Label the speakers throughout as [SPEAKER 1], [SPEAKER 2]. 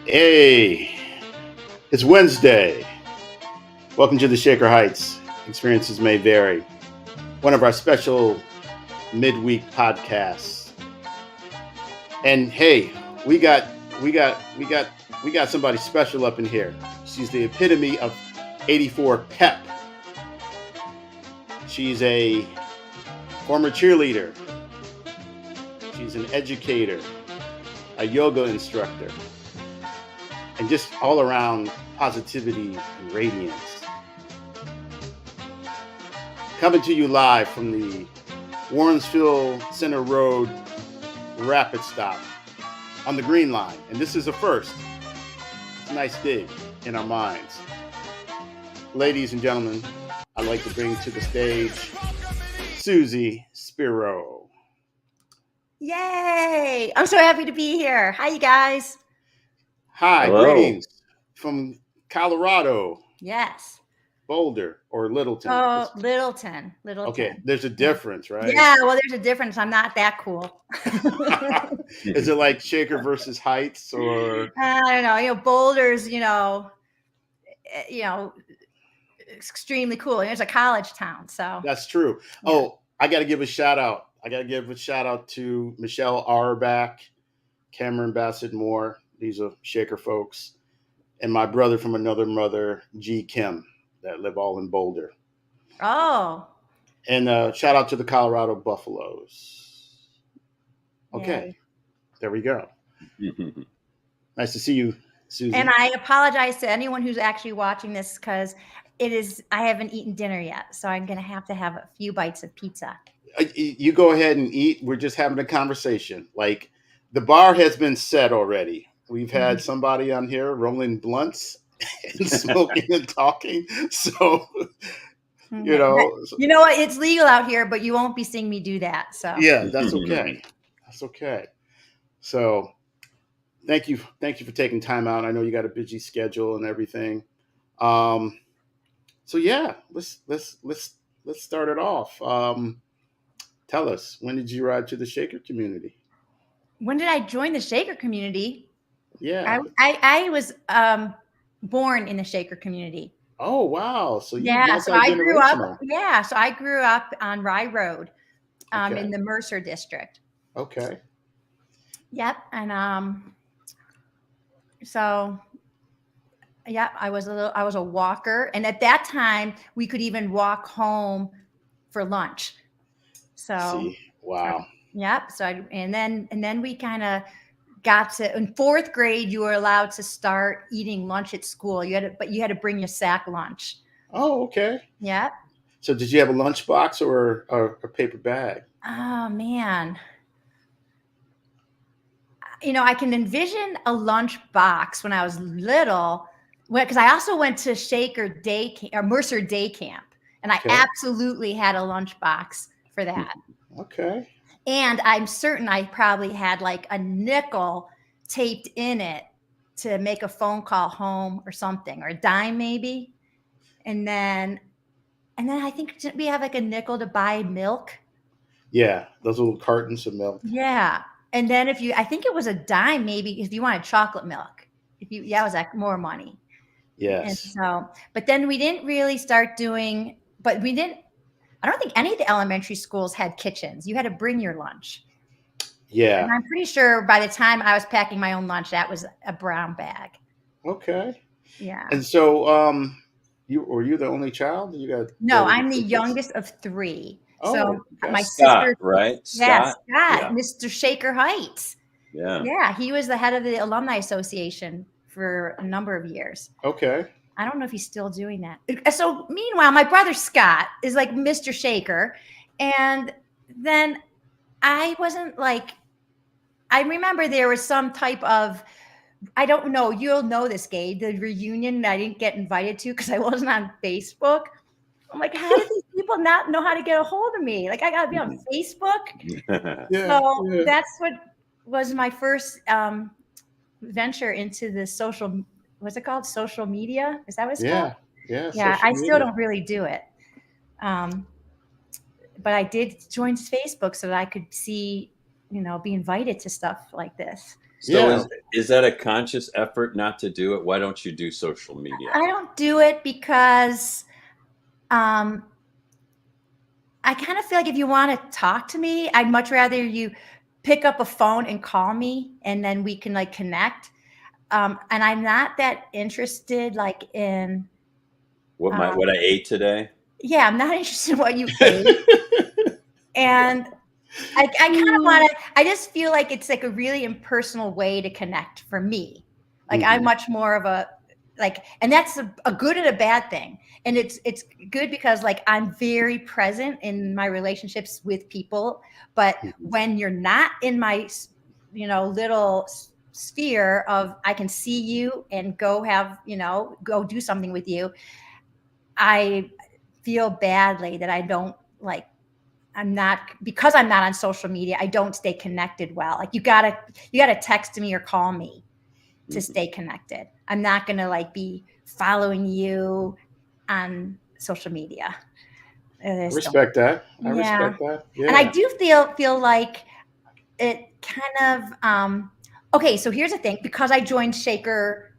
[SPEAKER 1] Hey, it's Wednesday. Welcome to the Shaker Heights. Experiences may vary. One of our special midweek podcasts. And hey, we got we got we got we got somebody special up in here. She's the epitome of 84 pep. She's a former cheerleader. She's an educator, a yoga instructor, and just all around positivity and radiance. Coming to you live from the Warrensville Center Road Rapid Stop on the Green Line. And this is a first. It's a nice dig in our minds. Ladies and gentlemen, I'd like to bring to the stage Susie Spero.
[SPEAKER 2] Yay! I'm so happy to be here. Hi, you guys.
[SPEAKER 1] Hi,
[SPEAKER 3] Hello.
[SPEAKER 1] greetings from Colorado,
[SPEAKER 2] Yes.
[SPEAKER 1] Boulder, or Littleton.
[SPEAKER 2] Oh, Littleton.
[SPEAKER 1] Okay, there's a difference, right?
[SPEAKER 2] Yeah, well, there's a difference. I'm not that cool.
[SPEAKER 1] Is it like Shaker versus Heights, or
[SPEAKER 2] I don't know. Boulder's, extremely cool. It's a college town, so.
[SPEAKER 1] that's true?
[SPEAKER 2] Yeah.
[SPEAKER 1] Oh, I got to give a shout out. I got to give a shout out to Michelle Auerbach, Cameron Bassett Moore. These are Shaker folks, and my brother from another mother, G. Kim, that live all in Boulder.
[SPEAKER 2] Oh.
[SPEAKER 1] And shout out to the Colorado Buffaloes. Okay,
[SPEAKER 2] Yay.
[SPEAKER 1] there we go. Nice to see you, Susie.
[SPEAKER 2] And I apologize to anyone who's actually watching this because I haven't eaten dinner yet, so I'm going to have a few bites of pizza.
[SPEAKER 1] You go ahead and eat. We're just having a conversation. Like, the bar has been set already. We've had somebody on here rolling blunts and smoking and talking. So, you know
[SPEAKER 2] what? It's legal out here, but you won't be seeing me do that. So
[SPEAKER 1] yeah, that's okay. That's okay. So, thank you for taking time out. I know you got a busy schedule and everything. So yeah, let's start it off. Tell us, when did you ride to the Shaker community?
[SPEAKER 2] When did I join the Shaker community?
[SPEAKER 1] Yeah.
[SPEAKER 2] I was born in the Shaker community.
[SPEAKER 1] Oh wow! So
[SPEAKER 2] so I grew up. Yeah, so I grew up on Rye Road, in the Mercer district.
[SPEAKER 1] Okay.
[SPEAKER 2] Yep, and so yeah, I was a walker, and at that time we could even walk home for lunch. So
[SPEAKER 1] wow.
[SPEAKER 2] Yep. So and then we kind of got to, in fourth grade, you were allowed to start eating lunch at school. But you had to bring your sack lunch.
[SPEAKER 1] Oh, okay.
[SPEAKER 2] Yeah.
[SPEAKER 1] So did you have a lunchbox or a paper bag?
[SPEAKER 2] Oh man. I can envision a lunchbox when I was little, because I also went to Shaker Day Camp, or Mercer Day Camp, and I absolutely had a lunchbox for that.
[SPEAKER 1] Okay.
[SPEAKER 2] And I'm certain I probably had like a nickel taped in it to make a phone call home or something, or a dime maybe. And then I think, didn't we have like a nickel to buy milk?
[SPEAKER 1] Yeah, those little cartons of milk.
[SPEAKER 2] Yeah. And then I think it was a dime maybe if you wanted chocolate milk. That was like more money.
[SPEAKER 1] Yes.
[SPEAKER 2] And so, but then we didn't really start doing, I don't think any of the elementary schools had kitchens. You had to bring your lunch.
[SPEAKER 1] Yeah.
[SPEAKER 2] And I'm pretty sure by the time I was packing my own lunch, that was a brown bag.
[SPEAKER 1] Okay.
[SPEAKER 2] Yeah.
[SPEAKER 1] And so, were you the only child?
[SPEAKER 2] No, I'm the youngest of three.
[SPEAKER 1] Oh,
[SPEAKER 2] so my
[SPEAKER 3] Scott,
[SPEAKER 2] sister,
[SPEAKER 3] right?
[SPEAKER 2] Yes,
[SPEAKER 3] Scott,
[SPEAKER 2] yeah. Mr. Shaker Heights.
[SPEAKER 3] Yeah.
[SPEAKER 2] Yeah, he was the head of the Alumni Association for a number of years.
[SPEAKER 1] Okay.
[SPEAKER 2] I don't know if he's still doing that. So meanwhile, my brother Scott is like Mr. Shaker. And then I wasn't like, I remember there was some type of, I don't know, you'll know this, Gabe, the reunion that I didn't get invited to because I wasn't on Facebook. I'm like, how did these people not know how to get a hold of me? Like, I got to be on Facebook. That's what was my first venture into the social, what's it called? Social media? Is that what it's called? Yeah. I still don't really do it. But I did join Facebook so that I could see, be invited to stuff like this.
[SPEAKER 3] So
[SPEAKER 1] Yeah.
[SPEAKER 3] is that a conscious effort not to do it? Why don't you do social media?
[SPEAKER 2] I don't do it because um, I kind of feel like if you want to talk to me, I'd much rather you pick up a phone and call me, and then we can like connect. And I'm not that interested, like in,
[SPEAKER 3] What I ate today?
[SPEAKER 2] yeah, I'm not interested in what you ate. And I kind of want to, I just feel like it's like a really impersonal way to connect for me. Like I'm
[SPEAKER 1] Mhm.
[SPEAKER 2] much more of a, like, and that's a good and a bad thing. And it's good because like I'm very present in my relationships with people. But
[SPEAKER 1] Mhm.
[SPEAKER 2] when you're not in my, little sphere of, I can see you and go have, go do something with you, I feel badly that I don't like, I'm not, because I'm not on social media, I don't stay connected well. Like you gotta text me or call me to
[SPEAKER 3] Mhm.
[SPEAKER 2] stay connected. I'm not gonna like be following you on social media. I
[SPEAKER 1] I
[SPEAKER 2] just don't.
[SPEAKER 1] respect that. I
[SPEAKER 2] Yeah.
[SPEAKER 1] respect that.
[SPEAKER 2] And I
[SPEAKER 1] Yeah.
[SPEAKER 2] do feel like it kind of okay, so here's the thing, because I joined Shaker,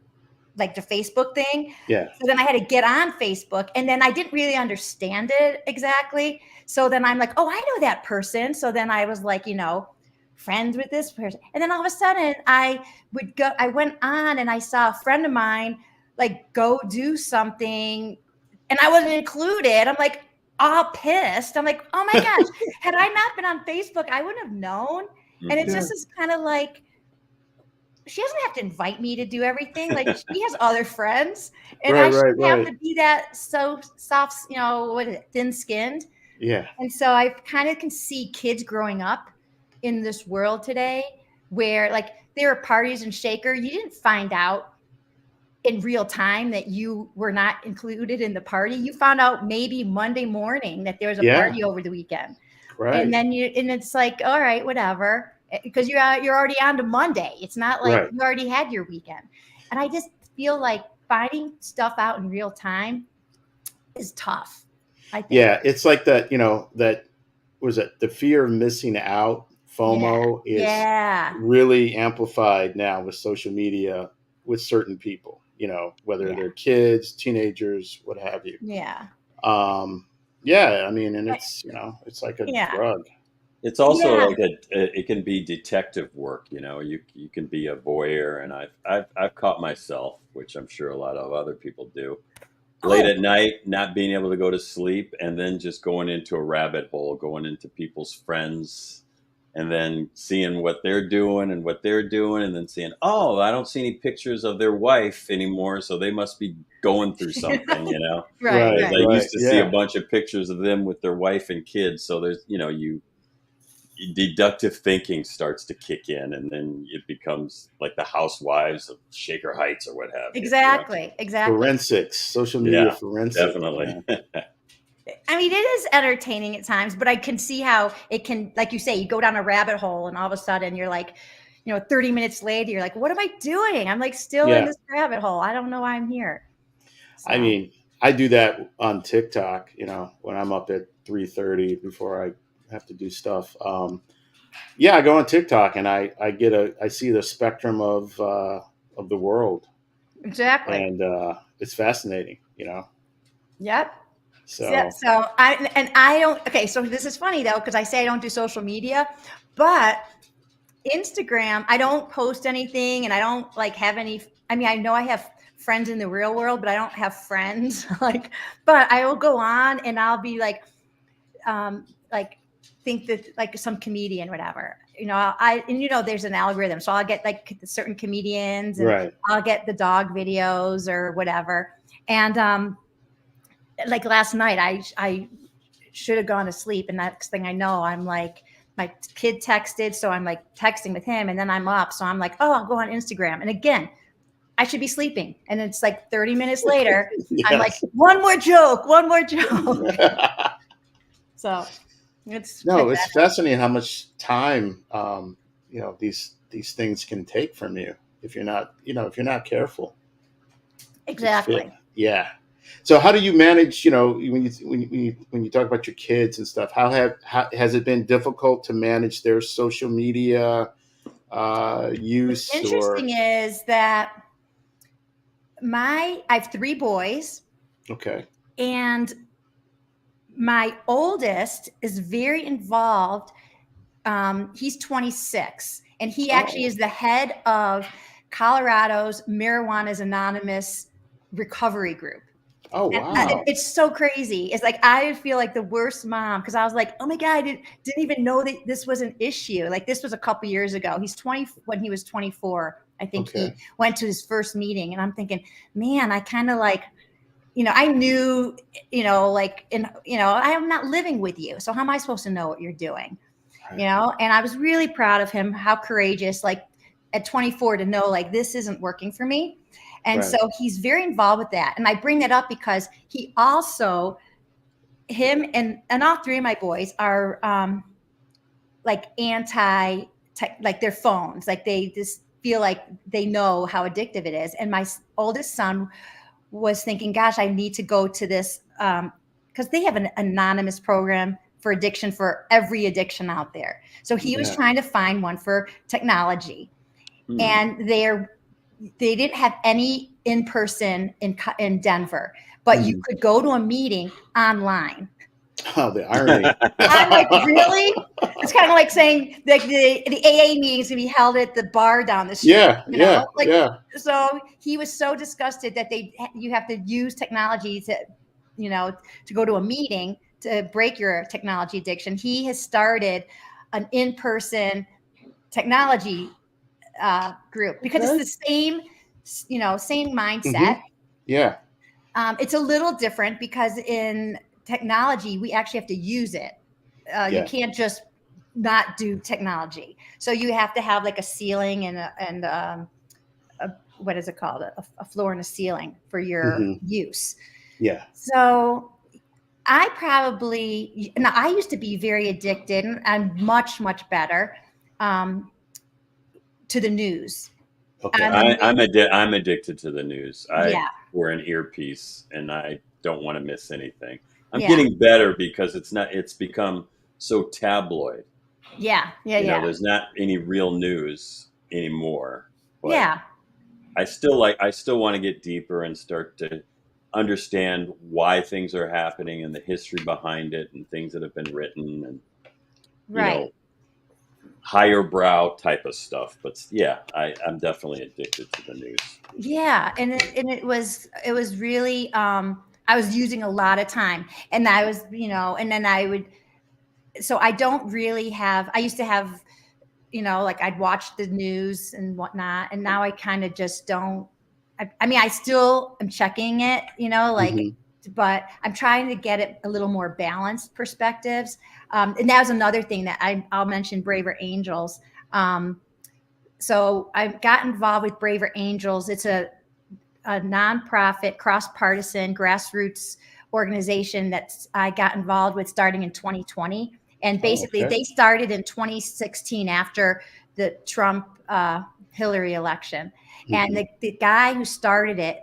[SPEAKER 2] like the Facebook thing.
[SPEAKER 1] Yeah.
[SPEAKER 2] So then I had to get on Facebook, and then I didn't really understand it exactly. So then I'm like, oh, I know that person. So then I was like, friends with this person. And then all of a sudden I went on and I saw a friend of mine like go do something and I wasn't included. I'm like all pissed. I'm like, oh my gosh, had I not been on Facebook, I wouldn't have known. And it's
[SPEAKER 1] Yeah.
[SPEAKER 2] just this kind of like, she doesn't have to invite me to do everything. Like she has other friends, and
[SPEAKER 1] Right,
[SPEAKER 2] I
[SPEAKER 1] right,
[SPEAKER 2] shouldn't have
[SPEAKER 1] right.
[SPEAKER 2] to be that so soft, what is it, thin skinned.
[SPEAKER 1] Yeah.
[SPEAKER 2] And so I kind of can see kids growing up in this world today where like there are parties in Shaker. You didn't find out in real time that you were not included in the party. You found out maybe Monday morning that there was a
[SPEAKER 1] Yeah.
[SPEAKER 2] party over the weekend. And
[SPEAKER 1] Right.
[SPEAKER 2] then it's like, all right, whatever, because you're already on to Monday. It's not like
[SPEAKER 1] Right.
[SPEAKER 2] you already had your weekend. And I just feel like finding stuff out in real time is tough, I think.
[SPEAKER 1] Yeah. It's like that, that was it, the fear of missing out,
[SPEAKER 2] Yeah.
[SPEAKER 1] FOMO, is
[SPEAKER 2] Yeah.
[SPEAKER 1] really amplified now with social media with certain people, whether
[SPEAKER 2] Yeah.
[SPEAKER 1] they're kids, teenagers, what have you.
[SPEAKER 2] Yeah.
[SPEAKER 1] Yeah, I mean, and it's like a
[SPEAKER 2] Yeah.
[SPEAKER 1] drug.
[SPEAKER 3] It's also
[SPEAKER 2] Yeah.
[SPEAKER 3] like it can be detective work, you can be a voyeur, and I've caught myself, which I'm sure a lot of other people do, late
[SPEAKER 2] Oh,
[SPEAKER 3] at night, not being able to go to sleep, and then just going into a rabbit hole, going into people's friends, and then seeing what they're doing and what they're doing, and then seeing, oh, I don't see any pictures of their wife anymore, so they must be going through something.
[SPEAKER 2] right.
[SPEAKER 1] Right,
[SPEAKER 3] Because I
[SPEAKER 2] Right.
[SPEAKER 1] right.
[SPEAKER 3] used to see a
[SPEAKER 1] Yeah.
[SPEAKER 3] bunch of pictures of them with their wife and kids, so there's, deductive thinking starts to kick in, and then it becomes like the housewives of Shaker Heights or what have you.
[SPEAKER 2] Exactly. Exactly.
[SPEAKER 1] Forensics, social media
[SPEAKER 3] Yeah,
[SPEAKER 1] forensics.
[SPEAKER 3] definitely.
[SPEAKER 1] Yeah.
[SPEAKER 2] I mean, it is entertaining at times, but I can see how it can, like you say, you go down a rabbit hole and all of a sudden you're like, 30 minutes later, you're like, what am I doing? I'm like still in
[SPEAKER 1] Yeah.
[SPEAKER 2] this rabbit hole. I don't know why I'm here.
[SPEAKER 1] I
[SPEAKER 2] So,
[SPEAKER 1] mean, I do that on TikTok, when I'm up at 3:30 before I have to do stuff. Yeah, I go on TikTok and I see the spectrum of the world,
[SPEAKER 2] exactly.
[SPEAKER 1] and it's fascinating.
[SPEAKER 2] Yep. Yeah.
[SPEAKER 1] So
[SPEAKER 2] So I don't, okay. So this is funny though, because I say I don't do social media, but Instagram, I don't post anything and I don't like have any. I mean, I know I have friends in the real world, but I don't have friends but I will go on and I'll be like think that like some comedian, whatever, and there's an algorithm. So I'll get like certain comedians and
[SPEAKER 1] right,
[SPEAKER 2] I'll get the dog videos or whatever. And, like last night, I should have gone to sleep. And next thing I know, I'm like, my kid texted. So I'm like texting with him and then I'm up. So I'm like, oh, I'll go on Instagram. And again, I should be sleeping. And it's like 30 minutes later, I'm like,
[SPEAKER 1] yes.
[SPEAKER 2] one more joke, one more joke. So it's
[SPEAKER 1] No, it's
[SPEAKER 2] pathetic.
[SPEAKER 1] fascinating how much time these things can take from you if you're not careful. It's fit.
[SPEAKER 2] Exactly.
[SPEAKER 1] Yeah. So how do you manage? When you talk about your kids and stuff, how has it been difficult to manage their social media use?
[SPEAKER 2] What's interesting is that I have 3 boys,
[SPEAKER 1] Okay.
[SPEAKER 2] and my oldest is very involved. He's 26, and he actually is the head of Colorado's Marijuana's Anonymous recovery group.
[SPEAKER 1] Oh, wow.
[SPEAKER 2] It's so crazy. It's like I feel like the worst mom because I was like, oh my God, I didn't even know that this was an issue. Like this was a couple years ago. He's 20 when he was 24. I think he went to his first meeting, and I'm thinking, man, I kind of like, I knew, like, I'm not living with you. So how am I supposed to know what you're doing?
[SPEAKER 1] Right.
[SPEAKER 2] And I was really proud of him, how courageous, like at 24 to know like, this isn't working for me. And so he's very involved with that. And I bring that up because he also, him and all 3 of my boys are like like their phones. Like they just feel like they know how addictive it is. And my oldest son was thinking, gosh, I need to go to this because they have an anonymous program for addiction for every addiction out there. So he was trying to find one for technology. And they didn't have any in person in Denver, but you could go to a meeting online.
[SPEAKER 1] Oh, the irony.
[SPEAKER 2] I'm like, really? It's kind of like saying like the AA meetings to be held at the bar down the street. So he was so disgusted that you have to use technology to go to a meeting to break your technology addiction. He has started an in-person technology group because it's the same, same mindset.
[SPEAKER 1] Yeah.
[SPEAKER 2] It's a little different because in technology, we actually have to use it. You can't just not do technology. So you have to have like a ceiling and what is it called? A floor and a ceiling for your use.
[SPEAKER 1] Yeah.
[SPEAKER 2] So I used to be very addicted, and I'm much, much better to the news.
[SPEAKER 3] Okay. I'm addicted to the news. I wear an earpiece and I don't want to miss anything. I'm getting better because it's become so tabloid.
[SPEAKER 2] Yeah.
[SPEAKER 3] There's not any real news anymore. But I still want to get deeper and start to understand why things are happening and the history behind it and things that have been written and higher brow type of stuff. But I'm definitely addicted to the news.
[SPEAKER 2] Yeah, and it was really I was using a lot of time, and I was and then I would. So I don't really have. I used to have, like I'd watch the news and whatnot, and now I kind of just don't. I mean, I still am checking it, but I'm trying to get it a little more balanced perspectives. And that was another thing that I'll mention Braver Angels. So I got involved with Braver Angels. It's a nonprofit, cross-partisan, grassroots organization that I got involved with starting in 2020. And basically they started in 2016 after the Trump Hillary election. And the guy who started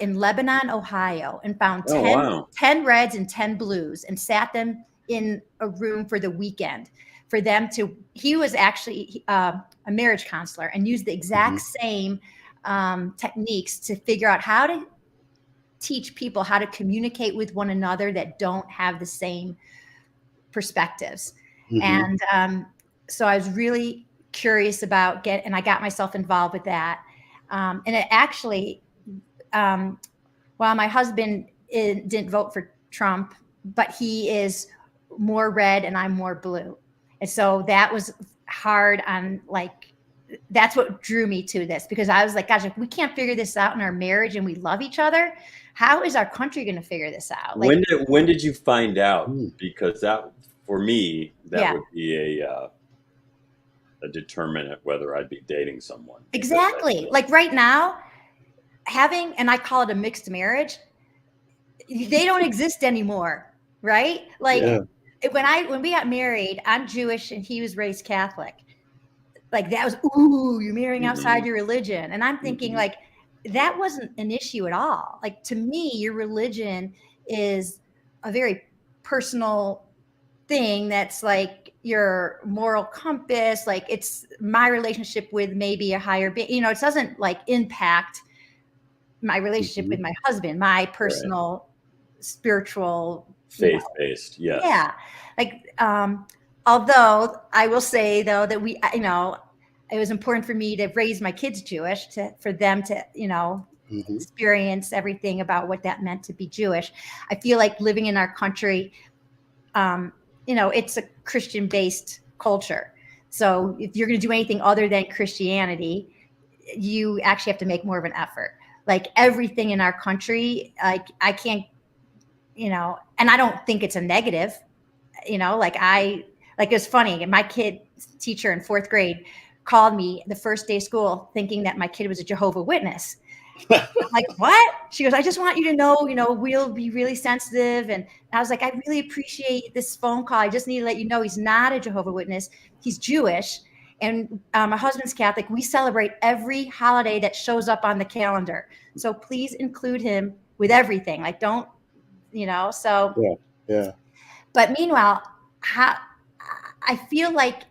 [SPEAKER 2] in Lebanon, Ohio, and found 10 reds and 10 blues and sat them in a room for the weekend for them to, he was actually a marriage counselor and used the exact same techniques to figure out how to teach people how to communicate with one another that don't have the same perspectives. And so I was really curious about and I got myself involved with that. And it actually, well, my husband didn't vote for Trump, but he is more red and I'm more blue. And so that was hard on that's what drew me to this, because I was like, gosh, if we can't figure this out in our marriage and we love each other, how is our country going to figure this out?
[SPEAKER 3] When did you find out? Because that, for me, that would be a determinant whether I'd be dating someone.
[SPEAKER 2] Exactly. Like right now, and I call it a mixed marriage, they don't exist anymore, right? When we got married, I'm Jewish and he was raised Catholic. Like that was, ooh, you're marrying outside your religion. And I'm thinking that wasn't an issue at all. Like to me, your religion is a very personal thing that's your moral compass. Like it's my relationship with maybe a higher being, you know, it doesn't like impact my relationship with my husband, my personal spiritual, you know,
[SPEAKER 3] faith-based. Yes.
[SPEAKER 2] yeah. Like, although I will say though that we, you know, it was important for me to raise my kids Jewish for them to, you know, experience everything about what that meant to be Jewish. I feel like living in our country, you know, it's a Christian-based culture. So if you're going to do anything other than Christianity, you actually have to make more of an effort. Like everything in our country, like I can't, you know, and I don't think it's a negative, you know, like it's funny. My kid teacher in 4th grade called me the first day of school thinking that my kid was a Jehovah's Witness. I'm like, what? She goes, I just want you to know, you know, we'll be really sensitive. And I was like, I really appreciate this phone call. I just need to let you know he's not a Jehovah's Witness. He's Jewish. And my husband's Catholic. We celebrate every holiday that shows up on the calendar. So please include him with everything. Like, don't, you know, so.
[SPEAKER 1] Yeah.
[SPEAKER 2] But meanwhile, I feel like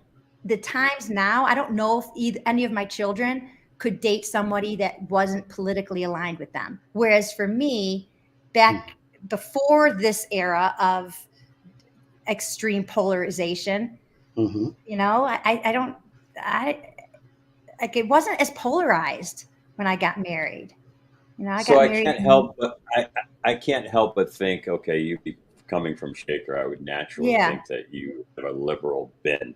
[SPEAKER 2] the times now, I don't know if any of my children could date somebody that wasn't politically aligned with them. Whereas for me, back before this era of extreme polarization, you know, like it wasn't as polarized when I got married. You know, I
[SPEAKER 3] can't help but think, okay, you coming from Shaker, I would naturally think that you have a liberal bent.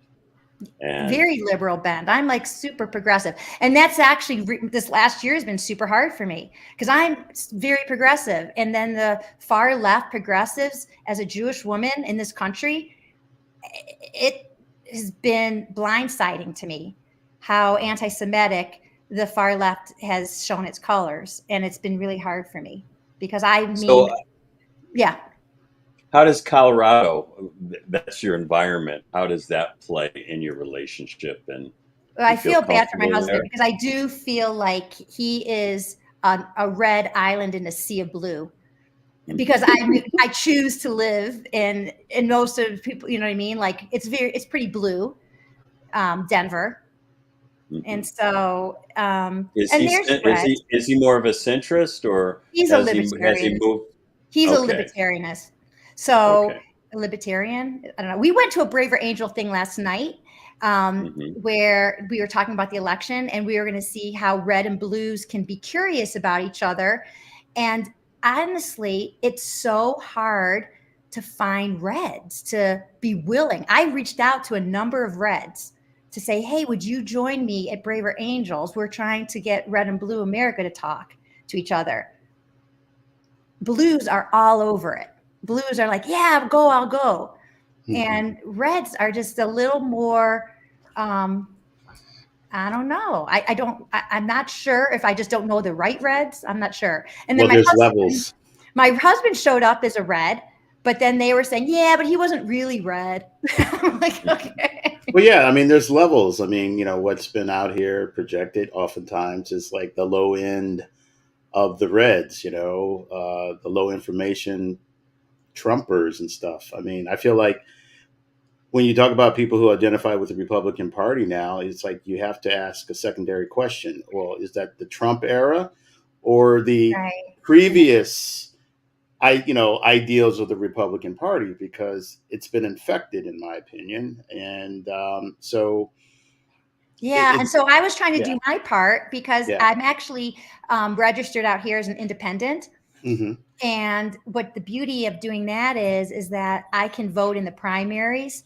[SPEAKER 3] And
[SPEAKER 2] very liberal bent. I'm like super progressive. And that's actually this last year has been super hard for me because I'm very progressive. And then the far left progressives, as a Jewish woman in this country, it has been blindsiding to me how anti-Semitic the far left has shown its colors. And it's been really hard for me because yeah.
[SPEAKER 3] How does Colorado, that's your environment, how does that play in your relationship? And
[SPEAKER 2] I feel bad for my husband because I do feel like he is a red island in a sea of blue because I choose to live in most of people, you know what I mean? Like it's pretty blue, Denver. And so,
[SPEAKER 3] is he more of a centrist or
[SPEAKER 2] he's a libertarian?
[SPEAKER 3] Has he moved?
[SPEAKER 2] He's a libertarianist. So a libertarian, I don't know. We went to a Braver Angel thing last night where we were talking about the election and we were going to see how red and blues can be curious about each other. And honestly, it's so hard to find reds to be willing. I reached out to a number of reds to say, hey, would you join me at Braver Angels? We're trying to get red and blue America to talk to each other. Blues are all over it. Blues are like, yeah, I'll go. And reds are just a little more, I don't know. I'm not sure if I just don't know the right reds. I'm not sure. And then
[SPEAKER 1] there's levels.
[SPEAKER 2] My husband showed up as a red, but then they were saying, yeah, but he wasn't really red. I'm like, okay.
[SPEAKER 1] Well, yeah, I mean, there's levels. I mean, you know, what's been out here projected oftentimes is like the low end of the reds, you know, the low information Trumpers and stuff. I mean, I feel like when you talk about people who identify with the Republican Party now, it's like you have to ask a secondary question. Well, is that the Trump era or the previous, ideals of the Republican Party? Because it's been infected, in my opinion, and so.
[SPEAKER 2] Yeah, and so I was trying to do my part because I'm actually registered out here as an independent. And what the beauty of doing that is that I can vote in the primaries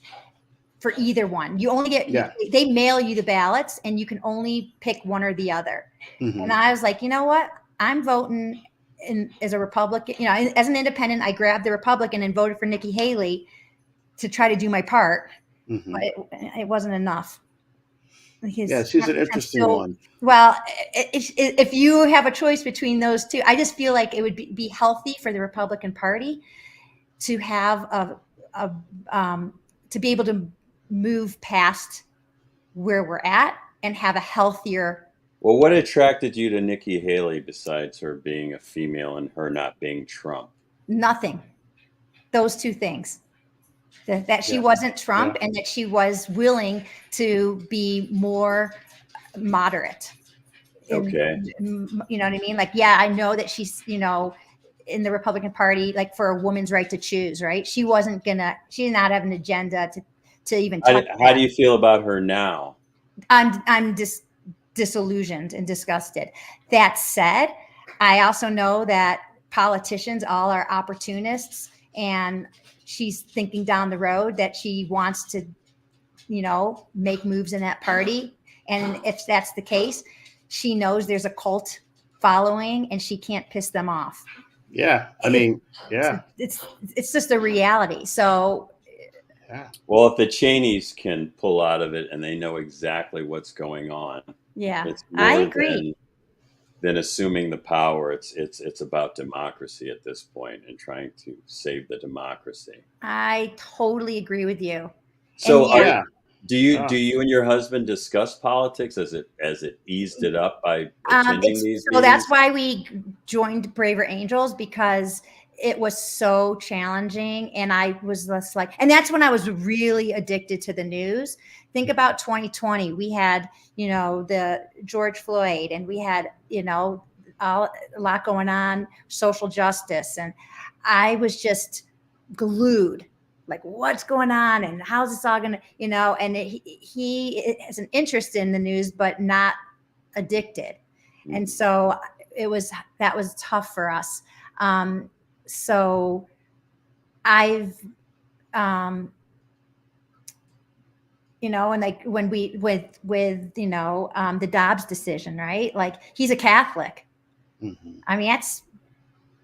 [SPEAKER 2] for either one. You only get, they mail you the ballots and you can only pick one or the other. And I was like, you know what? I'm voting as a Republican, you know, as an independent, I grabbed the Republican and voted for Nikki Haley to try to do my part, but it wasn't enough.
[SPEAKER 1] She's an interesting one.
[SPEAKER 2] Well, if you have a choice between those two, I just feel like it would be healthy for the Republican Party to have to be able to move past where we're at and have a healthier.
[SPEAKER 3] Well, what attracted you to Nikki Haley besides her being a female and her not being Trump?
[SPEAKER 2] Nothing. Those two things. that she
[SPEAKER 1] Yeah.
[SPEAKER 2] wasn't Trump,
[SPEAKER 1] Yeah.
[SPEAKER 2] and that she was willing to be more moderate.
[SPEAKER 3] Okay.
[SPEAKER 2] You know what I mean? Like, yeah, I know that she's, in the Republican Party, like for a woman's right to choose, right? She did not have an agenda to even touch
[SPEAKER 3] How
[SPEAKER 2] that.
[SPEAKER 3] do you feel about her now?
[SPEAKER 2] I'm disillusioned and disgusted. That said, I also know that politicians all are opportunists, and she's thinking down the road that she wants to, make moves in that party. And if that's the case, she knows there's a cult following and she can't piss them off.
[SPEAKER 1] Yeah. I mean, yeah.
[SPEAKER 2] It's just a reality. So
[SPEAKER 1] Yeah.
[SPEAKER 3] Well, if the Cheneys can pull out of it and they know exactly what's going on,
[SPEAKER 2] yeah,
[SPEAKER 3] it's
[SPEAKER 2] I
[SPEAKER 3] more
[SPEAKER 2] agree.
[SPEAKER 3] than assuming the power. It's about democracy at this point and trying to save the democracy.
[SPEAKER 2] I totally agree with you.
[SPEAKER 3] So,
[SPEAKER 2] And
[SPEAKER 1] Yeah.
[SPEAKER 3] do you and your husband discuss politics as it eased it up by attending these
[SPEAKER 2] so that's
[SPEAKER 3] meetings?
[SPEAKER 2] why we joined Braver Angels, because it was so challenging, and I was less like, and that's when I was really addicted to the news. Think about 2020. We had, the George Floyd, and we had, a lot going on, social justice, and I was just glued. Like, what's going on, and how's this all gonna, and he has an interest in the news, but not addicted. And so that was tough for us. So I've, and like when we with the Dobbs decision, right? Like, he's a Catholic.
[SPEAKER 1] Mm-hmm.
[SPEAKER 2] I mean, that's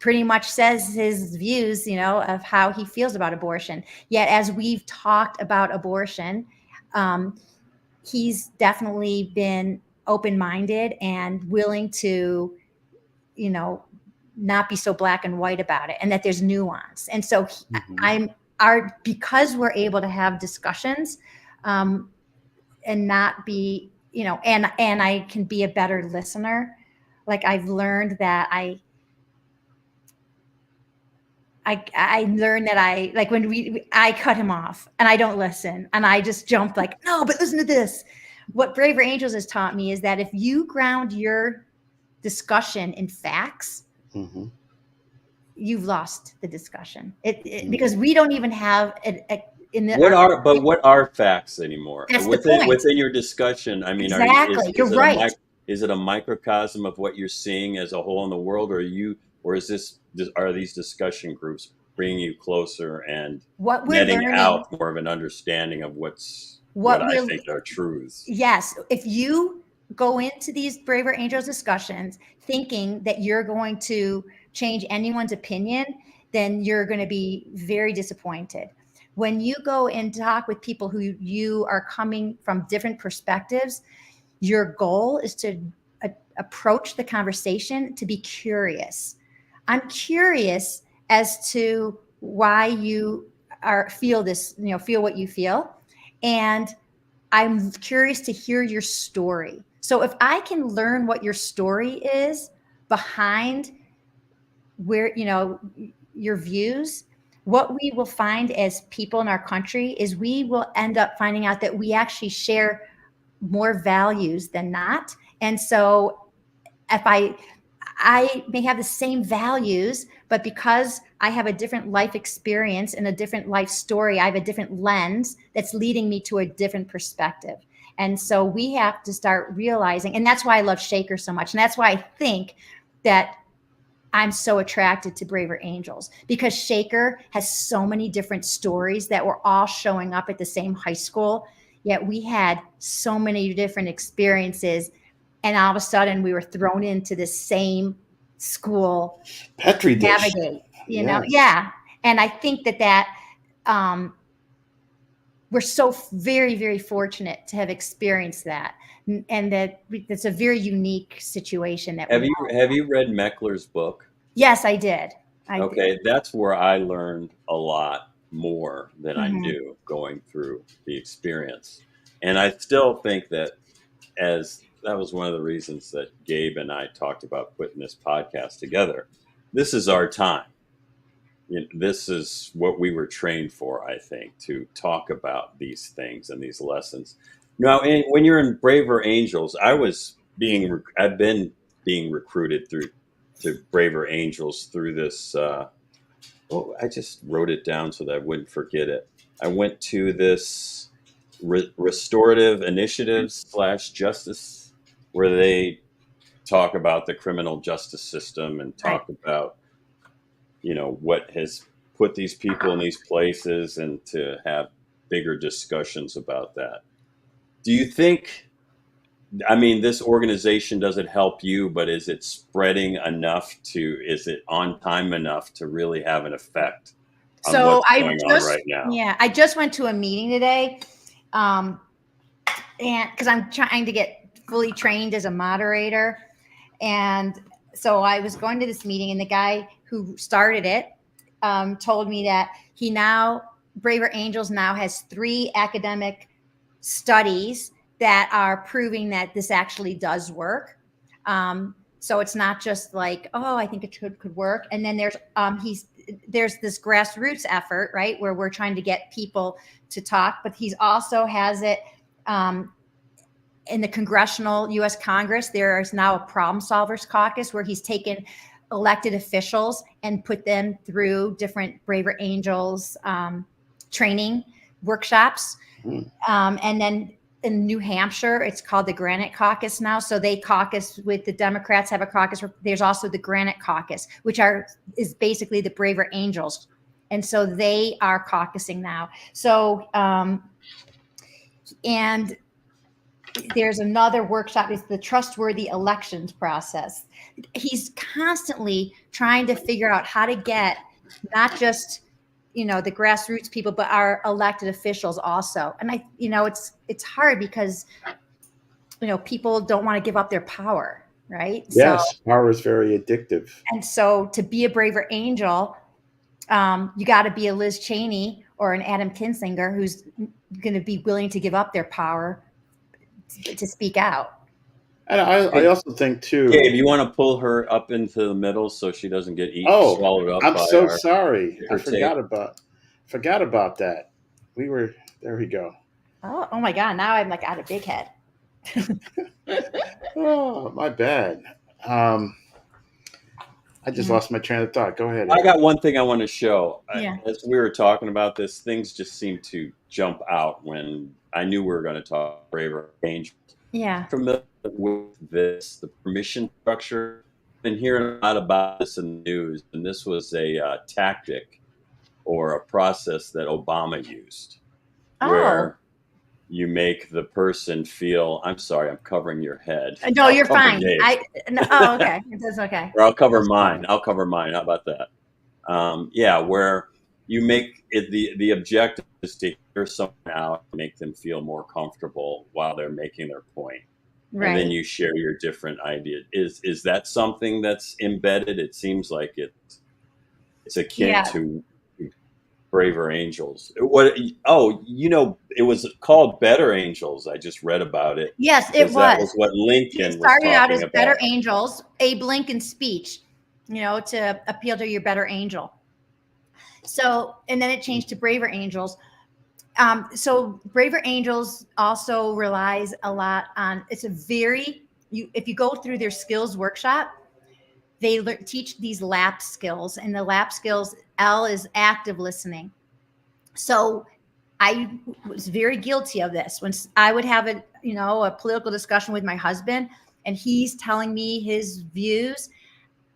[SPEAKER 2] pretty much says his views, of how he feels about abortion. Yet, as we've talked about abortion, he's definitely been open-minded and willing to, not be so black and white about it, and that there's nuance. And so because we're able to have discussions, and not be, and I can be a better listener. Like, I've learned that I learned that like when I cut him off and I don't listen, and I just jump like, no, but listen to this. What Braver Angels has taught me is that if you ground your discussion in facts, you've lost the discussion. Because we don't even have
[SPEAKER 3] What are facts anymore?
[SPEAKER 2] That's the point.
[SPEAKER 3] Within your discussion, I mean,
[SPEAKER 2] Exactly. You're right.
[SPEAKER 3] Is it a microcosm of what you're seeing as a whole in the world, or are these discussion groups bringing you closer and
[SPEAKER 2] what we're
[SPEAKER 3] netting
[SPEAKER 2] learning,
[SPEAKER 3] out more of an understanding of what I think are truths?
[SPEAKER 2] Yes. If you go into these Braver Angels discussions thinking that you're going to change anyone's opinion, then you're going to be very disappointed. When you go and talk with people who you are coming from different perspectives, your goal is to approach the conversation to be curious. I'm curious as to why you feel what you feel. And I'm curious to hear your story. So if I can learn what your story is behind where, your views, what we will find as people in our country is we will end up finding out that we actually share more values than not. And so if I may have the same values, but because I have a different life experience and a different life story, I have a different lens that's leading me to a different perspective. And so we have to start realizing, and that's why I love Shaker so much. And that's why I think that I'm so attracted to Braver Angels, because Shaker has so many different stories that were all showing up at the same high school. Yet we had so many different experiences, and all of a sudden we were thrown into the same school.
[SPEAKER 1] Petri dish.
[SPEAKER 2] Navigate, yeah. And I think that we're so very, very fortunate to have experienced that, and that it's a very unique situation. That
[SPEAKER 3] have you read Meckler's book?
[SPEAKER 2] Yes, I did.
[SPEAKER 3] Okay, that's where I learned a lot more than I knew going through the experience. And I still think that that was one of the reasons that Gabe and I talked about putting this podcast together. This is our time. this is what we were trained for, I think, to talk about these things and these lessons. Now, when you're in Braver Angels, I've been being recruited to Braver Angels through this. I just wrote it down so that I wouldn't forget it. I went to this restorative initiatives / justice where they talk about the criminal justice system and
[SPEAKER 2] Right.
[SPEAKER 3] talk about what has put these people in these places, and to have bigger discussions about that. Do you think, this organization doesn't help you, but is it spreading enough is it on time enough to really have an effect on
[SPEAKER 2] So
[SPEAKER 3] what's going on right now?
[SPEAKER 2] Yeah, I just went to a meeting today, and because I'm trying to get fully trained as a moderator, and so I was going to this meeting, and the guy who started it told me that Braver Angels now has 3 academic studies that are proving that this actually does work. So it's not just like, oh, I think it could work. And then there's this grassroots effort, right, where we're trying to get people to talk, but he's also has it in the congressional U.S. Congress. There is now a problem solvers caucus where he's taken elected officials and put them through different Braver Angels training workshops. And then in New Hampshire, it's called the Granite Caucus now. So they caucus with the Democrats, have a caucus. There's also the Granite Caucus, which is basically the Braver Angels. And so they are caucusing now. So, and there's another workshop. It's the trustworthy elections process. He's constantly trying to figure out how to get not just the grassroots people, but our elected officials also. And it's hard because people don't want to give up their power, right?
[SPEAKER 1] Yes, power is very addictive.
[SPEAKER 2] And so to be a Braver Angel, you got to be a Liz Cheney or an Adam Kinzinger who's going to be willing to give up their power to speak out.
[SPEAKER 1] And I also think too,
[SPEAKER 3] Gabe, you want to pull her up into the middle so she doesn't get swallowed up?
[SPEAKER 1] I'm so sorry. I
[SPEAKER 3] tape.
[SPEAKER 1] forgot about that. There we go.
[SPEAKER 2] Oh my God. Now I'm like out of big head.
[SPEAKER 1] Oh, my bad. I just lost my train of thought. Go ahead.
[SPEAKER 3] I got one thing I want to show.
[SPEAKER 2] Yeah.
[SPEAKER 3] As we were talking about this, things just seemed to jump out when I knew we were going to talk Braver Angels.
[SPEAKER 2] Yeah.
[SPEAKER 3] Familiar with this, the permission structure? I've been hearing a lot about this in the news, and this was a tactic or a process that Obama used, where you make the person feel, I'm sorry, I'm covering your head.
[SPEAKER 2] No, you're fine. Okay. That's okay.
[SPEAKER 3] Or I'll cover mine. How about that? Where you make it, the objective is to hear someone out, make them feel more comfortable while they're making their point. Right. And then you share your different ideas. Is that something that's embedded? It seems like it's akin to Braver Angels. It was called Better Angels. I just read about it.
[SPEAKER 2] Yes, it was.
[SPEAKER 3] That was what Lincoln
[SPEAKER 2] started
[SPEAKER 3] was
[SPEAKER 2] out as
[SPEAKER 3] about.
[SPEAKER 2] Better Angels, Abe Lincoln's speech, to appeal to your better angel. So, and then it changed to Braver Angels. So Braver Angels also relies a lot on, if you go through their skills workshop, they teach these LAP skills, and the LAP skills, L is active listening. So I was very guilty of this. When I would have a political discussion with my husband and he's telling me his views,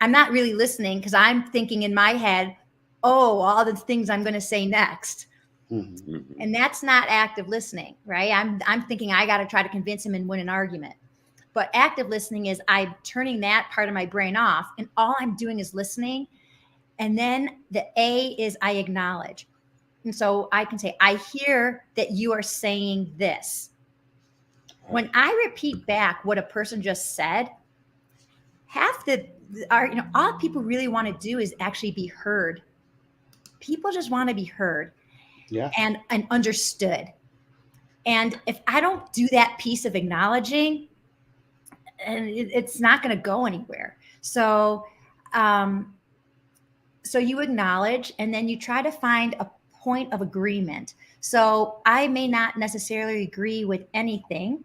[SPEAKER 2] I'm not really listening because I'm thinking in my head, all the things I'm going to say next. Mm-hmm. And that's not active listening, right? I'm thinking I got to try to convince him and win an argument. But active listening is I'm turning that part of my brain off, and all I'm doing is listening. And then the A is I acknowledge. And so I can say, I hear that you are saying this. When I repeat back what a person just said, all people really want to do is actually be heard. People just want to be heard, and understood. And if I don't do that piece of acknowledging, and it's not going to go anywhere. So so you acknowledge, and then you try to find a point of agreement. So I may not necessarily agree with anything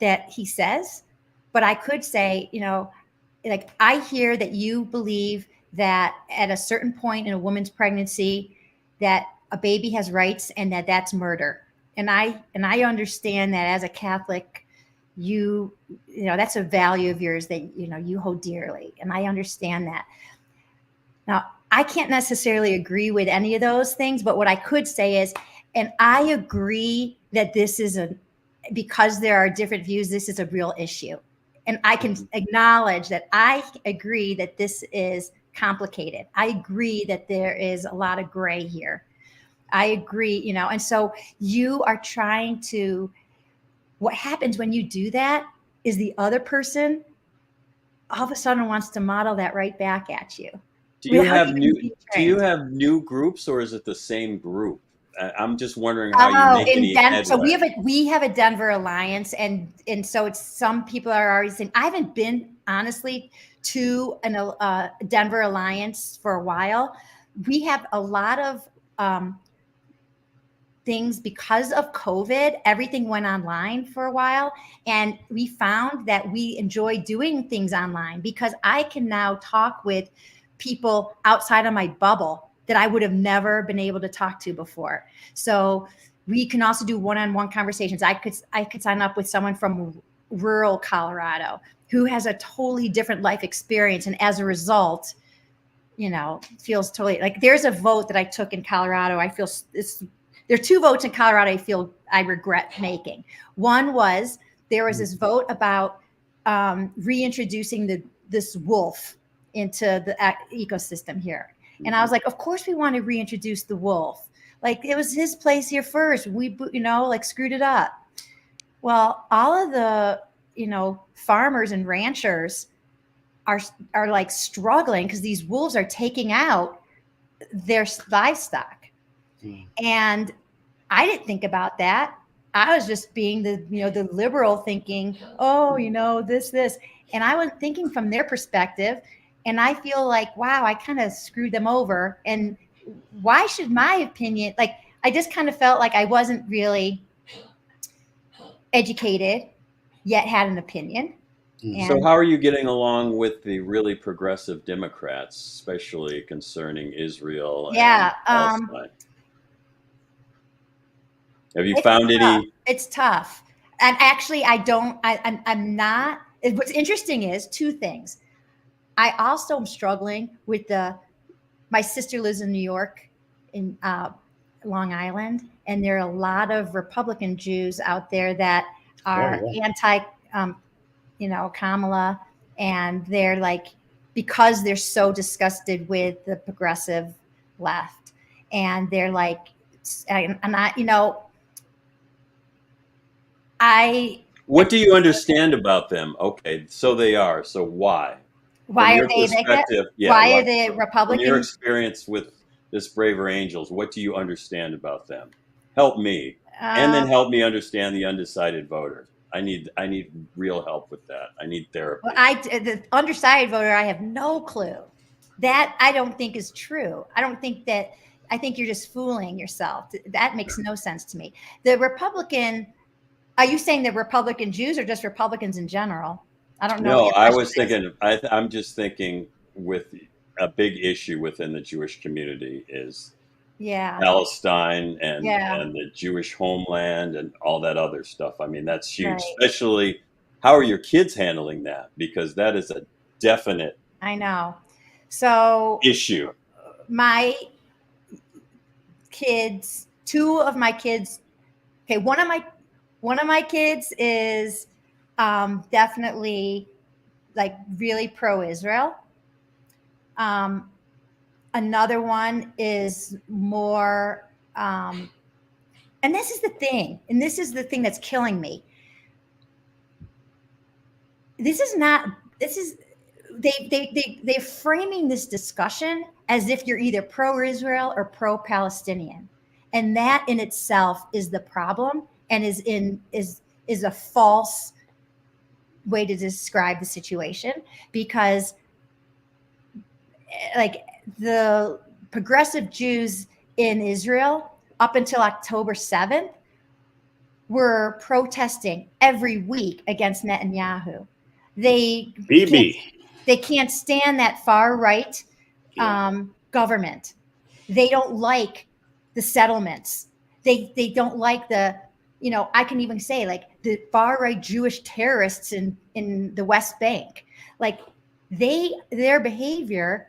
[SPEAKER 2] that he says, but I could say, like, I hear that you believe that at a certain point in a woman's pregnancy that a baby has rights and that that's murder. And I understand that as a Catholic, you know, that's a value of yours that, you hold dearly. And I understand that. Now, I can't necessarily agree with any of those things, but what I could say is, and I agree that this is because there are different views, this is a real issue. And I can acknowledge that I agree that this is complicated. I agree that there is a lot of gray here. I agree, and so you are trying to, what happens when you do that is the other person all of a sudden wants to model that right back at you.
[SPEAKER 3] Do you have new groups, or is it the same group? I'm just wondering how you make any headway.
[SPEAKER 2] So we have a Denver alliance, and so it's, some people are already saying, I haven't been honestly to a Denver alliance for a while. We have a lot of things because of COVID. Everything went online for a while, and we found that we enjoy doing things online because I can now talk with people outside of my bubble that I would have never been able to talk to before. So we can also do one-on-one conversations. I could sign up with someone from rural Colorado who has a totally different life experience, and as a result, feels totally like, there's a vote that I took in Colorado. I feel there are two votes in Colorado I regret making. One was, there was this vote about reintroducing this wolf into the ecosystem here. And I was like, of course we want to reintroduce the wolf. Like, it was his place here first. We, screwed it up. Well, all of the, farmers and ranchers are like struggling because these wolves are taking out their livestock. And I didn't think about that. I was just being the liberal thinking, this. And I was thinking from their perspective. And I feel like, wow, I kind of screwed them over. And why should my opinion, like, I just kind of felt like I wasn't really educated yet had an opinion.
[SPEAKER 3] So how are you getting along with the really progressive Democrats, especially concerning Israel and Palestine? Have you found any?
[SPEAKER 2] It's tough. And actually, I'm not. What's interesting is two things. I also am struggling with my sister lives in New York, in Long Island, and there are a lot of Republican Jews out there that are anti, Kamala, and they're like, because they're so disgusted with the progressive left, and they're like,
[SPEAKER 3] What do you understand about them? Okay, so they are. So why?
[SPEAKER 2] Why are they like that?
[SPEAKER 3] Yeah,
[SPEAKER 2] why are they Republican?
[SPEAKER 3] From your experience with this Braver Angels, what do you understand about them? Help me, and then help me understand the undecided voter. I need real help with that. I need therapy.
[SPEAKER 2] Well, the undecided voter, I have no clue. That I don't think is true. I think you're just fooling yourself. That makes no sense to me. The Republican, are you saying the Republican Jews or just Republicans in general? I don't know.
[SPEAKER 3] No, I was thinking, I'm just thinking with a big issue within the Jewish community is Palestine and the Jewish homeland and all that other stuff. I mean, that's huge. Right. Especially, how are your kids handling that? Because that is a definite issue.
[SPEAKER 2] My kids, two of my kids, okay, one of my kids is definitely like really pro-Israel. Another one is more, and this is the thing, that's killing me. They're framing this discussion as if you're either pro-Israel or pro-Palestinian. And that in itself is the problem, and is a false way to describe the situation, because like the progressive Jews in Israel up until October 7th were protesting every week against Netanyahu. They
[SPEAKER 1] BB.
[SPEAKER 2] can't stand that far right government. They don't like the settlements. They don't like the, I can even say like the far right Jewish terrorists in the West Bank. Like their behavior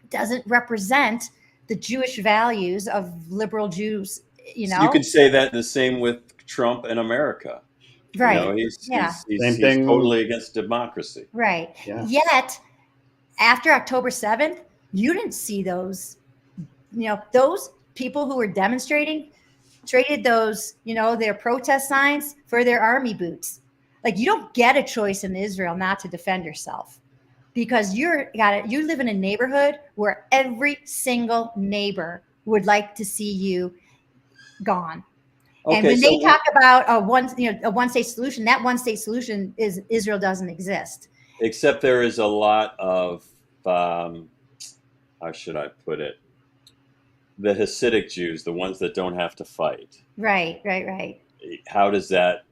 [SPEAKER 2] doesn't represent the Jewish values of liberal Jews.
[SPEAKER 3] So you could say that the same with Trump and America.
[SPEAKER 2] Right.
[SPEAKER 3] He's totally against democracy.
[SPEAKER 2] Right.
[SPEAKER 1] Yeah.
[SPEAKER 2] Yet, after October 7th, you didn't see those, those people who were demonstrating traded those, their protest signs for their army boots. Like, you don't get a choice in Israel not to defend yourself, because you live in a neighborhood where every single neighbor would like to see you gone. Okay, and when they talk about a one-state solution, that one-state solution is Israel doesn't exist.
[SPEAKER 3] Except there is a lot of, how should I put it? The Hasidic Jews, the ones that don't have to fight.
[SPEAKER 2] Right.
[SPEAKER 3] How does that?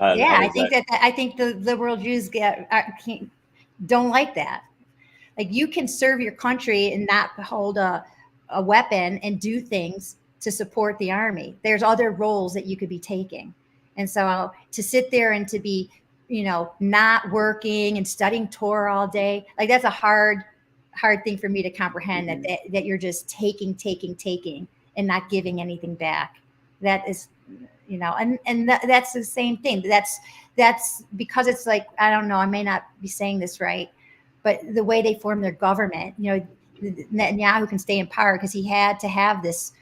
[SPEAKER 2] I think the liberal Jews don't like that. Like, you can serve your country and not hold a weapon and do things to support the army. There's other roles that you could be taking. And so to sit there and to be, not working and studying Torah all day, like, that's a hard thing for me to comprehend, that you're just taking and not giving anything back. That is, and that's the same thing. That's because it's like, I don't know, I may not be saying this right, but the way they form their government, Netanyahu can stay in power because he had to have this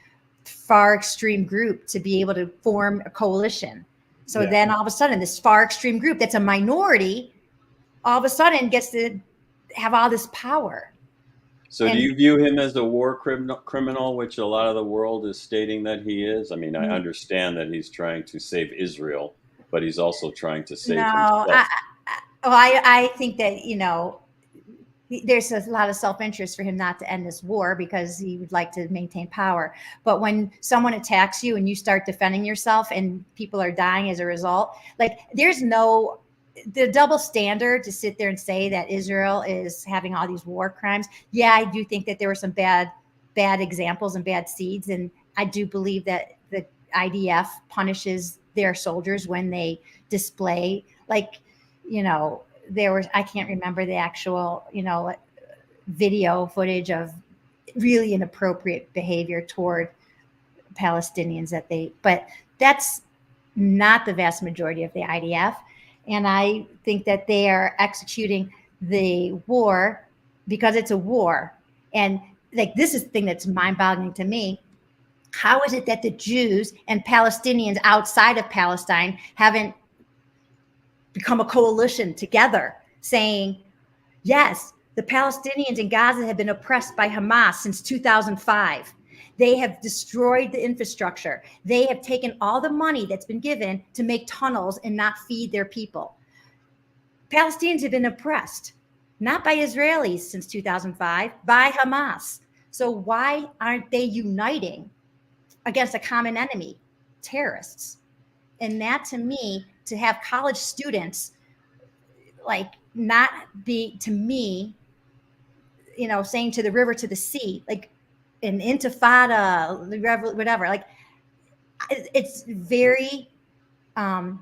[SPEAKER 2] far extreme group to be able to form a coalition. So then all of a sudden, this far extreme group that's a minority all of a sudden gets to have all this power.
[SPEAKER 3] So do you view him as a war criminal, which a lot of the world is stating that he is? I mean, I understand that he's trying to save Israel, but he's also trying to save himself.
[SPEAKER 2] I think that, there's a lot of self-interest for him not to end this war because he would like to maintain power. But when someone attacks you and you start defending yourself and people are dying as a result, like, there's the double standard to sit there and say that Israel is having all these war crimes. Yeah, I do think that there were some bad examples and bad seeds. And I do believe that the IDF punishes their soldiers when they display, like, I can't remember the actual, video footage of really inappropriate behavior toward Palestinians but that's not the vast majority of the IDF. And I think that they are executing the war because it's a war. And like, this is the thing that's mind-boggling to me. How is it that the Jews and Palestinians outside of Palestine haven't become a coalition together saying, yes, the Palestinians in Gaza have been oppressed by Hamas since 2005. They have destroyed the infrastructure. They have taken all the money that's been given to make tunnels and not feed their people. Palestinians have been oppressed, not by Israelis since 2005, by Hamas. So why aren't they uniting against a common enemy, terrorists? And that, to me, to have college students like not be, to me, saying to the river, to the sea, like an intifada, whatever, like, it's very,
[SPEAKER 1] I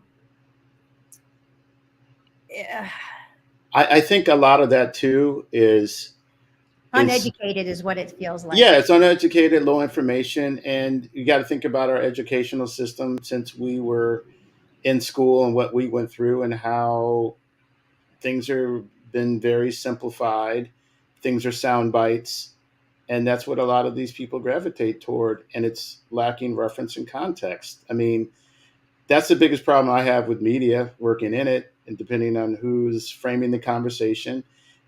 [SPEAKER 1] think a lot of that too is
[SPEAKER 2] uneducated is what it feels like.
[SPEAKER 1] Yeah, it's uneducated, low information. And you got to think about our educational system since we were in school and what we went through and how things are been very simplified. Things are sound bites. And that's what a lot of these people gravitate toward. And it's lacking reference and context. I mean, that's the biggest problem I have with media, working in it, and depending on who's framing the conversation,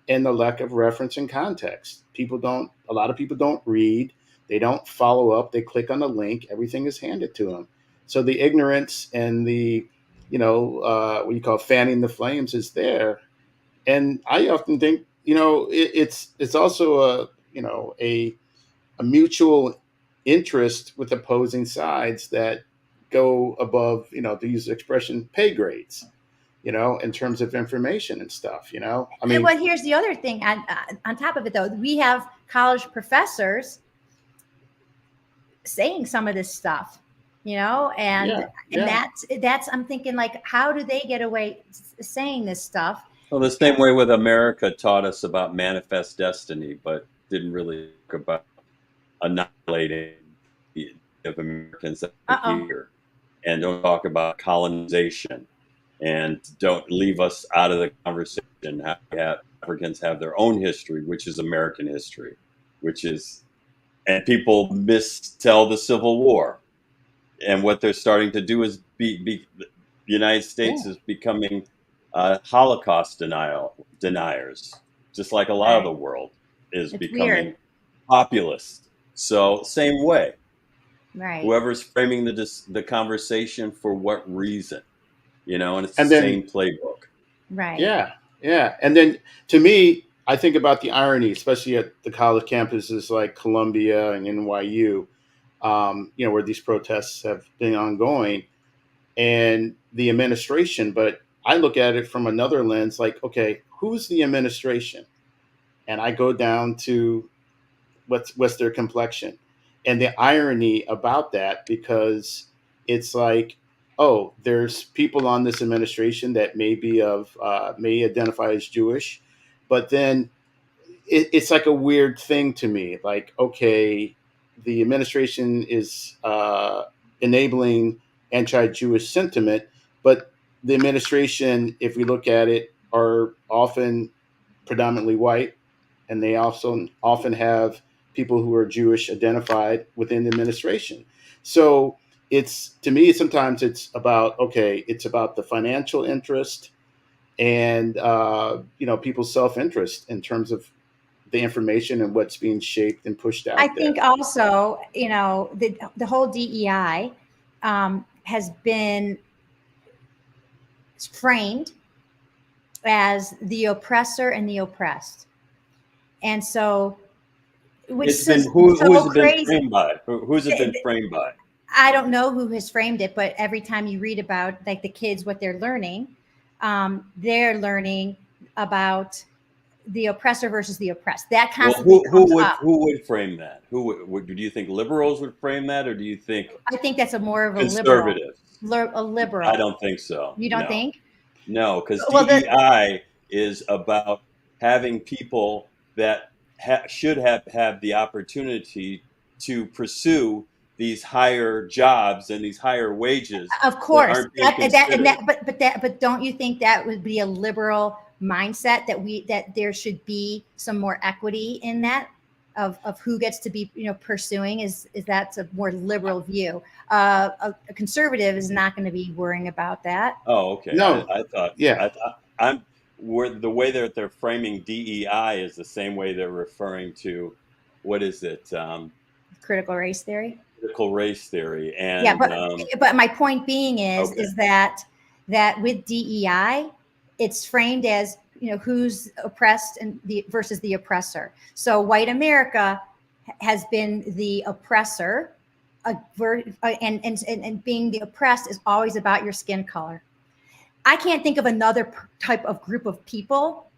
[SPEAKER 1] and the lack of reference and context. A lot of people don't read. They don't follow up. They click on the link. Everything is handed to them. So the ignorance and the, what you call fanning the flames is there. And I often think, it's also a mutual interest with opposing sides that go above, to use the expression, pay grades, in terms of information and stuff, I mean,
[SPEAKER 2] well, here's the other thing on top of it, though. We have college professors saying some of this stuff, and that's I'm thinking, like, how do they get away saying this stuff?
[SPEAKER 3] Well, the same way with America taught us about manifest destiny, but didn't really talk about annihilating the of Americans that are here, and don't talk about colonization, and don't leave us out of the conversation. Africans have their own history, which is American history, and people mistell the Civil War, and what they're starting to do is the United States is becoming Holocaust deniers, just like a lot of the world is becoming
[SPEAKER 2] weird.
[SPEAKER 3] populist. So same way,
[SPEAKER 2] right?
[SPEAKER 3] Whoever's framing the conversation for what reason, and it's the same playbook,
[SPEAKER 2] right?
[SPEAKER 1] Yeah. And then to me, I think about the irony, especially at the college campuses like Columbia and NYU, where these protests have been ongoing, and the administration. But I look at it from another lens, like, okay, who's the administration? And I go down to what's their complexion, and the irony about that, because it's like, oh, there's people on this administration that may identify as Jewish, but then it's like a weird thing to me. Like, okay, the administration is enabling anti-Jewish sentiment, but the administration, if we look at it, are often predominantly white, and they also often have people who are Jewish identified within the administration. So to me, sometimes it's about the financial interest and people's self-interest in terms of the information and what's being shaped and pushed out.
[SPEAKER 2] I think also, the whole DEI has been framed as the oppressor and the oppressed, and so
[SPEAKER 3] who's it been framed by? Who's it been framed by?
[SPEAKER 2] I don't know who has framed it, but every time you read about, like, the kids, what they're learning about the oppressor versus the oppressed. That constantly comes up.
[SPEAKER 3] Who would frame that? Do you think liberals would frame that, or do you think?
[SPEAKER 2] I think that's more of a
[SPEAKER 3] conservative.
[SPEAKER 2] A liberal.
[SPEAKER 3] I don't think so.
[SPEAKER 2] You don't think?
[SPEAKER 3] No, because DEI is about having people that should have the opportunity to pursue these higher jobs and these higher wages.
[SPEAKER 2] Of course, but don't you think that would be a liberal mindset, that there should be some more equity in that of who gets to be pursuing? Is that's a more liberal view? A conservative is not going to be worrying about that.
[SPEAKER 3] Oh, okay.
[SPEAKER 1] No,
[SPEAKER 3] I thought the way that they're framing DEI is the same way they're referring to, what is it?
[SPEAKER 2] Critical race theory.
[SPEAKER 3] Critical race theory, and
[SPEAKER 2] yeah, but my point being is that with DEI, it's framed as who's oppressed and versus the oppressor. So white America has been the oppressor, and being the oppressed is always about your skin color. I can't think of another type of group of people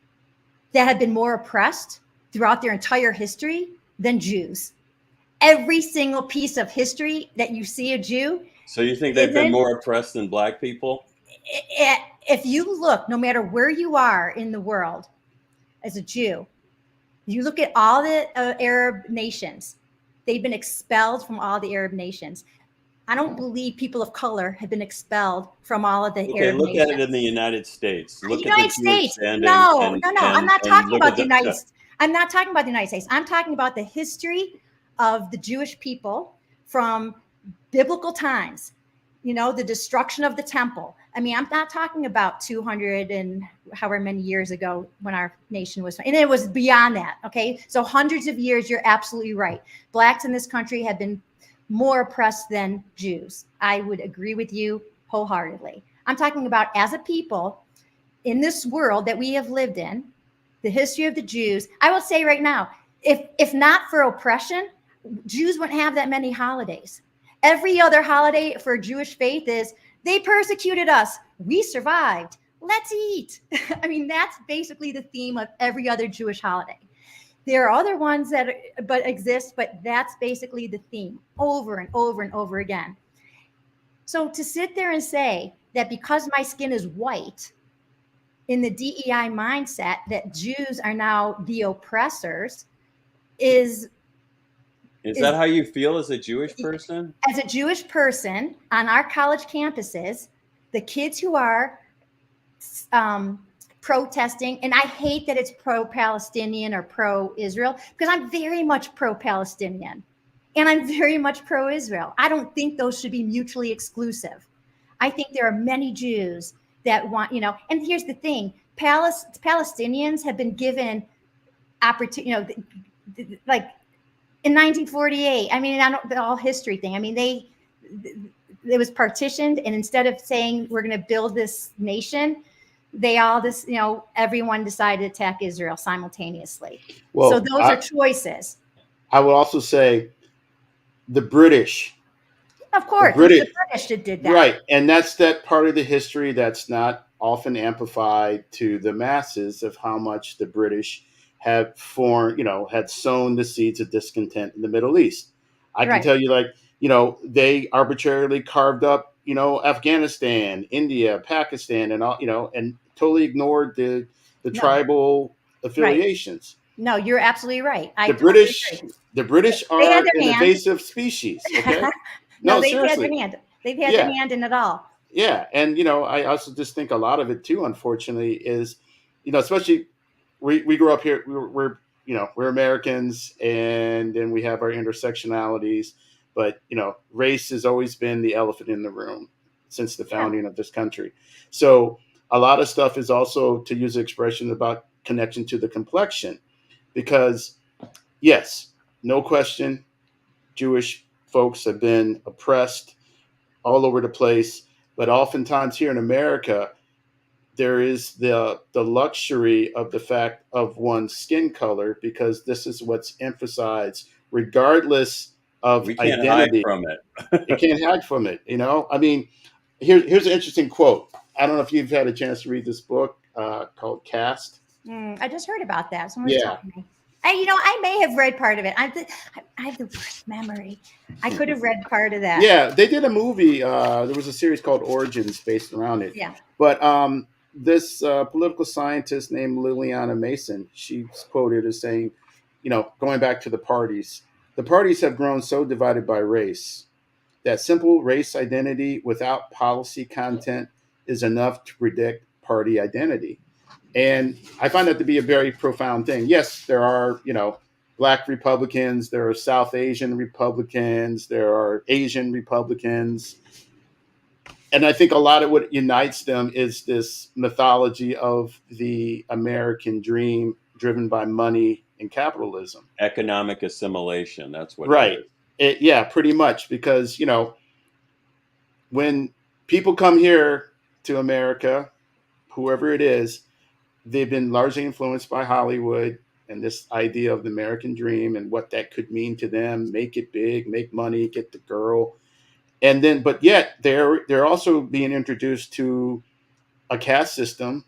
[SPEAKER 2] that have been more oppressed throughout their entire history than Jews. Every single piece of history that you see a Jew.
[SPEAKER 3] So you think they've been more oppressed than Black people?
[SPEAKER 2] If you look, no matter where you are in the world as a Jew, you look at all the Arab nations, they've been expelled from all the Arab nations. I don't believe people of color have been expelled from all of the Arab nations.
[SPEAKER 3] Look at it in the United States.
[SPEAKER 2] Look at the United States. No. I'm not talking about the United States. I'm not talking about the United States. I'm talking about the history of the Jewish people from biblical times. The destruction of the temple. I mean, I'm not talking about 200 and however many years ago when our nation was, and it was beyond that. Okay. So hundreds of years, you're absolutely right. Blacks in this country have been more oppressed than Jews. I would agree with you wholeheartedly. I'm talking about, as a people in this world that we have lived in, the history of the Jews. I will say right now, if not for oppression, Jews wouldn't have that many holidays. Every other holiday for Jewish faith is they persecuted us, we survived, let's eat. I mean, that's basically the theme of every other Jewish holiday. There are other ones that exist, but that's basically the theme over and over and over again. So to sit there and say that because my skin is white, in the DEI mindset, that Jews are now the oppressors is
[SPEAKER 3] that how you feel as a Jewish person?
[SPEAKER 2] As a Jewish person on our college campuses, the kids who are protesting, and I hate that it's pro-Palestinian or pro-Israel, because I'm very much pro-Palestinian and I'm very much pro-Israel. I don't think those should be mutually exclusive. I think there are many Jews that want, and here's the thing, Palestinians have been given opportunity, like in 1948, I mean, the whole history thing. I mean, it was partitioned, and instead of saying we're going to build this nation, they all just, everyone decided to attack Israel simultaneously. Well, so those are choices.
[SPEAKER 1] I would also say the British.
[SPEAKER 2] Of course, the British that did that.
[SPEAKER 1] Right, and that's that part of the history that's not often amplified to the masses of how much the British had had sown the seeds of discontent in the Middle East. I can tell you, they arbitrarily carved up, Afghanistan, India, Pakistan, and all, and totally ignored the tribal affiliations.
[SPEAKER 2] Right. No, you're absolutely right.
[SPEAKER 1] The British are an invasive species. Okay.
[SPEAKER 2] No, they've had their hand. They've had their hand in it all.
[SPEAKER 1] Yeah, and I also just think a lot of it too, unfortunately, is especially we grew up here. We're Americans, and then we have our intersectionalities. But race has always been the elephant in the room since the founding of this country. So a lot of stuff is also, to use the expression, about connection to the complexion, because yes, no question, Jewish folks have been oppressed all over the place. But oftentimes here in America, there is the luxury of the fact of one's skin color, because this is what's emphasized, regardless of
[SPEAKER 3] we can't
[SPEAKER 1] identity.
[SPEAKER 3] Hide from it.
[SPEAKER 1] You can't hide from it. I mean, here's an interesting quote. I don't know if you've had a chance to read this book called Caste.
[SPEAKER 2] I just heard about that. Someone was talking to me. I may have read part of it. I have the worst memory. I could have read part of that.
[SPEAKER 1] Yeah, they did a movie. There was a series called Origins based around it.
[SPEAKER 2] Yeah.
[SPEAKER 1] But this political scientist named Liliana Mason, she's quoted as saying, going back to the parties have grown so divided by race that simple race identity without policy content is enough to predict party identity. And I find that to be a very profound thing. Yes, there are, Black Republicans, there are South Asian Republicans, there are Asian Republicans. And I think a lot of what unites them is this mythology of the American dream driven by money and capitalism.
[SPEAKER 3] Economic assimilation, that's what
[SPEAKER 1] it is. Yeah, pretty much. Because, when people come here to America, whoever it is, they've been largely influenced by Hollywood and this idea of the American dream and what that could mean to them. Make it big, make money, get the girl. And then, but yet they're also being introduced to a caste system,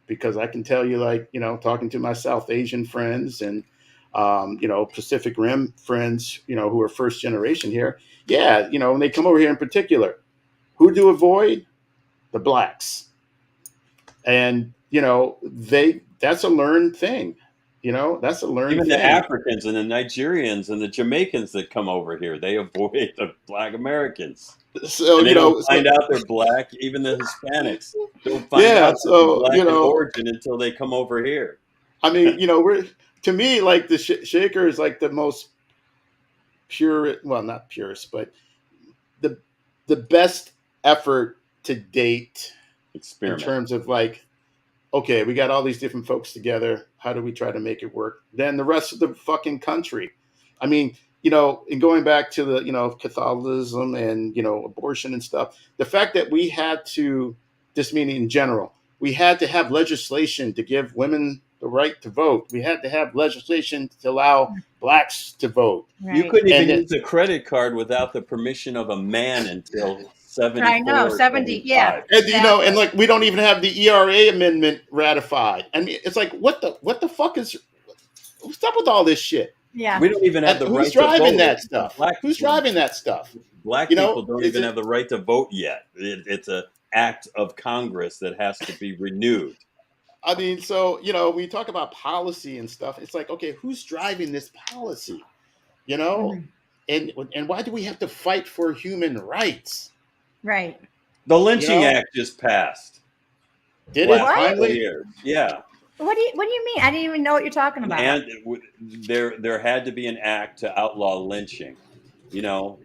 [SPEAKER 1] because I can tell you, talking to my South Asian friends and, Pacific Rim friends, who are first generation here. Yeah. When they come over here in particular, who to avoid? The Blacks. And, that's a learned thing. That's a learned
[SPEAKER 3] Even
[SPEAKER 1] thing.
[SPEAKER 3] The Africans and the Nigerians and the Jamaicans that come over here, they avoid the Black Americans.
[SPEAKER 1] So,
[SPEAKER 3] and they don't find out they're Black. Even the Hispanics don't find out they're Black in origin until they come over here.
[SPEAKER 1] I mean, to me, the Shaker is the most pure, well, not purest, but the best effort to date
[SPEAKER 3] experiment
[SPEAKER 1] in terms of okay, we got all these different folks together. How do we try to make it work? Then the rest of the fucking country. I mean, and going back to the, Catholicism and, abortion and stuff, the fact that we had to, just meaning in general, we had to have legislation to give women the right to vote. We had to have legislation to allow blacks to vote.
[SPEAKER 2] Right.
[SPEAKER 3] You couldn't even
[SPEAKER 1] And
[SPEAKER 3] use a credit card without the permission of a man until 74
[SPEAKER 2] I know,
[SPEAKER 3] or
[SPEAKER 2] 70, yeah.
[SPEAKER 3] 75.
[SPEAKER 1] And you know, and
[SPEAKER 2] Exactly.
[SPEAKER 1] like we don't even have the ERA amendment ratified. I mean, it's like what the fuck is what's up with all this shit?
[SPEAKER 2] Yeah.
[SPEAKER 3] We don't even have
[SPEAKER 1] And
[SPEAKER 3] the
[SPEAKER 1] who's
[SPEAKER 3] right to
[SPEAKER 1] driving
[SPEAKER 3] vote.
[SPEAKER 1] that stuff?
[SPEAKER 3] Black
[SPEAKER 1] Who's driving that stuff?
[SPEAKER 3] Black
[SPEAKER 1] You know,
[SPEAKER 3] people don't
[SPEAKER 1] is
[SPEAKER 3] even
[SPEAKER 1] it-
[SPEAKER 3] have the right to vote yet. It's an act of Congress that has to be renewed.
[SPEAKER 1] I mean, so you know, we talk about policy and stuff. It's like, okay, who's driving this policy? You know,
[SPEAKER 2] Mhm.
[SPEAKER 1] and why do we have to fight for human rights?
[SPEAKER 2] Right.
[SPEAKER 3] The Lynching
[SPEAKER 1] You know?
[SPEAKER 3] Act just passed.
[SPEAKER 1] Did
[SPEAKER 3] last
[SPEAKER 1] it
[SPEAKER 2] What?
[SPEAKER 1] finally?
[SPEAKER 3] year. Yeah.
[SPEAKER 2] What do you mean? I didn't even know what you're talking about.
[SPEAKER 3] And there had to be an act to outlaw lynching. You know,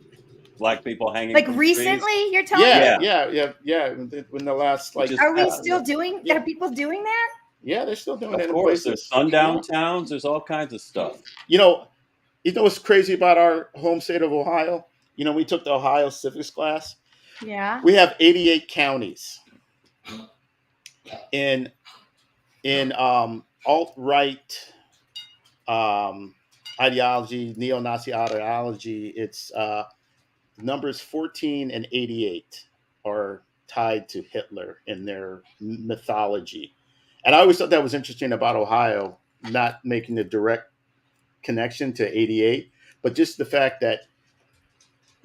[SPEAKER 3] black people hanging
[SPEAKER 2] Like
[SPEAKER 3] from
[SPEAKER 2] recently,
[SPEAKER 3] trees.
[SPEAKER 2] you're telling me?
[SPEAKER 1] Yeah. When the last like,
[SPEAKER 3] Just
[SPEAKER 2] Are we
[SPEAKER 3] passed.
[SPEAKER 2] still doing?
[SPEAKER 1] Yeah.
[SPEAKER 2] Are people doing that?
[SPEAKER 1] yeah, they're still doing it
[SPEAKER 3] Of
[SPEAKER 1] in
[SPEAKER 3] course,
[SPEAKER 1] places.
[SPEAKER 3] there's sundown towns. There's all kinds of stuff.
[SPEAKER 1] You know what's crazy about our home state of Ohio? You know, we took the Ohio civics class.
[SPEAKER 2] Yeah.
[SPEAKER 1] We have 88 counties in alt-right ideology, neo-Nazi ideology. It's numbers 14 and 88 are tied to Hitler in their mythology. And I always thought that was interesting about Ohio, not making the direct connection to 88, but just the fact that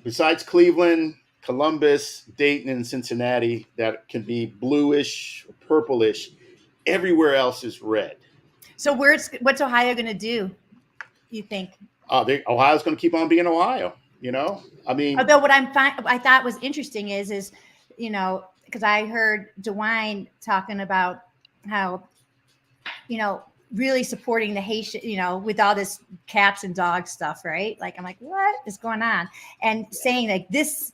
[SPEAKER 1] besides Cleveland, Columbus, Dayton, and Cincinnati, that can be bluish, purplish, everywhere else is red.
[SPEAKER 2] So what's Ohio going to do? You think?
[SPEAKER 1] Ohio's going to keep on being Ohio. You know, I mean,
[SPEAKER 2] Although what I thought was interesting is you know, because I heard DeWine talking about how, you know, really supporting the Haitian, you know, with all this cats and dogs stuff, right? Like, I'm like, what is going on? And saying like this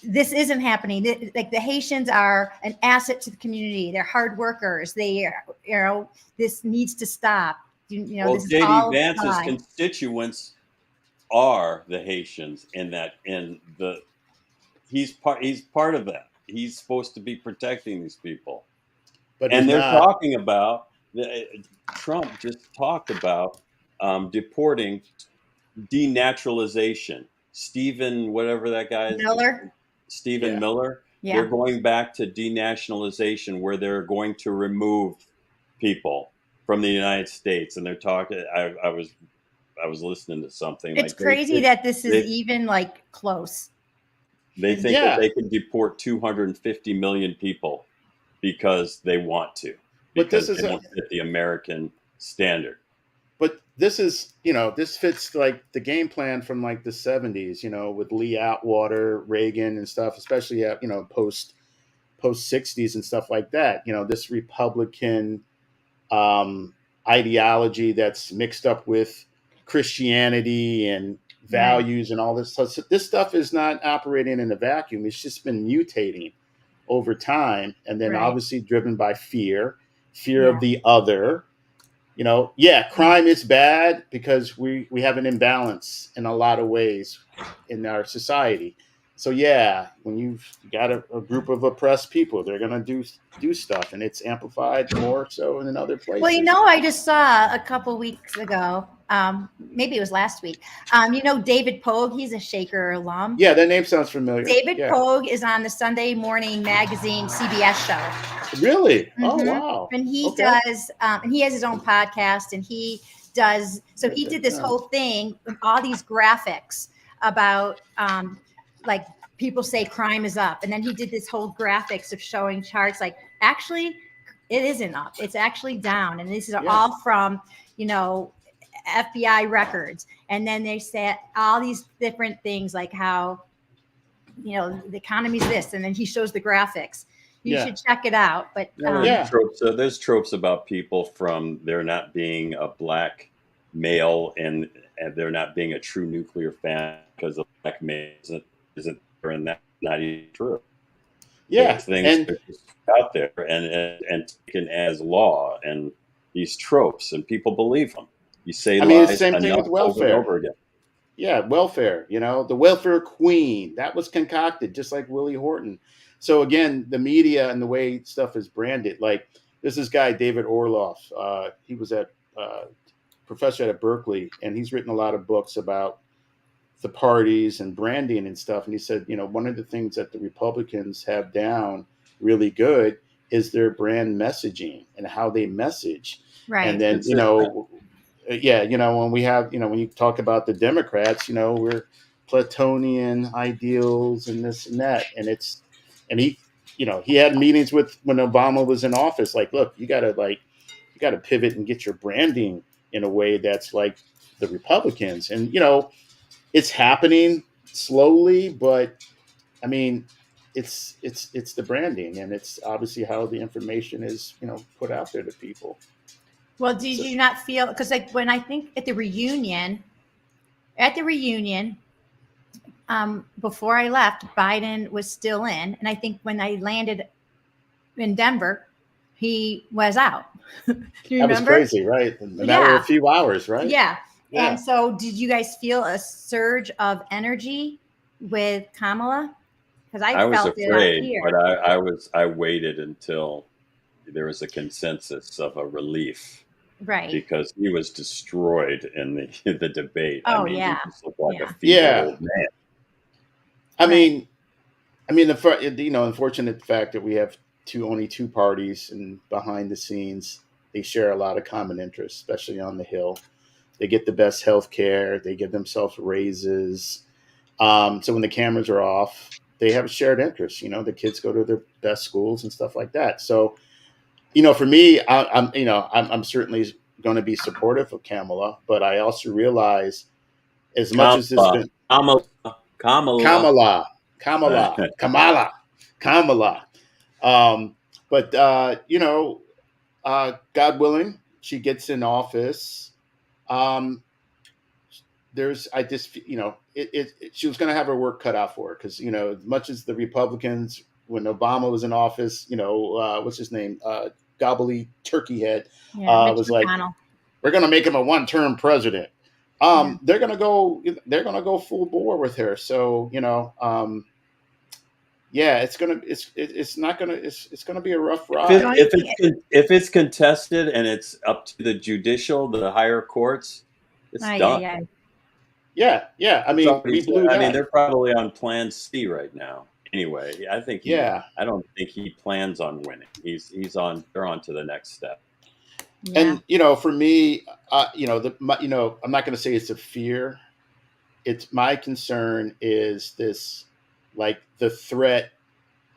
[SPEAKER 2] isn't happening. Like the Haitians are an asset to the community. They're hard workers. They are, you know, this needs to stop. You know,
[SPEAKER 3] Well,
[SPEAKER 2] this is
[SPEAKER 3] J.D.
[SPEAKER 2] all
[SPEAKER 3] Vance's
[SPEAKER 2] fine.
[SPEAKER 3] constituents are the Haitians he's part of that. He's supposed to be protecting these people.
[SPEAKER 1] but
[SPEAKER 3] And
[SPEAKER 1] he's
[SPEAKER 3] they're
[SPEAKER 1] not.
[SPEAKER 3] talking about Trump just talked about deporting denaturalization. Stephen, whatever that guy is,
[SPEAKER 2] Miller.
[SPEAKER 3] Stephen
[SPEAKER 1] Yeah.
[SPEAKER 3] Miller.
[SPEAKER 2] Yeah.
[SPEAKER 3] They're going back to denationalization, where they're going to remove people from the United States. And they're talking. I was listening to something.
[SPEAKER 2] It's
[SPEAKER 3] like
[SPEAKER 2] crazy that this is
[SPEAKER 3] they-
[SPEAKER 2] even like close.
[SPEAKER 3] They think
[SPEAKER 1] Yeah.
[SPEAKER 3] that they can deport 250 million people because they want to,
[SPEAKER 1] But this
[SPEAKER 3] because
[SPEAKER 1] is
[SPEAKER 3] they don't fit the American standard.
[SPEAKER 1] But this is, you know, this fits like the game plan from like the 70s, you know, with Lee Atwater, Reagan and stuff, especially at, you know, post 60s and stuff like that. You know, this Republican ideology that's mixed up with Christianity and values and all this. So this stuff is not operating in a vacuum. It's just been mutating over time. And then
[SPEAKER 2] Right.
[SPEAKER 1] obviously driven by fear
[SPEAKER 2] Yeah.
[SPEAKER 1] of the other. You know, yeah, crime is bad because we have an imbalance in a lot of ways in our society. So yeah, when you've got a group of oppressed people, they're gonna do stuff, and it's amplified more so than other places.
[SPEAKER 2] Well, you know, I just saw a couple weeks ago, maybe it was last week. You know, David Pogue, he's a Shaker alum.
[SPEAKER 1] Yeah, that name sounds familiar.
[SPEAKER 2] David
[SPEAKER 1] yeah.
[SPEAKER 2] Pogue is on the Sunday Morning Magazine CBS show.
[SPEAKER 1] Really? Oh
[SPEAKER 2] Mhm.
[SPEAKER 1] wow.
[SPEAKER 2] And he
[SPEAKER 1] Okay.
[SPEAKER 2] does, and he has his own podcast, and he does. So he did this whole thing with all these graphics about, like people say crime is up, and then he did this whole graphics of showing charts. Like actually, it isn't up; it's actually down, and these are
[SPEAKER 1] Yeah.
[SPEAKER 2] all from, you know, FBI records. And then they said all these different things, like how, you know, the economy's this, and then he shows the graphics. You
[SPEAKER 1] Yeah.
[SPEAKER 2] should check it out. But
[SPEAKER 1] Yeah.
[SPEAKER 3] There's tropes about people from there not being a black male and there not being a true nuclear family because a black male isn't there, and that's not even true.
[SPEAKER 1] Yeah.
[SPEAKER 3] Those things
[SPEAKER 1] And
[SPEAKER 3] are just out there and taken as law, and these tropes, and people believe them. You say
[SPEAKER 1] I mean, it's the
[SPEAKER 3] lies
[SPEAKER 1] same thing
[SPEAKER 3] enough
[SPEAKER 1] with
[SPEAKER 3] over
[SPEAKER 1] welfare.
[SPEAKER 3] and over again.
[SPEAKER 1] yeah, welfare, you know, the welfare queen, that was concocted just like Willie Horton. So again, the media and the way stuff is branded, like there's this guy, David Orloff. He was at professor at Berkeley, and he's written a lot of books about the parties and branding and stuff. And he said, one of the things that the Republicans have down really good is their brand messaging and how they message.
[SPEAKER 2] Right.
[SPEAKER 1] And then, when we have, when you talk about the Democrats, we're Platonian ideals and this and that. And he had meetings with when Obama was in office, like, look, you got to pivot and get your branding in a way that's like the Republicans. And, it's happening slowly, but I mean, it's the branding, and it's obviously how the information is, put out there to people.
[SPEAKER 2] Well, did you not feel, because like when I think at the reunion, before I left, Biden was still in, and I think when I landed in Denver, he was out. Do you remember?
[SPEAKER 1] That was crazy, right? In a matter of a few hours, right?
[SPEAKER 2] Yeah. And so did you guys feel a surge of energy with Kamala? Because I
[SPEAKER 3] was
[SPEAKER 2] felt
[SPEAKER 3] afraid,
[SPEAKER 2] it out here.
[SPEAKER 3] but I waited until there was a consensus of a relief.
[SPEAKER 2] Right.
[SPEAKER 3] Because he was destroyed in the debate.
[SPEAKER 2] Oh,
[SPEAKER 3] he just looked like a
[SPEAKER 1] feeble
[SPEAKER 3] old man.
[SPEAKER 1] I mean, the unfortunate fact that we have only two parties, and behind the scenes, they share a lot of common interests, especially on the Hill. They get the best health care. They give themselves raises. So when the cameras are off, they have a shared interest. The kids go to their best schools and stuff like that. So, for me, I'm certainly going to be supportive of Kamala, but I also realize as much as this been Kamala. But God willing, she gets in office. She was going to have her work cut out for her because, as much as the Republicans, when Obama was in office, what's his name? Gobbly Turkey Head was like, we're going to make him a one-term president. They're going to go full bore with her. So, it's going to be a rough ride.
[SPEAKER 3] If it's contested and it's up to the the higher courts, it's done.
[SPEAKER 1] Yeah. I mean,
[SPEAKER 3] they're probably on Plan C right now. Anyway, I think I don't think he plans on winning. They're on to the next step.
[SPEAKER 2] Yeah.
[SPEAKER 1] And for me, I'm not going to say it's a fear. It's my concern is this, like the threat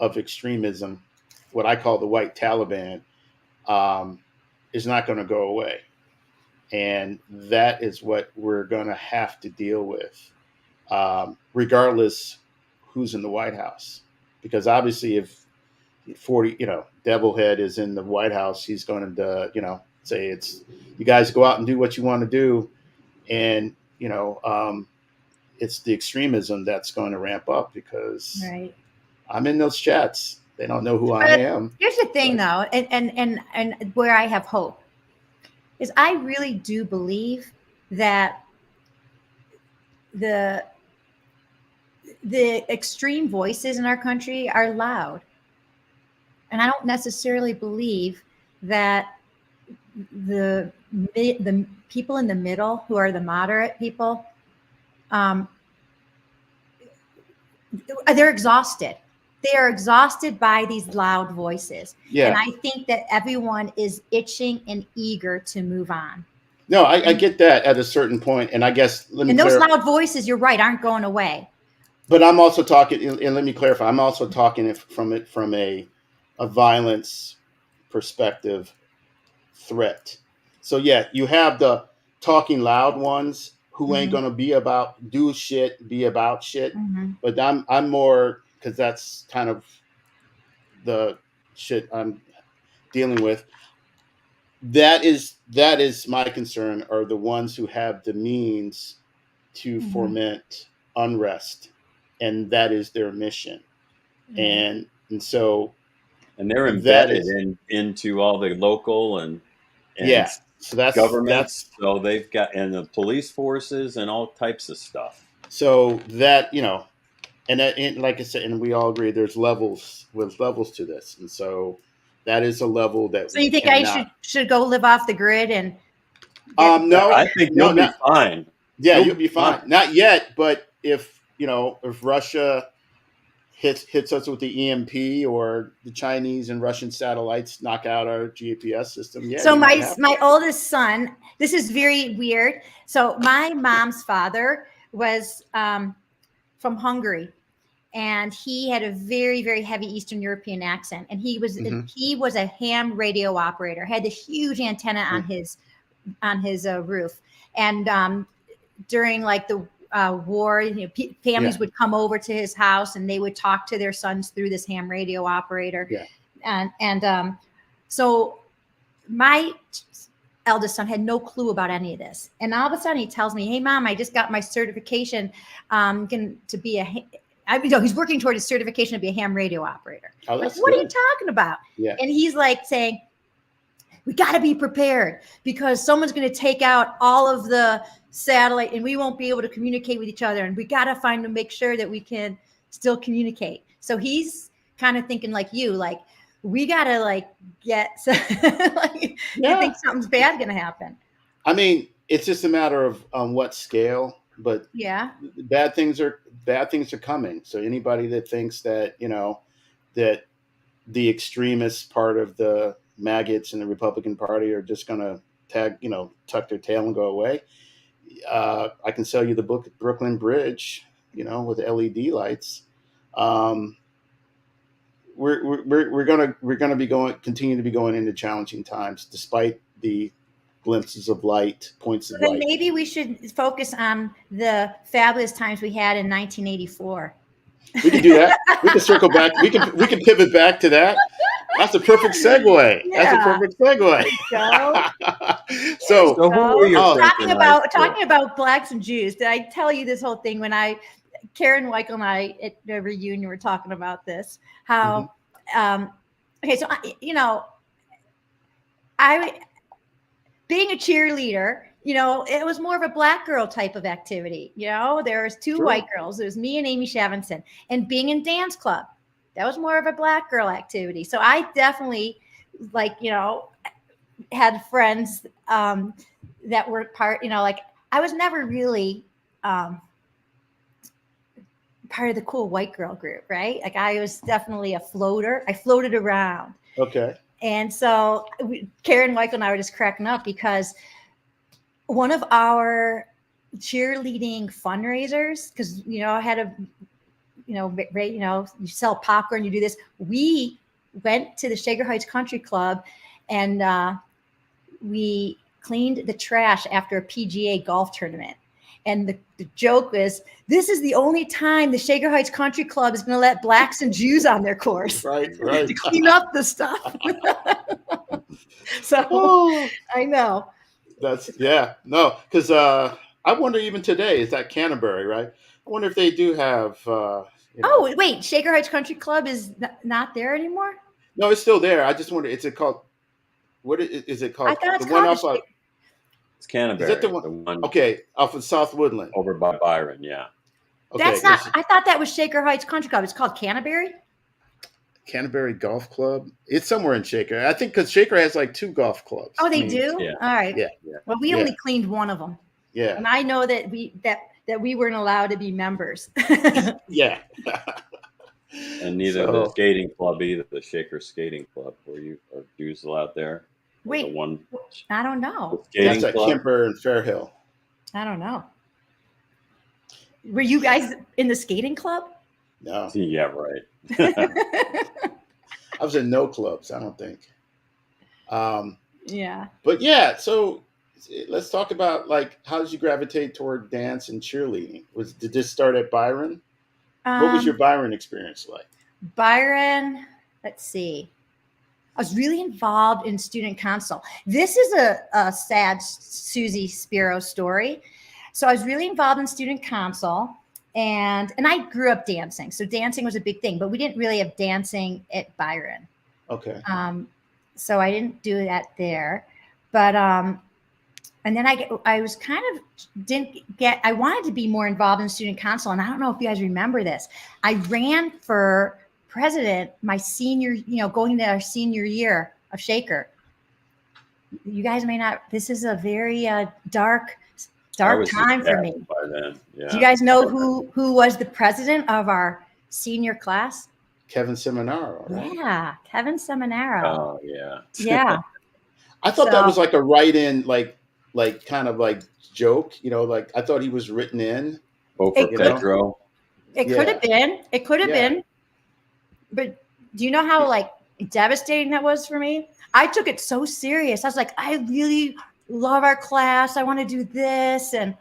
[SPEAKER 1] of extremism, what I call the white Taliban, is not going to go away. And that is what we're going to have to deal with, regardless who's in the White House. Because obviously if 40, Devilhead is in the White House, he's going to, say it's, you guys go out and do what you want to do. And, it's the extremism that's going to ramp up because I'm in those chats. They don't know who I am.
[SPEAKER 2] Here's the thing, though, and where I have hope is I really do believe that the extreme voices in our country are loud. And I don't necessarily believe that the people in the middle, who are the moderate people, they're exhausted. They are exhausted by these loud voices.
[SPEAKER 1] Yeah.
[SPEAKER 2] And I think that everyone is itching and eager to move on.
[SPEAKER 1] No, I get that at a certain point. And I guess,
[SPEAKER 2] those loud voices, you're right, aren't going away.
[SPEAKER 1] But I'm also talking, and let me clarify, I'm also talking from a violence perspective threat. So yeah, you have the talking loud ones who ain't going to be about shit. Mm-hmm. But I'm more, because that's kind of the shit I'm dealing with. That is my concern, are the ones who have the means to foment unrest, and that is their mission. And so,
[SPEAKER 3] and they're embedded into all the local and
[SPEAKER 1] so that's
[SPEAKER 3] governments. So they've got, and the police forces and all types of stuff.
[SPEAKER 1] So that, and like I said, and we all agree there's levels to this. And so That is a level that.
[SPEAKER 2] So you think I should go live off the grid and?
[SPEAKER 1] No,
[SPEAKER 3] I think you'll be fine.
[SPEAKER 1] Yeah, you'll be fine. Not yet, but if Russia hits us with the EMP, or the Chinese and Russian satellites knock out our GPS system. Yeah.
[SPEAKER 2] So my oldest son, this is very weird. So my mom's father was from Hungary, and he had a very, very heavy Eastern European accent, and he was a ham radio operator, had this huge antenna on his roof, and during like the war, families would come over to his house and they would talk to their sons through this ham radio operator.
[SPEAKER 1] Yeah.
[SPEAKER 2] And so my eldest son had no clue about any of this. And all of a sudden he tells me, "Hey mom, I just got my certification to be he's working toward his certification to be a ham radio operator."
[SPEAKER 1] Oh,
[SPEAKER 2] like, what are you talking about?
[SPEAKER 1] Yeah.
[SPEAKER 2] And he's like saying, "We got to be prepared because someone's going to take out all of the satellite and we won't be able to communicate with each other. And we got to make sure that we can still communicate." So he's kind of thinking like you, like, we got to get, I think something's bad going to happen.
[SPEAKER 1] I mean, it's just a matter of on what scale, but bad things are coming. So anybody that thinks that, that the extremist part of the maggots in the Republican Party are just going to tuck their tail and go away. I can sell you the book Brooklyn Bridge, with LED lights. We're gonna continue to be going into challenging times, despite the glimpses of light, points of light.
[SPEAKER 2] Maybe we should focus on the fabulous times we had in 1984.
[SPEAKER 1] We can do that. We can circle back. We can pivot back to that. That's a perfect segue.
[SPEAKER 2] Yeah.
[SPEAKER 1] That's a perfect segue.
[SPEAKER 3] So who were your
[SPEAKER 2] talking about blacks and Jews? Did I tell you this whole thing when Karen Weichel and I at the reunion were talking about this? How okay, so I being a cheerleader, it was more of a black girl type of activity. There was two white girls. It was me and Amy Shavinson, and being in dance club. That was more of a black girl activity. So I definitely had friends that were part, I was never really part of the cool white girl group, right? Like I was definitely a floater. I floated around.
[SPEAKER 1] Okay.
[SPEAKER 2] And so Karen Weichel and I were just cracking up because one of our cheerleading fundraisers, because, I had you sell popcorn, you do this. We went to the Shaker Heights Country Club and we cleaned the trash after a PGA golf tournament. And the joke was, this is the only time the Shaker Heights Country Club is going to let blacks and Jews on their course.
[SPEAKER 1] Right.
[SPEAKER 2] To clean up the stuff. So I know. Because I wonder even today, is that Canterbury, right? I wonder if they do have. Oh, wait, Shaker Heights Country Club is not there anymore?
[SPEAKER 1] No, it's still there. I just wonder, is it called, what is it called?
[SPEAKER 2] I thought it's
[SPEAKER 1] the one
[SPEAKER 2] called
[SPEAKER 1] off
[SPEAKER 3] It's Canterbury.
[SPEAKER 1] Is that the one? Okay, off of South Woodland.
[SPEAKER 3] Over by Byron, yeah.
[SPEAKER 1] Okay,
[SPEAKER 2] that's not, I thought that was Shaker Heights Country Club. It's called Canterbury?
[SPEAKER 1] Canterbury Golf Club. It's somewhere in Shaker. I think because Shaker has like two golf clubs.
[SPEAKER 2] Oh, they do?
[SPEAKER 3] Yeah.
[SPEAKER 2] All right.
[SPEAKER 1] Yeah.
[SPEAKER 2] Well, we only cleaned one of them.
[SPEAKER 1] Yeah.
[SPEAKER 2] And I know that we weren't allowed to be members.
[SPEAKER 1] Yeah.
[SPEAKER 3] And neither the skating club either, the Shaker Skating Club, where you are Jews out there.
[SPEAKER 2] Wait,
[SPEAKER 3] the one
[SPEAKER 2] I don't know.
[SPEAKER 1] That's at Kemper and Fairhill.
[SPEAKER 2] I don't know. Were you guys in the skating club?
[SPEAKER 1] No.
[SPEAKER 3] Yeah, right.
[SPEAKER 1] I was in no clubs, I don't think.
[SPEAKER 2] Yeah.
[SPEAKER 1] But yeah, so let's talk about how did you gravitate toward dance and cheerleading? Did this start at Byron? What was your Byron experience like?
[SPEAKER 2] Byron, let's see. I was really involved in student council. This is a sad Susie Spero story. So I was really involved in student council, and I grew up dancing. So dancing was a big thing, but we didn't really have dancing at Byron.
[SPEAKER 1] Okay.
[SPEAKER 2] So I didn't do that there. But and then I was kind of I wanted to be more involved in student council. And I don't know if you guys remember this. I ran for president my senior, going into our senior year of Shaker. You guys may not. This is a very dark time for me.
[SPEAKER 3] By then, yeah.
[SPEAKER 2] Do you guys know who was the president of our senior class?
[SPEAKER 1] Kevin Seminaro, right?
[SPEAKER 2] Yeah, Kevin Seminaro.
[SPEAKER 3] Oh, yeah.
[SPEAKER 2] Yeah.
[SPEAKER 1] I thought that was like a write-in, like kind of like joke, like I thought he was written in.
[SPEAKER 3] Oh, for Pedro.
[SPEAKER 2] It could have been. It could have been. But do you know how like devastating that was for me? I took it so serious. I was like, I really love our class. I want to do this. And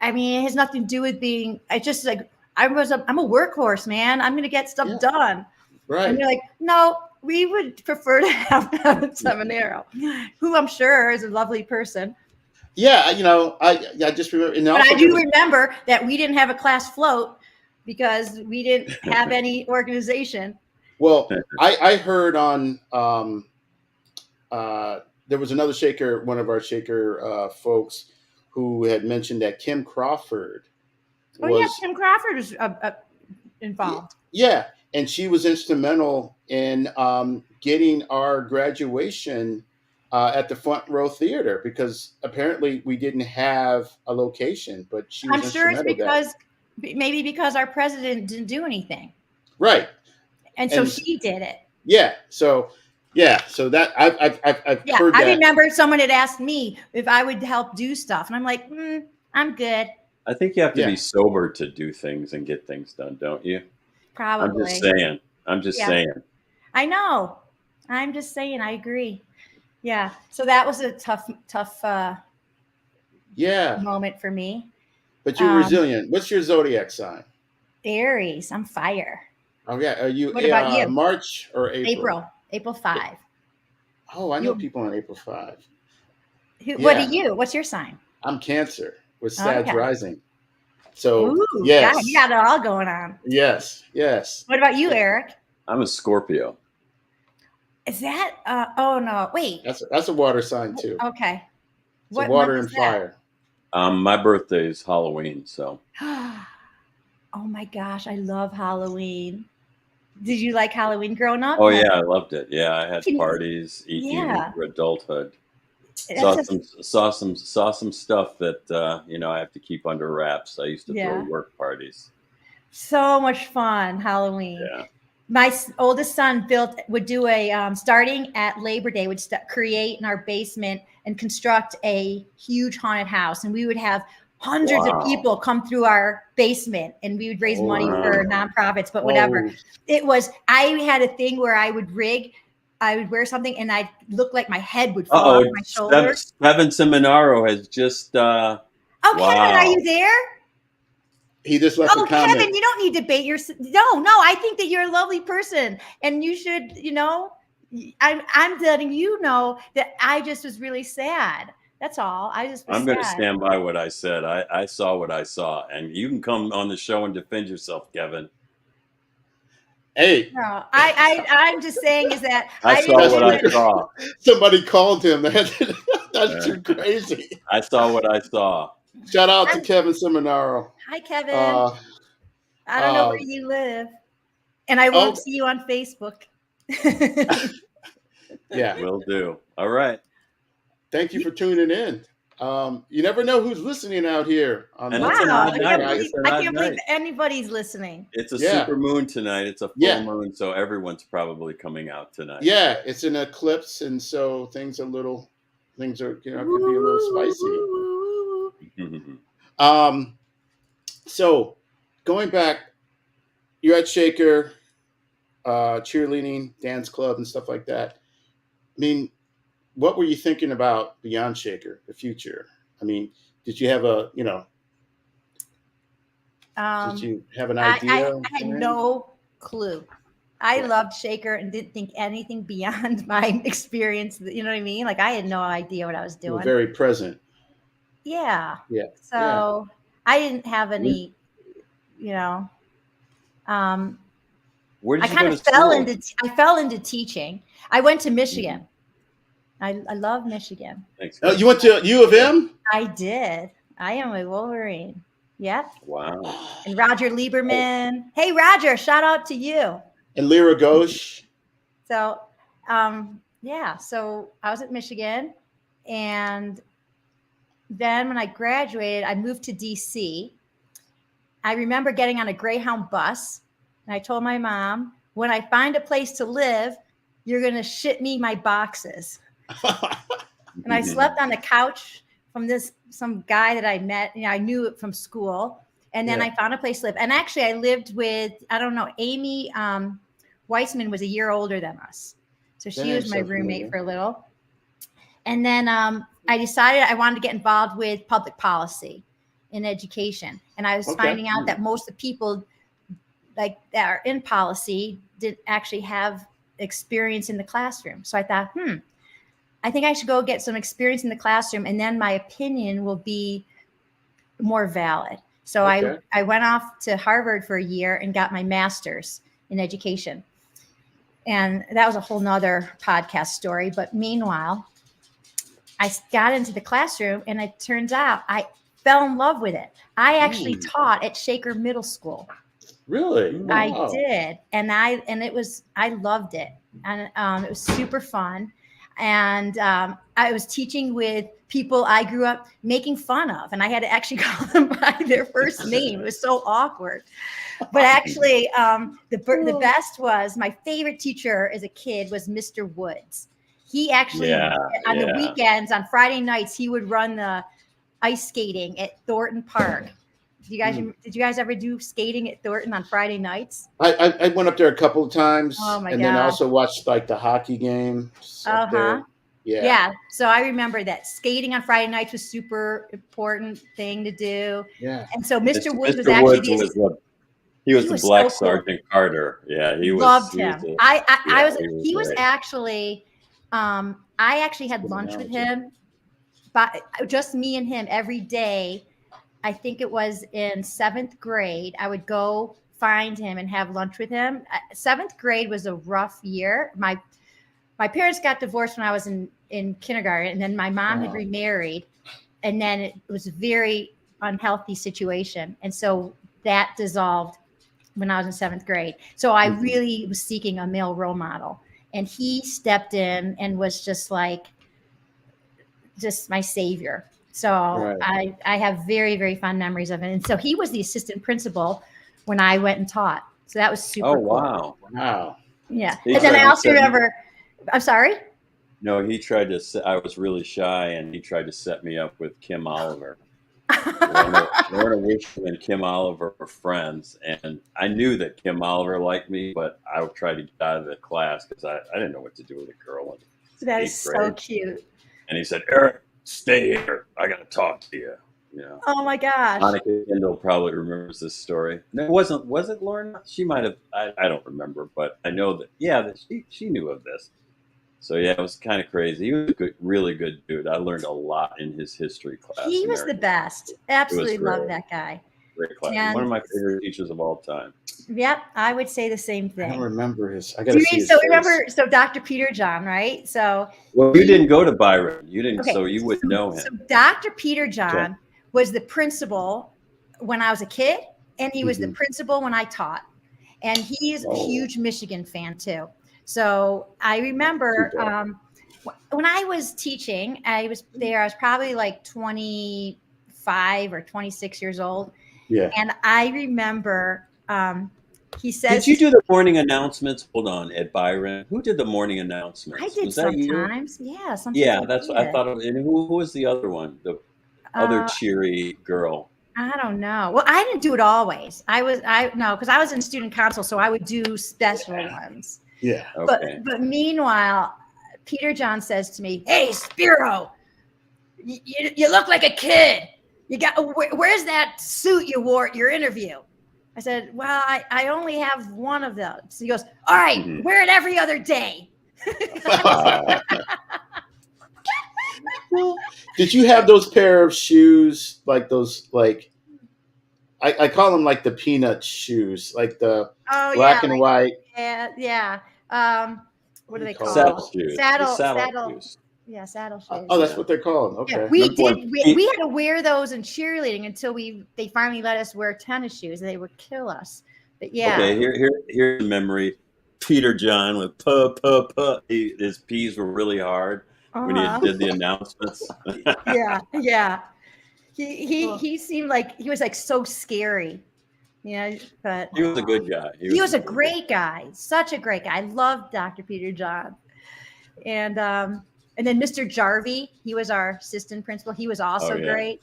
[SPEAKER 2] I mean, it has nothing to do with being, I just like, I'm a workhorse, man. I'm going to get stuff done.
[SPEAKER 1] Right.
[SPEAKER 2] And you're like, no, we would prefer to have Kevin Seminaro, who I'm sure is a lovely person.
[SPEAKER 1] Yeah. I just remember. And
[SPEAKER 2] but I do remember that we didn't have a class float because we didn't have any organization. Well,
[SPEAKER 1] I heard on, there was another Shaker, one of our Shaker folks who had mentioned that Kim Crawford.
[SPEAKER 2] Kim Crawford was involved.
[SPEAKER 1] Yeah. And she was instrumental in getting our graduation at the Front Row Theater because apparently we didn't have a location, but she was instrumental.
[SPEAKER 2] I'm sure it's because our president didn't do anything.
[SPEAKER 1] Right.
[SPEAKER 2] And so she did it.
[SPEAKER 1] Yeah. So that I've heard that.
[SPEAKER 2] I remember someone had asked me if I would help do stuff, and I'm like, I'm good.
[SPEAKER 3] I think you have to be sober to do things and get things done, don't you?
[SPEAKER 2] Probably.
[SPEAKER 3] I'm just saying.
[SPEAKER 2] I know. I'm just saying. I agree. Yeah. So that was a tough moment for me.
[SPEAKER 1] But you're resilient. What's your zodiac sign?
[SPEAKER 2] Aries. I'm fire.
[SPEAKER 1] Oh yeah. Are you?
[SPEAKER 2] What about you?
[SPEAKER 1] March or April?
[SPEAKER 2] April 5.
[SPEAKER 1] Oh, I know people on April 5.
[SPEAKER 2] What are you? What's your sign?
[SPEAKER 1] I'm Cancer with Sag rising. So God,
[SPEAKER 2] you got it all going on.
[SPEAKER 1] Yes. What
[SPEAKER 2] about you, Eric?
[SPEAKER 3] I'm a Scorpio.
[SPEAKER 2] Is that? Oh no! Wait.
[SPEAKER 1] That's a water sign too.
[SPEAKER 2] Okay.
[SPEAKER 1] What water and fire?
[SPEAKER 3] My birthday is Halloween, so.
[SPEAKER 2] Oh my gosh, I love Halloween. Did you like Halloween growing up?
[SPEAKER 3] Oh yeah, I loved it. Yeah, I had parties, even through adulthood. Saw some stuff that I have to keep under wraps. I used to throw work parties.
[SPEAKER 2] So much fun, Halloween.
[SPEAKER 3] Yeah.
[SPEAKER 2] My oldest son would do a starting at Labor Day, would create in our basement and construct a huge haunted house, and we would have hundreds of people come through our basement, and we would raise money for nonprofits, but whatever. It was, I had a thing where I would wear something and I'd look like my head would fall off my shoulders.
[SPEAKER 3] Kevin Seminaro has just,
[SPEAKER 2] Kevin, are you there?
[SPEAKER 1] He just left a comment.
[SPEAKER 2] Kevin, you don't need to debate no, I think that you're a lovely person and you should, I'm letting you know that I just was really sad. That's all. I'm
[SPEAKER 3] going to stand by what I said. I saw what I saw, and you can come on the show and defend yourself, Kevin.
[SPEAKER 1] Hey.
[SPEAKER 2] No, I'm just saying is that
[SPEAKER 3] I saw what I saw.
[SPEAKER 1] Somebody called him. That's too crazy.
[SPEAKER 3] I saw what I saw.
[SPEAKER 1] Shout out to Kevin Seminaro.
[SPEAKER 2] Hi, Kevin. I don't know where you live, and I won't see you on Facebook.
[SPEAKER 1] Yeah,
[SPEAKER 3] will do. All right.
[SPEAKER 1] Thank you for tuning in. You never know who's listening out here.
[SPEAKER 2] I can't believe anybody's listening.
[SPEAKER 3] It's a super moon tonight. It's a full moon, so everyone's probably coming out tonight.
[SPEAKER 1] Yeah, it's an eclipse, and so things are could be a little spicy. So going back, you're at Shaker, cheerleading, dance club, and stuff like that. I mean, what were you thinking about beyond Shaker, the future? I mean, did you have did you have an idea?
[SPEAKER 2] I had no clue. I loved Shaker and didn't think anything beyond my experience. You know what I mean? Like I had no idea what I was doing.
[SPEAKER 1] You were very present.
[SPEAKER 2] Yeah. So I didn't have any,
[SPEAKER 3] Where did you
[SPEAKER 2] I kind of fell into teaching. I went to Michigan. Mm-hmm. I love Michigan.
[SPEAKER 3] Thanks.
[SPEAKER 1] You went to U of M?
[SPEAKER 2] I did. I am a Wolverine. Yeah.
[SPEAKER 3] Wow.
[SPEAKER 2] And Roger Lieberman. Hey, Roger, shout out to you.
[SPEAKER 1] And Lyra Ghosh.
[SPEAKER 2] So, yeah, so I was at Michigan, and then when I graduated, I moved to DC. I remember getting on a Greyhound bus, and I told my mom, when I find a place to live, you're going to ship me my boxes. And I slept on the couch from some guy that I met, I knew it from school. And then I found a place to live. And actually I lived with, I don't know, Amy Weissman was a year older than us. So she was my roommate for a little. And then I decided I wanted to get involved with public policy in education. And I was finding out that most of the people like that are in policy didn't actually have experience in the classroom. So I thought, I think I should go get some experience in the classroom, and then my opinion will be more valid. So I went off to Harvard for a year and got my master's in education. And that was a whole nother podcast story. But meanwhile, I got into the classroom, and it turns out I fell in love with it. I actually taught at Shaker Middle School.
[SPEAKER 1] Really?
[SPEAKER 2] Wow. I did. And I loved it. And it was super fun. And I was teaching with people I grew up making fun of, and I had to actually call them by their first name. It was so awkward. But actually, the best was, my favorite teacher as a kid was Mr. Woods. He actually, on the weekends, on Friday nights, he would run the ice skating at Thornton Park. Did you guys ever do skating at Thornton on Friday nights?
[SPEAKER 1] I went up there a couple of times.
[SPEAKER 2] Oh my
[SPEAKER 1] and
[SPEAKER 2] God.
[SPEAKER 1] Then I also watched like the hockey games up there.
[SPEAKER 2] Yeah. So I remember that skating on Friday nights was super important thing to do.
[SPEAKER 1] Yeah.
[SPEAKER 2] And so Mr. Woods was
[SPEAKER 3] Mr.
[SPEAKER 2] actually
[SPEAKER 3] Woods he was the Black Sergeant Carter. Yeah, he was.
[SPEAKER 2] Loved him. He was
[SPEAKER 3] great.
[SPEAKER 2] actually. I actually had lunch with him, but just me and him every day. I think it was in 7th grade. I would go find him and have lunch with him. 7th grade was a rough year. My parents got divorced when I was in kindergarten, and then my mom had remarried, and then it was a very unhealthy situation. And so that dissolved when I was in 7th grade. So I really was seeking a male role model, and he stepped in and was just my savior. So I have very, very fond memories of it. And so he was the assistant principal when I went and taught. So that was super cool.
[SPEAKER 1] Wow.
[SPEAKER 2] Yeah. And then I also remember, I'm sorry?
[SPEAKER 3] No, he tried to, I was really shy, and he tried to set me up with Kim Oliver. Lorna Wishman and Kim Oliver were friends. And I knew that Kim Oliver liked me, but I tried to get out of the class because I didn't know what to do with a girl.
[SPEAKER 2] That is so cute.
[SPEAKER 3] And he said, Eric, stay here. I got to talk to you.
[SPEAKER 2] Oh my gosh.
[SPEAKER 3] Monica Kendall probably remembers this story. No, was it Lorna? She might have. I don't remember, but I know that. Yeah, that she knew of this. So yeah, it was kind of crazy. He was a really good dude. I learned a lot in his history class.
[SPEAKER 2] He was the best. Absolutely love that guy.
[SPEAKER 3] Great class. And one of my favorite teachers of all time.
[SPEAKER 2] Yep, I would say the same thing.
[SPEAKER 1] I don't remember his. I got to see his face.
[SPEAKER 2] So Dr. Peter John, right? So
[SPEAKER 3] you didn't go to Byron. You didn't, so you wouldn't know him.
[SPEAKER 2] So Dr. Peter John was the principal when I was a kid, and he was the principal when I taught. And he's a huge Michigan fan too. So I remember when I was teaching, I was probably like 25 or 26 years old.
[SPEAKER 1] Yeah.
[SPEAKER 2] And I remember he says,
[SPEAKER 3] did you do the morning announcements? Hold on, at Byron. Who did the morning announcements?
[SPEAKER 2] I did sometimes. Yeah, sometimes.
[SPEAKER 3] Yeah, that's what I thought of. And who was the other one? The other cheery girl.
[SPEAKER 2] I don't know. Well, I didn't do it always. Because I was in student council, so I would do special ones.
[SPEAKER 1] Yeah.
[SPEAKER 3] Okay.
[SPEAKER 2] But meanwhile, Peter John says to me, "Hey, Spero, you look like a kid. You got where's that suit you wore at your interview?" I said, "Well, I only have one of those." So he goes, "All right, wear it every other day."
[SPEAKER 1] Did you have those pair of shoes, like those, like I call them like the peanut shoes, like the black and white?
[SPEAKER 2] Yeah. What do they call
[SPEAKER 3] Saddle
[SPEAKER 2] them?
[SPEAKER 3] shoes.
[SPEAKER 2] Saddle
[SPEAKER 3] shoes.
[SPEAKER 2] Yeah, saddle shades.
[SPEAKER 1] Oh, that's what they're called. Okay.
[SPEAKER 2] Yeah, we had to wear those in cheerleading until they finally let us wear tennis shoes. They would kill us. But yeah.
[SPEAKER 3] Okay, here's a memory. Peter John with puh. His P's were really hard when he did the announcements.
[SPEAKER 2] Yeah. He seemed like he was like so scary. Yeah, but
[SPEAKER 3] he was a good guy.
[SPEAKER 2] He was a great guy. Such a great guy. I loved Dr. Peter John. And then Mr. Jarvie, he was our assistant principal. He was also great.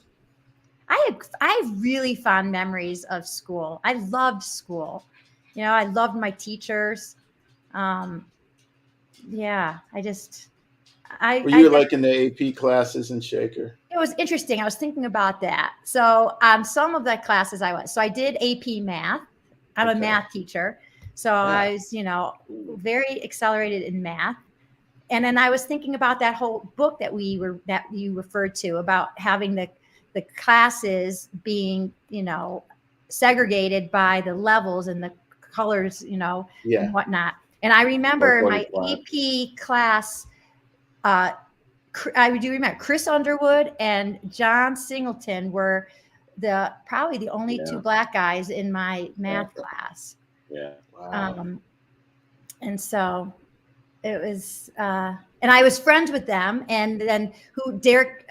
[SPEAKER 2] I have really fond memories of school. I loved school. I loved my teachers. Were
[SPEAKER 1] you like in the AP classes in Shaker?
[SPEAKER 2] It was interesting. I was thinking about that. So some of the classes I did AP math. I'm a math teacher. So I was, very accelerated in math. And then I was thinking about that whole book that you referred to about having the classes being, segregated by the levels and the colors, and whatnot. And I remember my AP class, I do remember Chris Underwood and John Singleton were probably the only two black guys in my math class.
[SPEAKER 3] Yeah.
[SPEAKER 1] Wow.
[SPEAKER 2] And so it was, and I was friends with them. And then Derek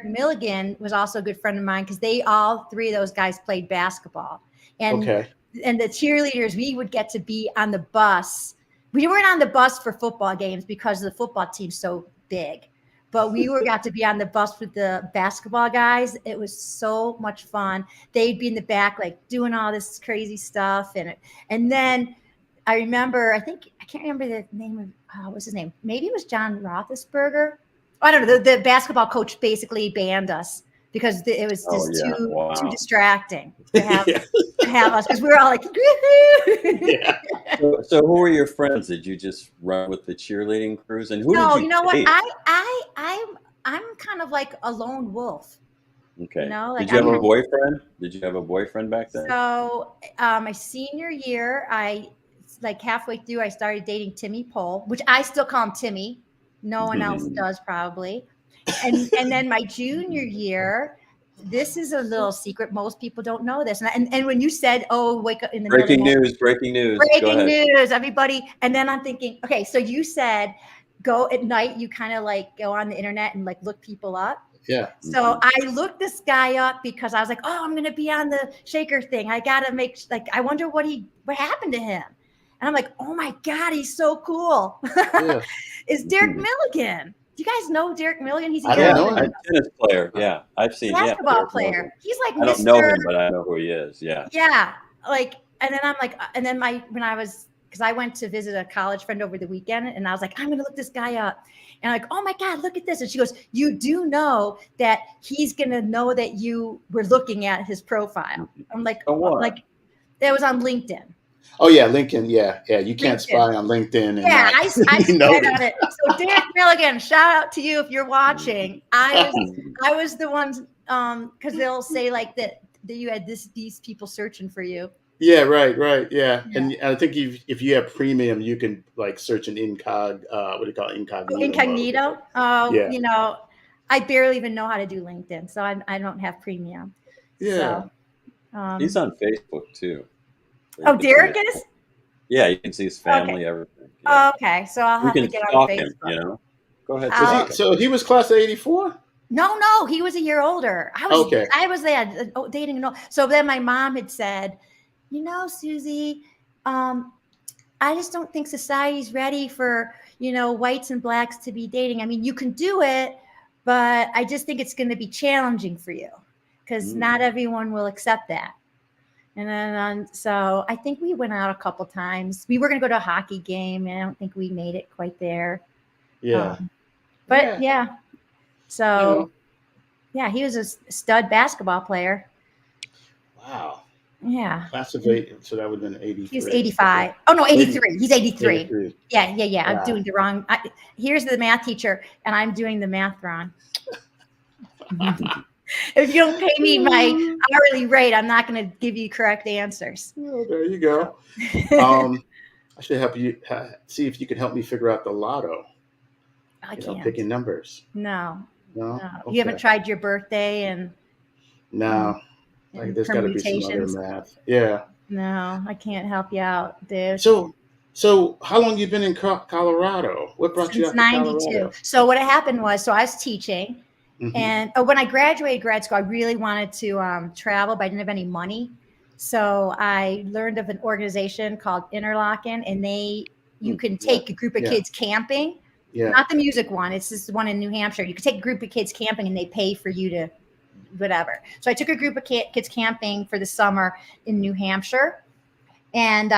[SPEAKER 2] Milligan was also a good friend of mine because all three of those guys played basketball. And the cheerleaders, we would get to be on the bus. We weren't on the bus for football games because the football team's so big, but we got to be on the bus with the basketball guys. It was so much fun. They'd be in the back, like doing all this crazy stuff. And then I remember, I can't remember the name of, what's his name? Maybe it was John Roethlisberger. I don't know. The basketball coach basically banned us because it was just too distracting to have us because we were all like,
[SPEAKER 1] yeah.
[SPEAKER 3] So who were your friends? Did you just run with the cheerleading crews? And who did you
[SPEAKER 2] you know
[SPEAKER 3] date?
[SPEAKER 2] what? I'm kind of like a lone wolf.
[SPEAKER 3] Okay. Did you have a boyfriend? Did you have a boyfriend back then?
[SPEAKER 2] So my senior year, like halfway through, I started dating Timmy Pohl, which I still call him Timmy. No one else does probably. And then my junior year, this is a little secret. Most people don't know this. And when you said, wake up in the
[SPEAKER 3] breaking
[SPEAKER 2] middle
[SPEAKER 3] news, breaking
[SPEAKER 2] news, everybody. And then I'm thinking, okay, so you said go at night, you kind of like go on the internet and like look people up.
[SPEAKER 1] Yeah.
[SPEAKER 2] So I looked this guy up because I was like, I'm going to be on the Shaker thing. I got to I wonder what happened to him. And I'm like, oh my God, he's so cool.
[SPEAKER 1] Yeah.
[SPEAKER 2] It's Derek Milligan. Do you guys know Derek Milligan? He's a
[SPEAKER 3] tennis player. Yeah, I've seen
[SPEAKER 2] basketball player. He's like
[SPEAKER 3] I don't know him, but I know who he is. Yeah.
[SPEAKER 2] Yeah. And then I'm like, because I went to visit a college friend over the weekend, and I was like, I'm going to look this guy up. And I'm like, oh my God, look at this. And she goes, you do know that he's going to know that you were looking at his profile. I'm like, that was on LinkedIn.
[SPEAKER 1] Oh yeah, LinkedIn. Yeah. You can't spy on LinkedIn.
[SPEAKER 2] Yeah, I spied on it. So Derek Milligan, shout out to you if you're watching. I was the ones because they'll say like that you had these people searching for you.
[SPEAKER 1] Yeah, right. Yeah. And I think if you have premium, you can like search an what do you call it? Incognito.
[SPEAKER 2] Oh, I barely even know how to do LinkedIn, so I don't have premium.
[SPEAKER 1] Yeah.
[SPEAKER 2] So,
[SPEAKER 3] he's on Facebook too.
[SPEAKER 2] Derek is?
[SPEAKER 3] Yeah, you can see his family, everything. Yeah.
[SPEAKER 2] Okay, so I'll have to get on Facebook.
[SPEAKER 3] Him, Go ahead.
[SPEAKER 1] So he was class of 84?
[SPEAKER 2] No, he was a year older. I was there dating. So then my mom had said, Susie, I just don't think society's ready for, whites and blacks to be dating. I mean, you can do it, but I just think it's going to be challenging for you because not everyone will accept that. And then, so I think we went out a couple times. We were going to go to a hockey game, and I don't think we made it quite there.
[SPEAKER 1] Yeah.
[SPEAKER 2] So, he was a stud basketball player.
[SPEAKER 1] Wow.
[SPEAKER 2] Yeah.
[SPEAKER 1] Class of 8, so that would have been 83.
[SPEAKER 2] He's 85. Oh, no, 83. He's 83.
[SPEAKER 1] 83.
[SPEAKER 2] Yeah.
[SPEAKER 1] Wow.
[SPEAKER 2] I'm doing the wrong. Here's the math teacher, and I'm doing the math wrong. If you don't pay me my hourly rate, I'm not going to give you correct answers.
[SPEAKER 1] Oh, there you go. I should help you see if you can help me figure out the lotto.
[SPEAKER 2] I
[SPEAKER 1] You know,
[SPEAKER 2] can't.
[SPEAKER 1] picking numbers.
[SPEAKER 2] No.
[SPEAKER 1] No?
[SPEAKER 2] You haven't tried your birthday and
[SPEAKER 1] No. Like there's got to be some other
[SPEAKER 2] permutations?
[SPEAKER 1] math. Yeah.
[SPEAKER 2] No, I can't help you out, dude.
[SPEAKER 1] So how long you been in Colorado? What brought you
[SPEAKER 2] Since
[SPEAKER 1] out to
[SPEAKER 2] 92.
[SPEAKER 1] Colorado?
[SPEAKER 2] So what happened was, so I was teaching,
[SPEAKER 1] Mhm.
[SPEAKER 2] and when I graduated grad school, I really wanted to travel, but I didn't have any money. So I learned of an organization called Interlochen, and you can take a group of
[SPEAKER 1] Yeah.
[SPEAKER 2] kids camping.
[SPEAKER 1] Yeah.
[SPEAKER 2] Not the music one. It's this one in New Hampshire. You could take a group of kids camping, and they pay for you to whatever. So I took a group of kids camping for the summer in New Hampshire, and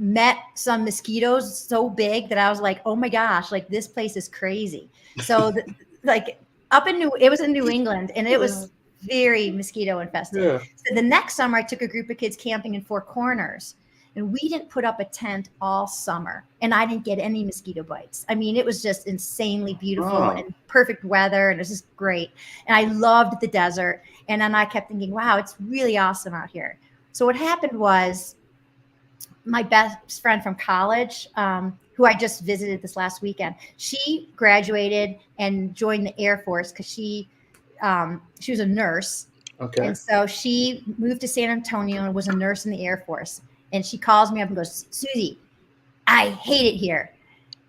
[SPEAKER 2] met some mosquitoes so big that I was like, oh my gosh, like this place is crazy. So like it was in New England, and it was very mosquito infested.
[SPEAKER 1] Yeah.
[SPEAKER 2] So the next summer I took a group of kids camping in Four Corners, and we didn't put up a tent all summer, and I didn't get any mosquito bites. I mean, it was just insanely beautiful and perfect weather, and it was just great. And I loved the desert. And then I kept thinking, wow, it's really awesome out here. So what happened was, my best friend from college, who I just visited this last weekend, she graduated and joined the Air Force because she was a nurse.
[SPEAKER 1] Okay.
[SPEAKER 2] And so she moved to San Antonio and was a nurse in the Air Force. And she calls me up and goes, Susie, I hate it here.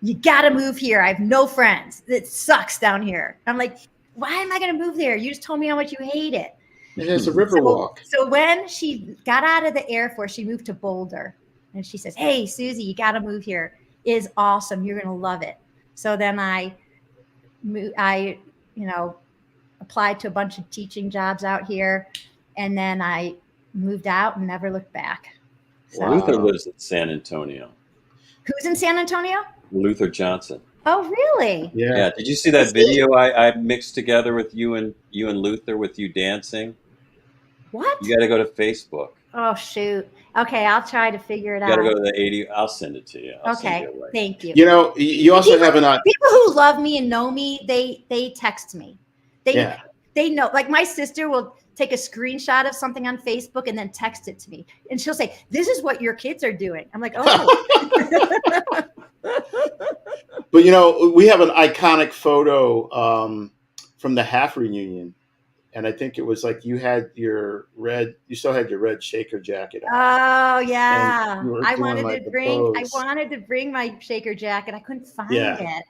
[SPEAKER 2] You got to move here. I have no friends. It sucks down here. I'm like, why am I going to move there? You just told me how much you hate it.
[SPEAKER 1] It's a river walk.
[SPEAKER 2] So when she got out of the Air Force, she moved to Boulder. And she says, hey, Susie, you got to move here. It is awesome. You're going to love it. So then I applied to a bunch of teaching jobs out here. And then I moved out and never looked back. So,
[SPEAKER 1] Wow.
[SPEAKER 3] Luther lives in San Antonio.
[SPEAKER 2] Who's in San Antonio?
[SPEAKER 3] Luther Johnson.
[SPEAKER 2] Oh, really?
[SPEAKER 1] Yeah.
[SPEAKER 3] Did you see that video I mixed together with you and Luther with you dancing?
[SPEAKER 2] What?
[SPEAKER 3] You got to go to Facebook.
[SPEAKER 2] Oh, shoot. Okay, I'll try to figure it
[SPEAKER 3] You got to
[SPEAKER 2] out.
[SPEAKER 3] go to the 80. I'll send it to you.
[SPEAKER 2] Okay, thank you.
[SPEAKER 1] You know, you also have an
[SPEAKER 2] people who love me and know me, they text me. They know, like my sister will take a screenshot of something on Facebook and then text it to me. And she'll say, this is what your kids are doing. I'm like, oh.
[SPEAKER 1] But, you know, we have an iconic photo from the half reunion. And I think it was like you still had your red shaker jacket on.
[SPEAKER 2] Oh, yeah. I
[SPEAKER 1] wanted
[SPEAKER 2] to bring my shaker jacket. I couldn't find it.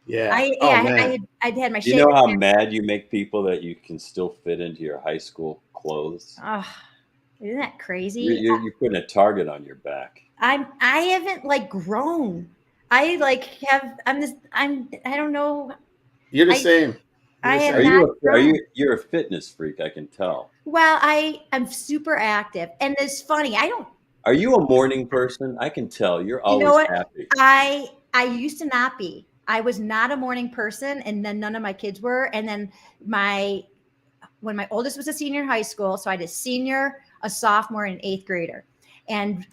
[SPEAKER 1] Yeah.
[SPEAKER 2] I had my shaker.
[SPEAKER 3] You know how mad you make people that you can still fit into your high school clothes?
[SPEAKER 2] Oh, isn't that crazy?
[SPEAKER 3] You're putting a target on your back.
[SPEAKER 2] I haven't like grown. I don't know.
[SPEAKER 1] You're the same.
[SPEAKER 3] You're a fitness freak, I can tell.
[SPEAKER 2] Well, I'm super active, and it's funny.
[SPEAKER 3] Are you a morning person? I can tell. You're always happy.
[SPEAKER 2] I used to not be. I was not a morning person, and then none of my kids were. And then when my oldest was a senior in high school, so I had a senior, a sophomore, and an 8th grader, and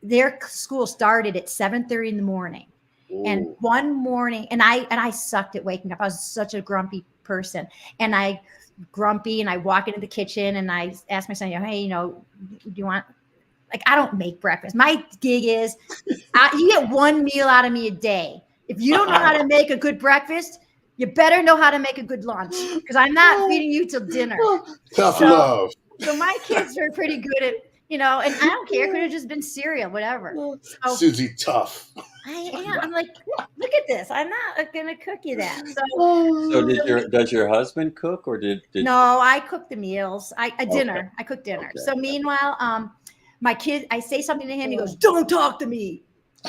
[SPEAKER 2] their school started at 7:30 in the morning. Ooh. And one morning, and I sucked at waking up. I was such a grumpy person, and I walk into the kitchen and I ask my son, hey, do you want? Like, I don't make breakfast. My gig is, you get one meal out of me a day. If you don't know how to make a good breakfast, you better know how to make a good lunch, because I'm not feeding you till dinner.
[SPEAKER 1] Tough love.
[SPEAKER 2] So my kids are pretty good at, and I don't care. It could have just been cereal, whatever. So,
[SPEAKER 1] Susie, tough.
[SPEAKER 2] I'm like, look at this. I'm not going to cook you that.
[SPEAKER 3] So does your husband cook, or did
[SPEAKER 2] No, I cook the meals. I cook dinner. Okay. So meanwhile, my kid, I say something to him. He goes, don't talk to me.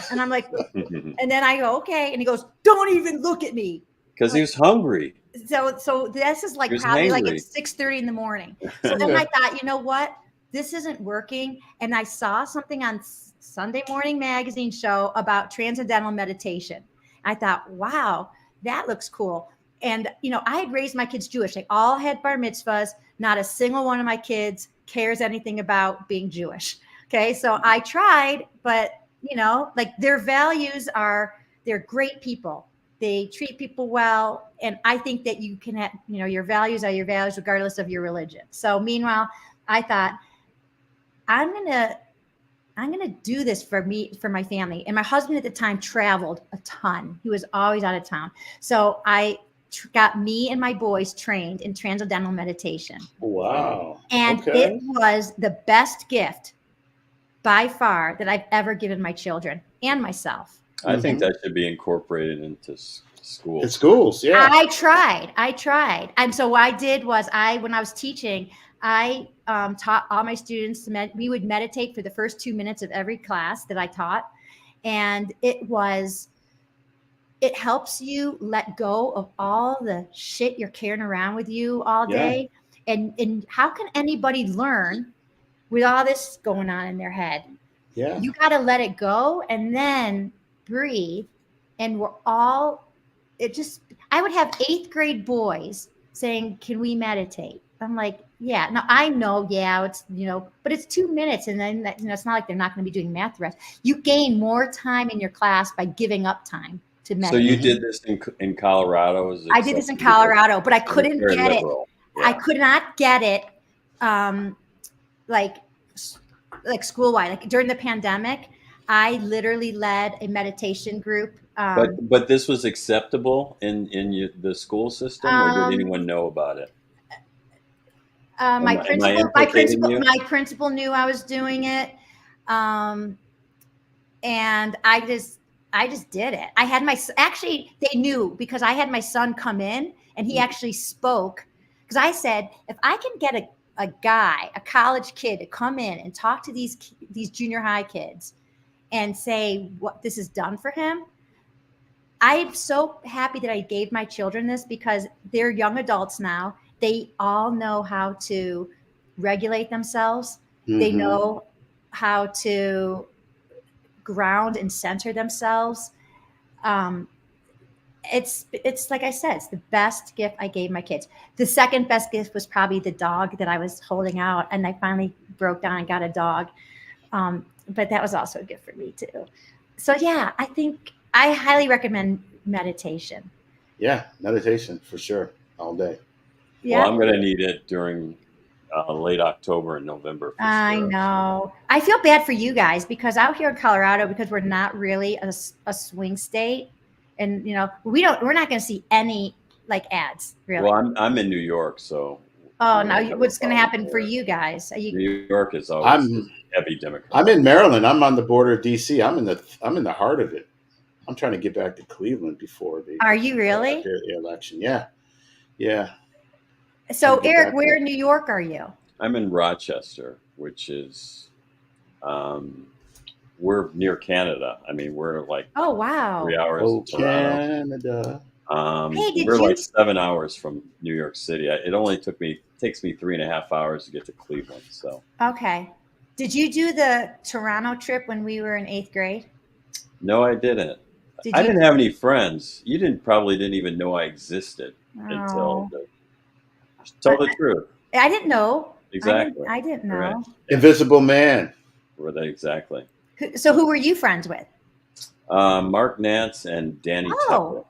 [SPEAKER 2] And I'm like, and then I go, okay. And he goes, don't even look at me.
[SPEAKER 3] Because he was hungry.
[SPEAKER 2] So this is like probably hangry. Like at 6:30 in the morning. So then I thought, you know what? This isn't working. And I saw something on Sunday Morning Magazine show about transcendental meditation. I thought, wow, that looks cool. And, I had raised my kids Jewish. They all had bar mitzvahs. Not a single one of my kids cares anything about being Jewish. Okay. So I tried, but, like their values they're great people. They treat people well. And I think that you can have, your values are your values regardless of your religion. So meanwhile, I thought, I'm going I'm going to do this for me, for my family. And my husband at the time traveled a ton. He was always out of town. So I got me and my boys trained in transcendental meditation.
[SPEAKER 1] Wow.
[SPEAKER 2] And it was the best gift by far that I've ever given my children and myself.
[SPEAKER 3] I think that should be incorporated into schools.
[SPEAKER 1] In schools, yeah.
[SPEAKER 2] I tried. And so what I did was when I was teaching, I taught all my students we would meditate for the first 2 minutes of every class that I taught. And it helps you let go of all the shit you're carrying around with you all day. And how can anybody learn with all this going on in their head?
[SPEAKER 1] Yeah.
[SPEAKER 2] You got to let it go and then breathe. And I would have 8th grade boys saying, can we meditate? I'm like, yeah. Now I know, it's, but it's 2 minutes. And then, it's not like they're not going to be doing math the rest. You gain more time in your class by giving up time to meditate.
[SPEAKER 3] So you did this in Colorado?
[SPEAKER 2] I did this in Colorado, but I couldn't get it.
[SPEAKER 3] Yeah.
[SPEAKER 2] I could not get it like school-wide. Like during the pandemic, I literally led a meditation group.
[SPEAKER 3] But this was acceptable in the school system, or did anyone know about it?
[SPEAKER 2] My principal knew I was doing it, and I just did it. I had they knew because I had my son come in and he actually spoke, because I said, if I can get a college kid to come in and talk to these junior high kids and say what this has done for him, I'm so happy that I gave my children this, because they're young adults now. They all know how to regulate themselves. Mm-hmm. They know how to ground and center themselves. It's like I said, it's the best gift I gave my kids. The second best gift was probably the dog that I was holding out, and I finally broke down and got a dog. But that was also a gift for me too. So yeah, I think I highly recommend meditation.
[SPEAKER 1] Yeah, meditation for sure, all day.
[SPEAKER 2] Yeah.
[SPEAKER 3] Well, I'm going to need it during late October and November.
[SPEAKER 2] I know. I feel bad for you guys, because out here in Colorado, because we're not really a swing state, and we're not going to see any ads really.
[SPEAKER 3] Well, I'm in New York, so.
[SPEAKER 2] Oh, now what's going to happen for you guys?
[SPEAKER 3] New York is always heavy Democrat.
[SPEAKER 1] I'm in Maryland. I'm on the border of DC. I'm in the heart of it. I'm trying to get back to Cleveland before the.
[SPEAKER 2] Are you really?
[SPEAKER 1] The election, yeah.
[SPEAKER 2] So Eric, where in New York are you?
[SPEAKER 3] I'm in Rochester, which is, we're near Canada. I mean, we're like 3 hours to
[SPEAKER 1] Canada.
[SPEAKER 3] We're 7 hours from New York City. It only takes me 3.5 hours to get to Cleveland. So.
[SPEAKER 2] Okay. Did you do the Toronto trip when we were in 8th grade?
[SPEAKER 3] No, I didn't. I didn't have any friends. You probably didn't even know I existed until. Tell the truth.
[SPEAKER 2] I didn't know.
[SPEAKER 3] Exactly.
[SPEAKER 2] I didn't know.
[SPEAKER 3] Correct.
[SPEAKER 1] Invisible Man.
[SPEAKER 3] Were they exactly?
[SPEAKER 2] So who were you friends with?
[SPEAKER 3] Mark Nance and Danny Tucker.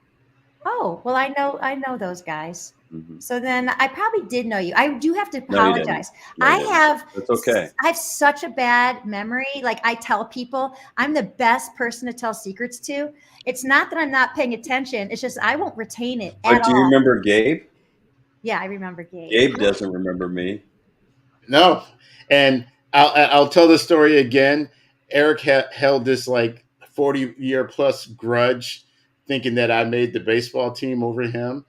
[SPEAKER 2] Oh, well, I know those guys.
[SPEAKER 3] Mm-hmm.
[SPEAKER 2] So then I probably did know you. I do have to apologize.
[SPEAKER 3] It's okay.
[SPEAKER 2] I have such a bad memory. Like, I tell people I'm the best person to tell secrets to. It's not that I'm not paying attention. It's just I won't retain it at all.
[SPEAKER 3] But do you remember Gabe?
[SPEAKER 2] Yeah, I remember Gabe.
[SPEAKER 3] Gabe doesn't remember me.
[SPEAKER 1] No. And I'll tell the story again. Eric held this 40-year plus grudge, thinking that I made the baseball team over him,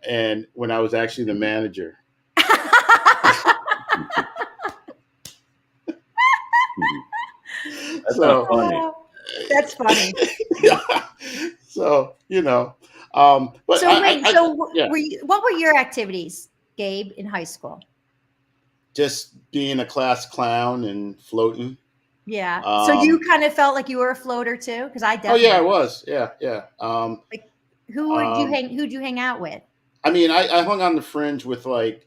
[SPEAKER 1] and when I was actually the manager.
[SPEAKER 3] That's not funny.
[SPEAKER 2] That's funny.
[SPEAKER 1] So, but
[SPEAKER 2] what were your activities, Gabe, in high school?
[SPEAKER 1] Just being a class clown and floating.
[SPEAKER 2] Yeah. So you kind of felt like you were a floater too, because I definitely.
[SPEAKER 1] Oh yeah, I was. Yeah.
[SPEAKER 2] Who'd you hang out with?
[SPEAKER 1] I mean, I hung on the fringe with Fuller,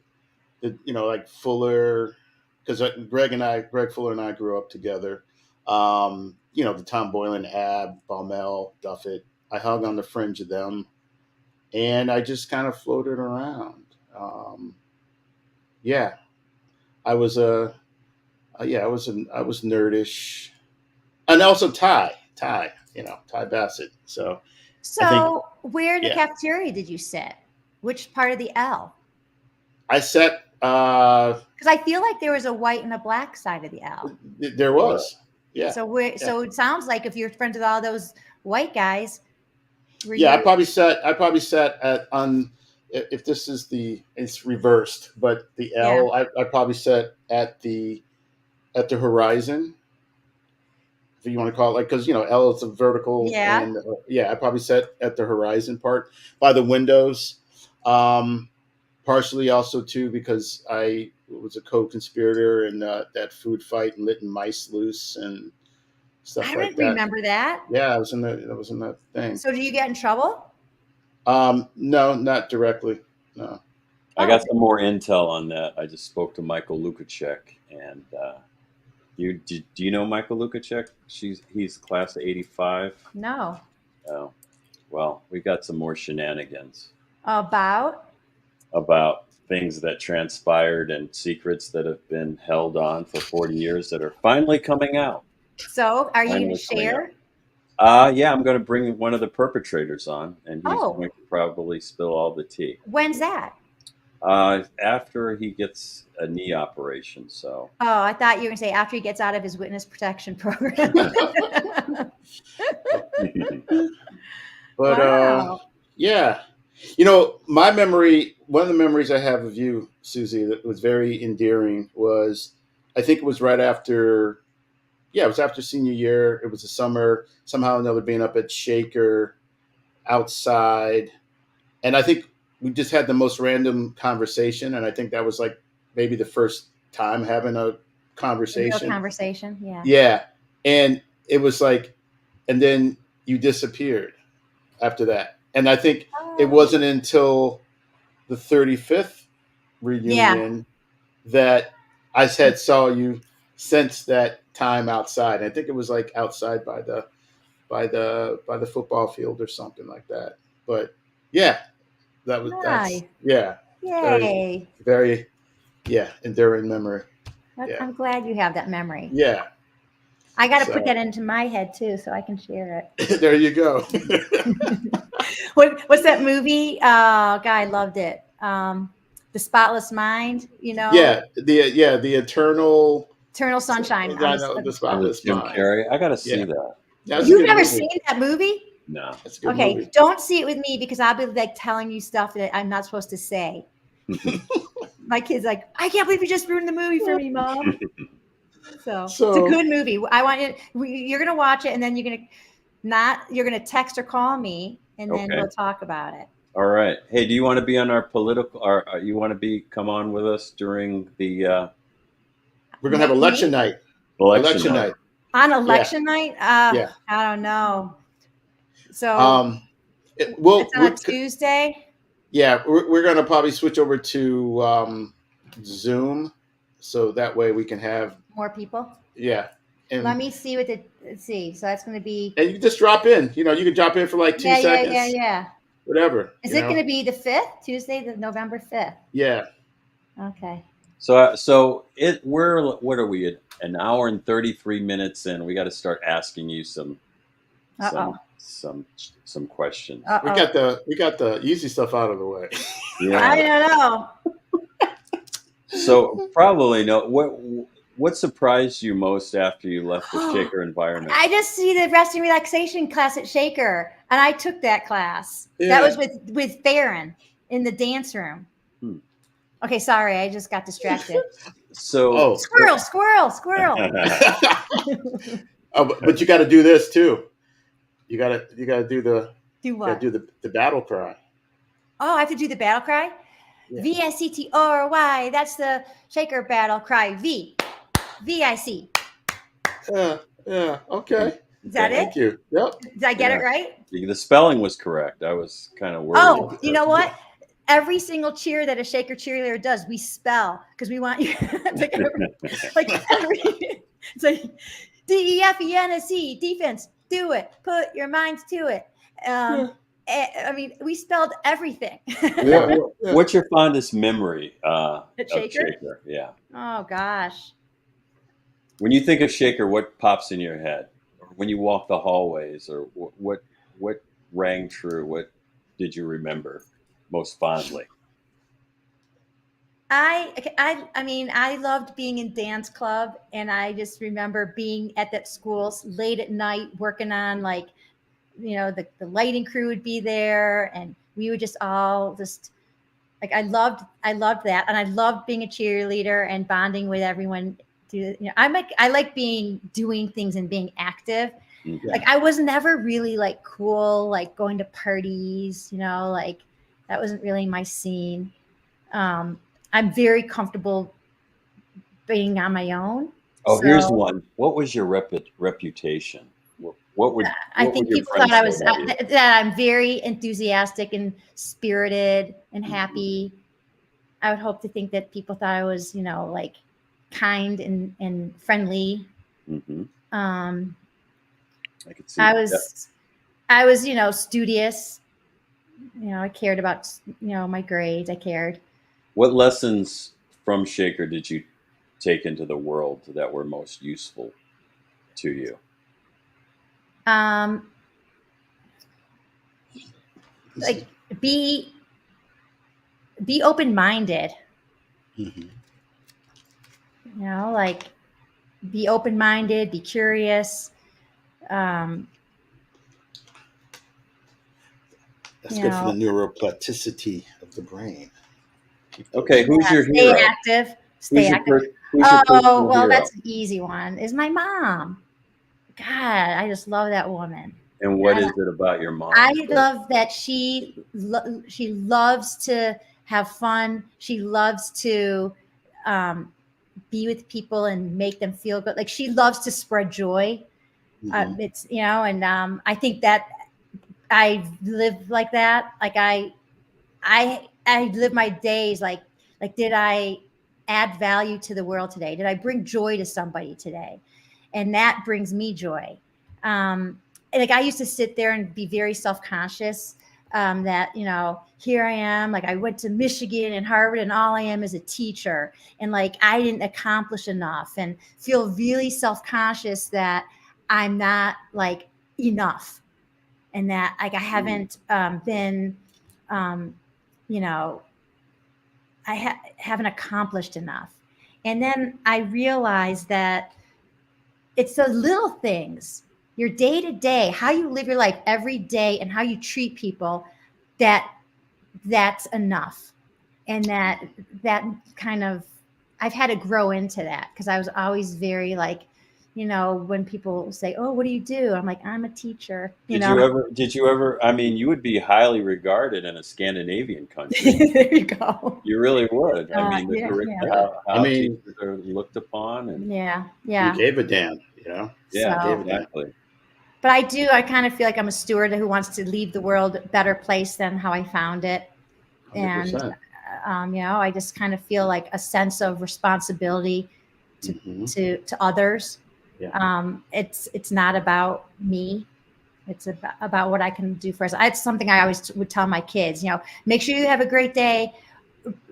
[SPEAKER 1] because Greg Fuller and I grew up together. The Tom Boylan, Ab, Baumel, Duffett. I hung on the fringe of them, and I just kind of floated around. I was nerdish. and also Ty, Ty Bassett. So
[SPEAKER 2] where in the
[SPEAKER 1] yeah.
[SPEAKER 2] cafeteria did you sit? Which part of the L?
[SPEAKER 1] I sat.
[SPEAKER 2] Because I feel like there was a white and a black side of the L.
[SPEAKER 1] There was. Yeah.
[SPEAKER 2] So it sounds like if you're friends with all those white guys.
[SPEAKER 1] I probably sat at on. If this is it's reversed, but the L, I probably sat at the horizon, if you want to call it, like, because L is a vertical, and I probably sat at the horizon part by the windows. Partially also too because I was a co-conspirator in that food fight and letting mice loose and stuff like that.
[SPEAKER 2] I didn't remember that.
[SPEAKER 1] Yeah, I was in that thing.
[SPEAKER 2] So, do you get in trouble?
[SPEAKER 1] No, not directly. No.
[SPEAKER 3] I got some more intel on that. I just spoke to Michael Lukacek, and do you know Michael Lukacek? He's class of '85.
[SPEAKER 2] No.
[SPEAKER 3] Oh, well, we got some more shenanigans
[SPEAKER 2] about
[SPEAKER 3] things that transpired and secrets that have been held on for 40 years that are finally coming out.
[SPEAKER 2] So, are you going to share?
[SPEAKER 3] Yeah, I'm going to bring one of the perpetrators on, and he's going to probably spill all the tea.
[SPEAKER 2] When's that?
[SPEAKER 3] After he gets a knee operation. So.
[SPEAKER 2] Oh, I thought you were going to say after he gets out of his witness protection program.
[SPEAKER 1] But yeah, one of the memories I have of you, Susie, that was very endearing was, I think it was right after. Yeah, it was after senior year. It was the summer. Somehow or another, being up at Shaker, outside, and I think we just had the most random conversation. And I think that was like maybe the first time having a conversation.
[SPEAKER 2] Yeah.
[SPEAKER 1] Yeah, and it was like, and then you disappeared after that. And I think it wasn't until the 35th reunion that I saw you since that time outside. I think it was like outside by the football field or something like that. But yeah, that's
[SPEAKER 2] Yay.
[SPEAKER 1] very enduring memory.
[SPEAKER 2] I'm glad you have that memory.
[SPEAKER 1] Yeah.
[SPEAKER 2] I got to put that into my head too, so I can share
[SPEAKER 1] it. There you go.
[SPEAKER 2] What's that movie? Oh, God, I loved it. The Spotless Mind.
[SPEAKER 1] Yeah, the Eternal
[SPEAKER 2] Sunshine.
[SPEAKER 1] The Spotless Mind.
[SPEAKER 3] Carrey. I got to see that.
[SPEAKER 2] You've never seen that movie?
[SPEAKER 3] No.
[SPEAKER 1] That's a good movie.
[SPEAKER 2] Don't see it with me because I'll be like telling you stuff that I'm not supposed to say. My kid's like, I can't believe you just ruined the movie for me, Mom. So it's a good movie. I want you. You're gonna watch it, and then you're gonna text or call me, and then we'll talk about it.
[SPEAKER 3] All right. Hey, do you want to be on our political? Or you want to come on with us during the?
[SPEAKER 1] We're gonna have election night.
[SPEAKER 3] Election night.
[SPEAKER 2] On election night? I don't know. So
[SPEAKER 1] it's
[SPEAKER 2] on a Tuesday.
[SPEAKER 1] Yeah, we're gonna probably switch over to Zoom, so that way we can have
[SPEAKER 2] more people.
[SPEAKER 1] Yeah. And
[SPEAKER 2] let me see let's see. So that's going to be.
[SPEAKER 1] And you can just drop in. You can drop in for like 2 seconds.
[SPEAKER 2] Yeah.
[SPEAKER 1] Whatever.
[SPEAKER 2] Is it going to be the 5th? Tuesday, November 5th?
[SPEAKER 1] Yeah.
[SPEAKER 2] Okay.
[SPEAKER 1] So
[SPEAKER 3] what are we at? An hour and 33 minutes in. We got to start asking you some questions.
[SPEAKER 1] We got the easy stuff out of the way.
[SPEAKER 3] Yeah.
[SPEAKER 2] I don't know.
[SPEAKER 3] So probably what surprised you most after you left the Shaker environment?
[SPEAKER 2] I just see the rest and relaxation class at Shaker, and I took that class. Yeah. That was with Farron in the dance room. Okay, sorry, I just got distracted.
[SPEAKER 3] So
[SPEAKER 2] squirrel.
[SPEAKER 1] But you got to do this too. You got to do the
[SPEAKER 2] what?
[SPEAKER 1] Do the battle cry.
[SPEAKER 2] Oh, I have to do the battle cry. Yeah. VICTORY. That's the Shaker battle cry. VIC.
[SPEAKER 1] Yeah. Okay.
[SPEAKER 2] Is that it?
[SPEAKER 1] Thank you. Yep.
[SPEAKER 2] Did I get it right?
[SPEAKER 3] The spelling was correct. I was kind of worried.
[SPEAKER 2] Oh, you know what? Every single cheer that a Shaker cheerleader does, we spell because we want you it's like DEFENSE defense. Do it. Put your minds to it. I mean, we spelled everything.
[SPEAKER 1] Yeah.
[SPEAKER 3] What's your fondest memory
[SPEAKER 2] at Shaker?
[SPEAKER 3] Shaker? Yeah.
[SPEAKER 2] Oh gosh.
[SPEAKER 3] When you think of Shaker, what pops in your head? when you walk the hallways, or what rang true? What did you remember most fondly?
[SPEAKER 2] I mean, I loved being in dance club, and I just remember being at that school late at night working on, like, the lighting crew would be there, and we would just all just like, I loved that, and I loved being a cheerleader and bonding with everyone. I like doing things and being active.
[SPEAKER 3] Mhm.
[SPEAKER 2] Like, I was never really like cool, like going to parties, like that wasn't really my scene. I'm very comfortable being on my own.
[SPEAKER 3] Oh, here's
[SPEAKER 2] So
[SPEAKER 3] one. What was your reputation?
[SPEAKER 2] I
[SPEAKER 3] What would
[SPEAKER 2] think
[SPEAKER 3] your
[SPEAKER 2] people thought
[SPEAKER 3] friends
[SPEAKER 2] I
[SPEAKER 3] say
[SPEAKER 2] was
[SPEAKER 3] about you?
[SPEAKER 2] that I'm very enthusiastic and spirited and happy. I would hope to think that people thought I was, like kind and friendly.
[SPEAKER 3] Hmm.
[SPEAKER 2] Um,
[SPEAKER 3] I could see
[SPEAKER 2] I
[SPEAKER 3] that.
[SPEAKER 2] was, I was, studious. I cared about, my grades. I cared.
[SPEAKER 3] What lessons from Shaker did you take into the world that were most useful to you?
[SPEAKER 2] Um, like be open minded.
[SPEAKER 1] Mhm.
[SPEAKER 2] Like be open minded, be curious. Um,
[SPEAKER 1] That's
[SPEAKER 2] you
[SPEAKER 1] good for the
[SPEAKER 2] know,
[SPEAKER 1] neuroplasticity of the brain. Keep those.
[SPEAKER 3] Okay, who's your
[SPEAKER 2] stay
[SPEAKER 3] hero?
[SPEAKER 2] active.
[SPEAKER 3] Who's
[SPEAKER 2] Stay
[SPEAKER 3] your
[SPEAKER 2] active.
[SPEAKER 3] who's your
[SPEAKER 2] Oh,
[SPEAKER 3] personal
[SPEAKER 2] well,
[SPEAKER 3] hero?
[SPEAKER 2] that's an easy one. Is my mom. God, I just love that woman.
[SPEAKER 3] And what is it about your
[SPEAKER 2] I
[SPEAKER 3] mom?
[SPEAKER 2] love that she loves to have fun. She loves to um, be with people and make them feel good. Like, she loves to spread joy.
[SPEAKER 1] Mhm.
[SPEAKER 2] It's and I think that I live like that. Like, I live my days like, did I add value to the world today? Did I bring joy to somebody today? And that brings me joy. And, like, I used to sit there and be very self-conscious, that, here I am, like, I went to Michigan and Harvard, and all I am is a teacher, and, like, I didn't accomplish enough, and feel really self-conscious that I'm not, like, enough, and that, like, I haven't been um, you know, haven't accomplished enough. And then I realized that it's the little things, your day to day, how you live your life every day, and how you treat people, that that's enough. And that kind of, I've had to grow into that, because I was always very, like, when people say, "Oh, what do you do?" I'm like, "I'm a teacher."
[SPEAKER 3] Did you ever, I mean, you would be highly regarded in a Scandinavian country.
[SPEAKER 2] There you go.
[SPEAKER 3] You really would. I mean, the
[SPEAKER 2] Yeah, yeah,
[SPEAKER 1] I
[SPEAKER 3] how
[SPEAKER 1] mean,
[SPEAKER 3] teachers are looked upon, and
[SPEAKER 2] yeah,
[SPEAKER 1] you
[SPEAKER 2] yeah.
[SPEAKER 1] gave a damn.
[SPEAKER 3] yeah,
[SPEAKER 1] Gave a
[SPEAKER 2] So,
[SPEAKER 1] damn.
[SPEAKER 3] exactly.
[SPEAKER 2] but I kind of feel like I'm a steward who wants to leave the world a better place than how I found it. And
[SPEAKER 1] 100%.
[SPEAKER 2] I just kind of feel like a sense of responsibility to
[SPEAKER 1] Hmm.
[SPEAKER 2] to others.
[SPEAKER 1] Yeah.
[SPEAKER 2] It's not about me. It's about what I can do for us. It's something I always would tell my kids. Make sure you have a great day,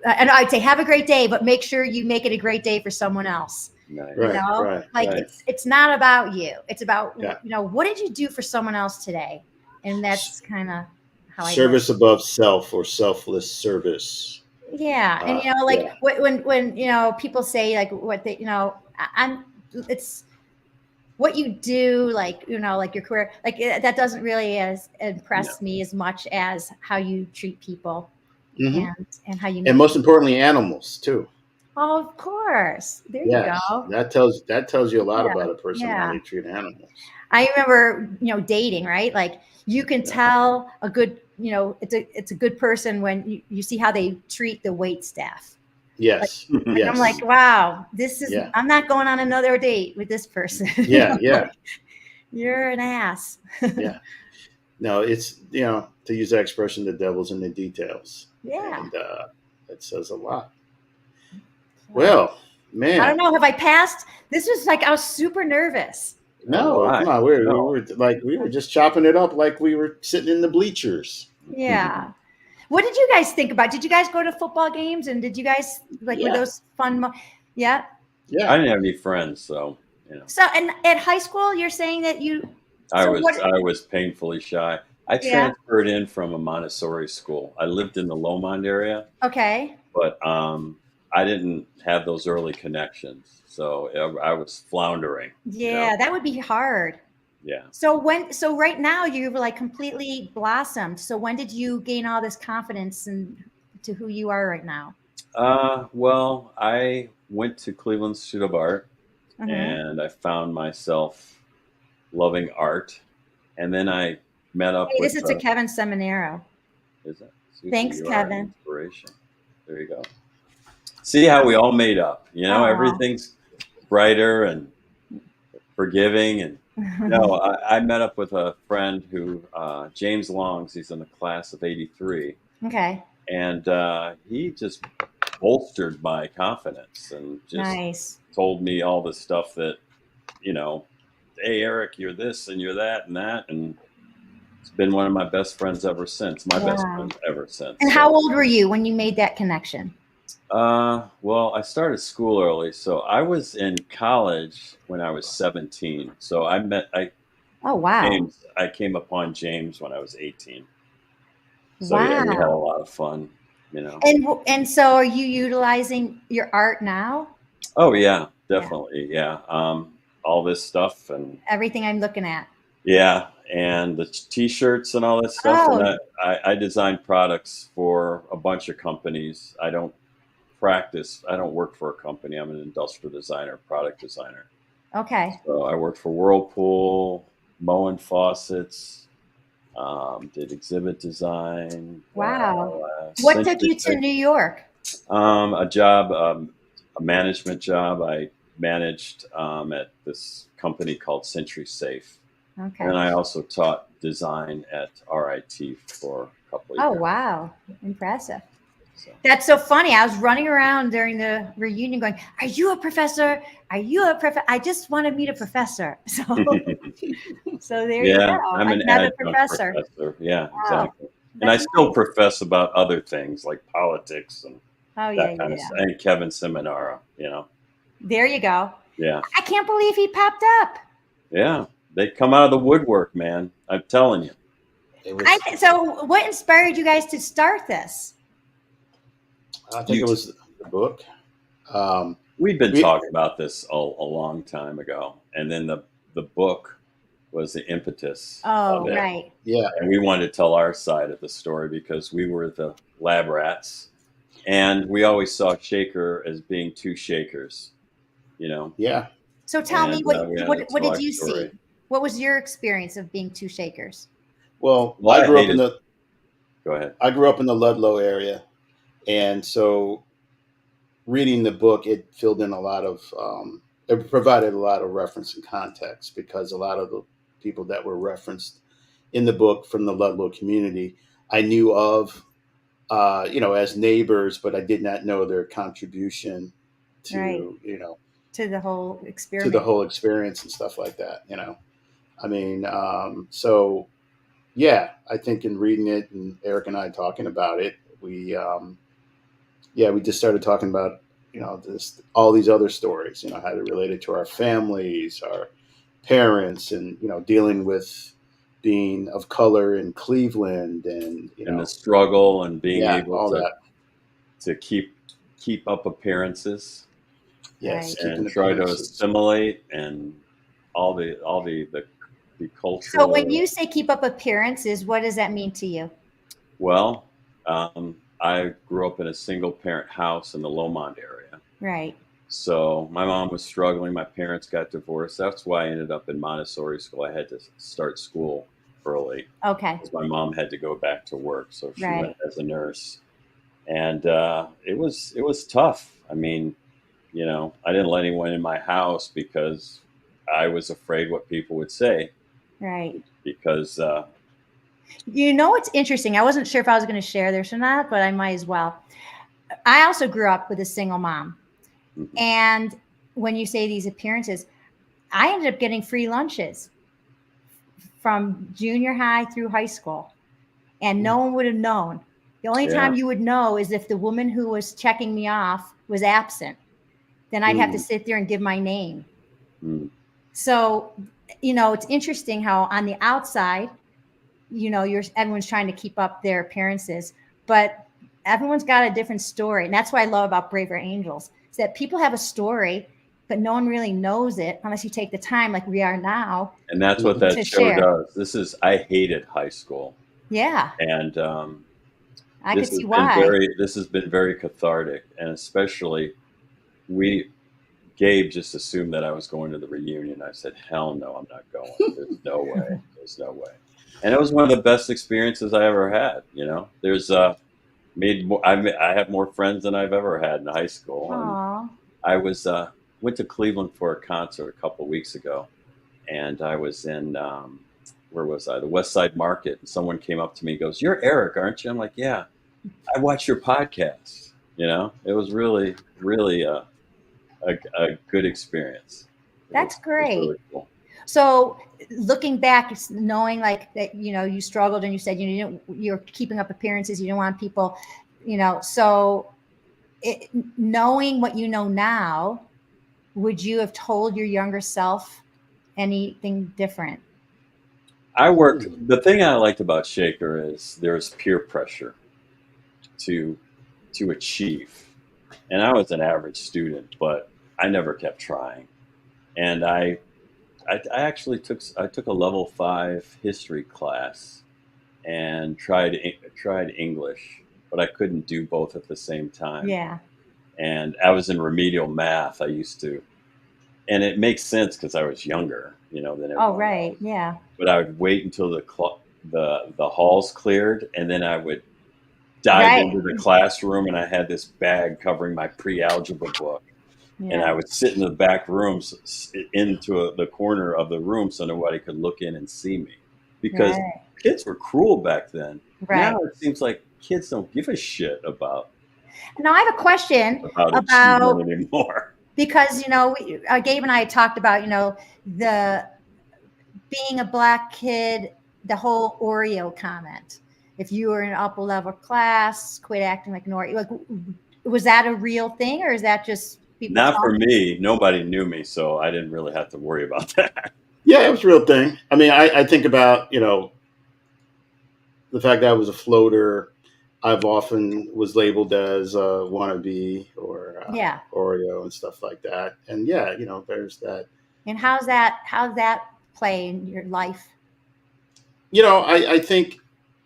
[SPEAKER 2] and I'd say have a great day, but make sure you make it a great day for someone else.
[SPEAKER 3] Nice.
[SPEAKER 1] Right.
[SPEAKER 2] Like,
[SPEAKER 3] Right.
[SPEAKER 2] it's not about you. It's about,
[SPEAKER 1] Yeah.
[SPEAKER 2] what did you do for someone else today? And that's kind of how I live.
[SPEAKER 1] Service above self, or selfless service.
[SPEAKER 2] Yeah. And, like,
[SPEAKER 1] Yeah.
[SPEAKER 2] when people say, like, what they, I'm, it's what you do, like, like your career, like, that doesn't really impress me as much as how you treat people,
[SPEAKER 1] Hmm.
[SPEAKER 2] and how you
[SPEAKER 1] And
[SPEAKER 2] make
[SPEAKER 1] most
[SPEAKER 2] them.
[SPEAKER 1] importantly, animals too.
[SPEAKER 2] Oh, of course. There you
[SPEAKER 1] Yes,
[SPEAKER 2] go.
[SPEAKER 1] that tells you a lot
[SPEAKER 2] Yeah.
[SPEAKER 1] about a person, how
[SPEAKER 2] Yeah.
[SPEAKER 1] they treat animals.
[SPEAKER 2] I remember, dating, right? Like, you can
[SPEAKER 1] Yeah.
[SPEAKER 2] tell a good, it's a good person when you see how they treat the wait staff.
[SPEAKER 1] Yes.
[SPEAKER 2] Like, I'm
[SPEAKER 1] Yes.
[SPEAKER 2] like, wow,
[SPEAKER 1] Yeah.
[SPEAKER 2] I'm not going on another date with this person.
[SPEAKER 1] Yeah. Yeah.
[SPEAKER 2] Like, you're an ass.
[SPEAKER 1] Yeah. No, it's, to use that expression, the devil's in the details,
[SPEAKER 2] Yeah.
[SPEAKER 1] and that says a lot.
[SPEAKER 2] So,
[SPEAKER 1] Well,
[SPEAKER 2] I don't
[SPEAKER 1] man,
[SPEAKER 2] know. Have I passed? This was like, I was super nervous.
[SPEAKER 3] Oh
[SPEAKER 1] no,
[SPEAKER 3] my.
[SPEAKER 1] come on, we
[SPEAKER 3] No.
[SPEAKER 1] were like, we were just chopping it up like we were sitting in the bleachers.
[SPEAKER 2] Yeah. What did you guys think about? Did you guys go to football games, and did you guys, like, were
[SPEAKER 1] Yeah.
[SPEAKER 2] those fun? Yeah.
[SPEAKER 3] I
[SPEAKER 1] Yeah.
[SPEAKER 3] didn't have any friends, so You know,
[SPEAKER 2] So, and at high school, you're saying that you.
[SPEAKER 3] I
[SPEAKER 2] So
[SPEAKER 3] was
[SPEAKER 2] what?
[SPEAKER 3] I was painfully shy. I
[SPEAKER 2] Yeah.
[SPEAKER 3] transferred in from a Montessori school. I lived in the Lomond area,
[SPEAKER 2] Okay.
[SPEAKER 3] but I didn't have those early connections, so I was floundering. You know,
[SPEAKER 2] Yeah, that would be hard.
[SPEAKER 3] yeah.
[SPEAKER 2] So right now you've like completely blossomed. So when did you gain all this confidence and to who you are right now?
[SPEAKER 3] Well, I went to Cleveland Institute of Art,
[SPEAKER 2] Hmm.
[SPEAKER 3] and I found myself loving art. And then I met up
[SPEAKER 2] Hey,
[SPEAKER 3] with
[SPEAKER 2] this is to Kevin Seminaro.
[SPEAKER 3] is that Susie?
[SPEAKER 2] Thanks,
[SPEAKER 3] You are an
[SPEAKER 2] Kevin.
[SPEAKER 3] inspiration. There you go. See how we all made up. You know,
[SPEAKER 2] Oh.
[SPEAKER 3] everything's brighter and forgiving. And no, I met up with a friend who James Longs. He's in the class of '83,
[SPEAKER 2] Okay.
[SPEAKER 3] and he just bolstered my confidence and just
[SPEAKER 2] Nice.
[SPEAKER 3] told me all the stuff that, you know, hey, Eric, you're this and you're that and that. And it's been one of my best friends ever since, my best
[SPEAKER 2] Wow.
[SPEAKER 3] friend ever since.
[SPEAKER 2] And
[SPEAKER 3] So,
[SPEAKER 2] how old were you when you made that connection?
[SPEAKER 3] well, I started school early. So I was in college when I was 17. So
[SPEAKER 2] Oh, wow.
[SPEAKER 3] I came upon James when I was 18. So yeah, we had a
[SPEAKER 2] Wow.
[SPEAKER 3] lot of fun, you know.
[SPEAKER 2] And so are you utilizing your art now?
[SPEAKER 3] Oh yeah,
[SPEAKER 2] Yeah.
[SPEAKER 3] definitely. Yeah. All this stuff and
[SPEAKER 2] Everything I'm looking at.
[SPEAKER 3] yeah, and the t-shirts and all that stuff. And
[SPEAKER 2] Oh,
[SPEAKER 3] I design products for a bunch of companies. I don't practice. I don't work for a company. I'm an industrial designer, product designer.
[SPEAKER 2] okay.
[SPEAKER 3] So I worked for Whirlpool, Moen Faucets, did exhibit design,
[SPEAKER 2] Wow. What took
[SPEAKER 3] Century
[SPEAKER 2] you to
[SPEAKER 3] Tech,
[SPEAKER 2] New York?
[SPEAKER 3] a job, a management job. I managed at this company called Century Safe. And
[SPEAKER 2] Okay.
[SPEAKER 3] then I also taught design at RIT for a couple of
[SPEAKER 2] Oh,
[SPEAKER 3] years.
[SPEAKER 2] wow. Impressive.
[SPEAKER 3] So.
[SPEAKER 2] That's so funny. I was running around during the reunion going, are you a professor? Are you a professor? I just want to meet a professor. So there you
[SPEAKER 3] Yeah,
[SPEAKER 2] go.
[SPEAKER 3] I'm an
[SPEAKER 2] Another
[SPEAKER 3] adjunct
[SPEAKER 2] professor.
[SPEAKER 3] professor. Yeah,
[SPEAKER 2] Wow.
[SPEAKER 3] exactly. And I
[SPEAKER 2] That's
[SPEAKER 3] still
[SPEAKER 2] nice.
[SPEAKER 3] profess about other things like politics and
[SPEAKER 2] Oh, yeah,
[SPEAKER 3] that kind of
[SPEAKER 2] yeah.
[SPEAKER 3] stuff. And Kevin Seminara, you know.
[SPEAKER 2] There you go.
[SPEAKER 3] Yeah,
[SPEAKER 2] I can't believe he popped up.
[SPEAKER 3] yeah. They come out of the woodwork, man. I'm telling you.
[SPEAKER 1] It was.
[SPEAKER 2] So what inspired you guys to start this?
[SPEAKER 1] I think
[SPEAKER 3] You,
[SPEAKER 1] it was the book. Um,
[SPEAKER 3] we've been
[SPEAKER 1] we,
[SPEAKER 3] talking about this a long time ago, and then the book was the impetus of
[SPEAKER 2] Oh,
[SPEAKER 3] it.
[SPEAKER 2] right.
[SPEAKER 1] yeah,
[SPEAKER 3] And we wanted to tell our side of the story because we were the lab rats, and we always saw Shaker as being two Shakers, you know.
[SPEAKER 1] yeah.
[SPEAKER 2] So tell me
[SPEAKER 3] And we wanted to
[SPEAKER 2] what
[SPEAKER 3] tell
[SPEAKER 2] did
[SPEAKER 3] our
[SPEAKER 2] you
[SPEAKER 3] story.
[SPEAKER 2] see? What was your experience of being two Shakers?
[SPEAKER 1] Well,
[SPEAKER 3] Well, I hated. Go ahead.
[SPEAKER 1] I grew up in the Ludlow area, and so reading the book, it filled in a lot of, it provided a lot of reference and context because a lot of the people that were referenced in the book from the Ludlow community, I knew of, as neighbors, but I did not know their contribution
[SPEAKER 2] Right.
[SPEAKER 1] to,
[SPEAKER 2] To the whole
[SPEAKER 1] to the
[SPEAKER 2] experiment.
[SPEAKER 1] whole experience and stuff like that. I mean, so yeah, I think in reading it and Eric and I talking about it, we just started talking about this all these other stories, how they related to our families, our parents, and dealing with being of color in Cleveland, and
[SPEAKER 3] And the struggle and being
[SPEAKER 1] yeah,
[SPEAKER 3] able
[SPEAKER 1] all that.
[SPEAKER 3] to keep up appearances
[SPEAKER 1] Yes,
[SPEAKER 2] Right.
[SPEAKER 1] keeping
[SPEAKER 3] and try to
[SPEAKER 1] appearances.
[SPEAKER 3] assimilate and all the
[SPEAKER 2] So when
[SPEAKER 3] cultural.
[SPEAKER 2] you say keep up appearances, what does that mean to you?
[SPEAKER 3] Well, I grew up in a single parent house in the Lomond area.
[SPEAKER 2] Right.
[SPEAKER 3] So my mom was struggling. My parents got divorced. That's why I ended up in Montessori school. I had to start school early
[SPEAKER 2] Okay.
[SPEAKER 3] because my mom had to go back to work. So she went
[SPEAKER 2] Right.
[SPEAKER 3] as a nurse, and it was tough. I mean, I didn't let anyone in my house because I was afraid what people would say.
[SPEAKER 2] Right.
[SPEAKER 3] Because
[SPEAKER 2] You know what's interesting? I wasn't sure if I was going to share this or not, but I might as well. I also grew up with a single mom.
[SPEAKER 3] mhm,
[SPEAKER 2] And when you say these appearances, I ended up getting free lunches from junior high through high school. And no one would have known. The only
[SPEAKER 3] yeah,
[SPEAKER 2] time you would know is if the woman who was checking me off was absent. Then I'd have to
[SPEAKER 3] mm,
[SPEAKER 2] sit there and give my name.
[SPEAKER 3] Mm.
[SPEAKER 2] So, it's interesting how on the outside, everyone's trying to keep up their appearances, but everyone's got a different story. And that's what I love about Braver Angels, is that people have a story, but no one really knows it unless you take the time like we are now
[SPEAKER 3] And that's what that
[SPEAKER 2] to
[SPEAKER 3] show
[SPEAKER 2] share.
[SPEAKER 3] does. I hated high school.
[SPEAKER 2] Yeah,
[SPEAKER 3] And
[SPEAKER 2] I could see why.
[SPEAKER 3] this has been very cathartic. And especially Gabe just assumed that I was going to the reunion. I said, hell no, I'm not going. There's no way. There's no way. And it was one of the best experiences I ever had. There's I have more friends than I've ever had in high school. And
[SPEAKER 2] Aw.
[SPEAKER 3] I went to Cleveland for a concert a couple weeks ago, and I was in where was I? The West Side Market, and someone came up to me and goes, "You're Eric, aren't you?" I'm like, "Yeah, I watch your podcast." It was really, really a good experience.
[SPEAKER 2] That's
[SPEAKER 3] It was
[SPEAKER 2] great.
[SPEAKER 3] really cool.
[SPEAKER 2] So looking back, it's knowing like that, you struggled and you said you're keeping up appearances. You don't want people, so knowing what you know now, would you have told your younger self anything different?
[SPEAKER 3] The thing I liked about Shaker is there's peer pressure to achieve. And I was an average student, but I never kept trying. And I actually took a level 5 history class and tried English, but I couldn't do both at the same time.
[SPEAKER 2] Yeah.
[SPEAKER 3] And I was in remedial math. And it makes sense because I was younger, than everyone
[SPEAKER 2] Oh, right.
[SPEAKER 3] else.
[SPEAKER 2] Yeah.
[SPEAKER 3] But I would wait until the halls cleared, and then I would dive
[SPEAKER 2] Right.
[SPEAKER 3] into the classroom, and I had this bag covering my pre-algebra book.
[SPEAKER 2] Yeah.
[SPEAKER 3] And I would sit in the back rooms into the corner of the room so nobody could look in and see me, because
[SPEAKER 2] Right.
[SPEAKER 3] kids were cruel back then.
[SPEAKER 2] Right.
[SPEAKER 3] Now it seems like kids don't give a shit about
[SPEAKER 2] Now I have a question
[SPEAKER 3] achievement
[SPEAKER 2] about,
[SPEAKER 3] anymore.
[SPEAKER 2] because Gabe and I had talked about the being a black kid, the whole Oreo comment. If you were in an upper level class, quit acting like an Oreo. Like, was that a real thing, or is that just people
[SPEAKER 3] Not for
[SPEAKER 2] talking?
[SPEAKER 3] me. Nobody knew me, so I didn't really have to worry about that.
[SPEAKER 1] Yeah, it was a real thing. I mean, I think about, the fact that I was a floater. I've often was labeled as a wannabe or
[SPEAKER 2] Yeah.
[SPEAKER 1] Oreo and stuff like that. And yeah, there's that.
[SPEAKER 2] And how's that play in your life?
[SPEAKER 1] I think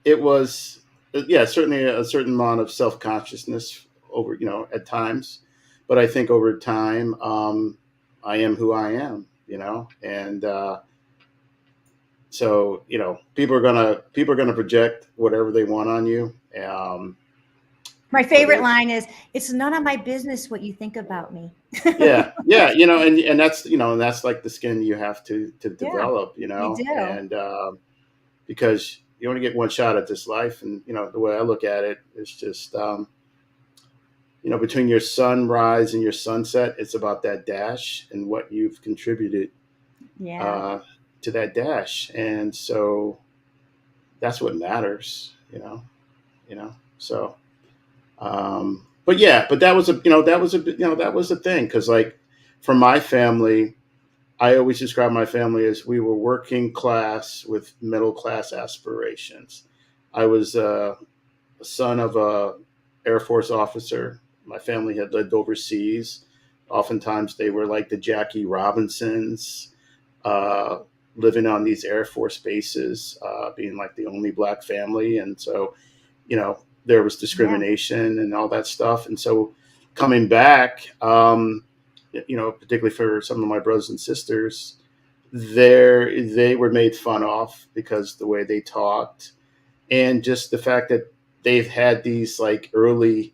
[SPEAKER 1] it was, yeah, certainly a certain amount of self-consciousness over, at times. But I think over time, I am who I am, and so people are gonna project whatever they want on you.
[SPEAKER 2] My favorite line is, "It's none of my business what you think about me."
[SPEAKER 1] Yeah, and that's like the skin you have to develop,
[SPEAKER 2] You do.
[SPEAKER 1] and because you only get one shot at this life, and the way I look at it is just between your sunrise and your sunset, it's about that dash and what you've contributed
[SPEAKER 2] Yeah.
[SPEAKER 1] to that dash, and so that's what matters, So, but that was a thing, because like for my family, I always describe my family as we were working class with middle class aspirations. I was a son of a Air Force officer. My family had lived overseas. Oftentimes, they were like the Jackie Robinsons, uh, living on these Air Force bases, being like the only black family, and so there was discrimination and all that stuff. And so coming back, particularly for some of my brothers and sisters, they were made fun of because the way they talked, and just the fact that they've had these like early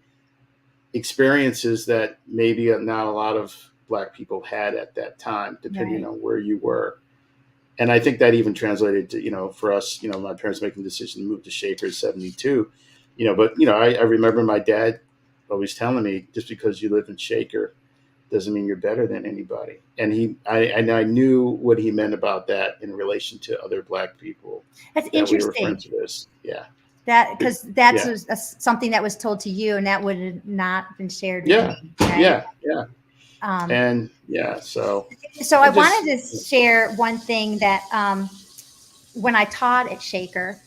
[SPEAKER 1] experiences that maybe not a lot of black people had at that time, depending on where you were. And I think that even translated to, for us, my parents making the decision to move to Shaker in 72, but, I remember my dad always telling me, just because you live in Shaker doesn't mean you're better than anybody. And I knew what he meant about that in relation to other black people.
[SPEAKER 2] That's
[SPEAKER 1] that we were
[SPEAKER 2] interesting.
[SPEAKER 1] friends with this. Yeah.
[SPEAKER 2] Because that's something that was told to you, and that would have not been shared with
[SPEAKER 1] Yeah.
[SPEAKER 2] me, right?
[SPEAKER 1] Yeah. And yeah, so
[SPEAKER 2] I wanted to share one thing that when I taught at Shaker,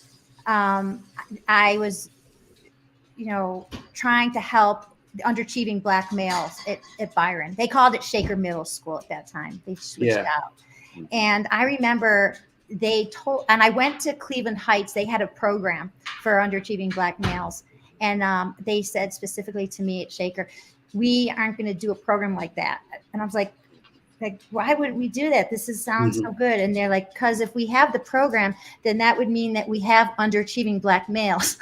[SPEAKER 2] I was, trying to help the underachieving black males at Byron. They called it Shaker Middle School at that time. They switched out. And I remember and I went to Cleveland Heights. They had a program for underachieving black males. And they said specifically to me at Shaker, we aren't going to do a program like that. And I was like, why would we do that? This sounds so good. And they're like, because if we have the program, then that would mean that we have underachieving black males.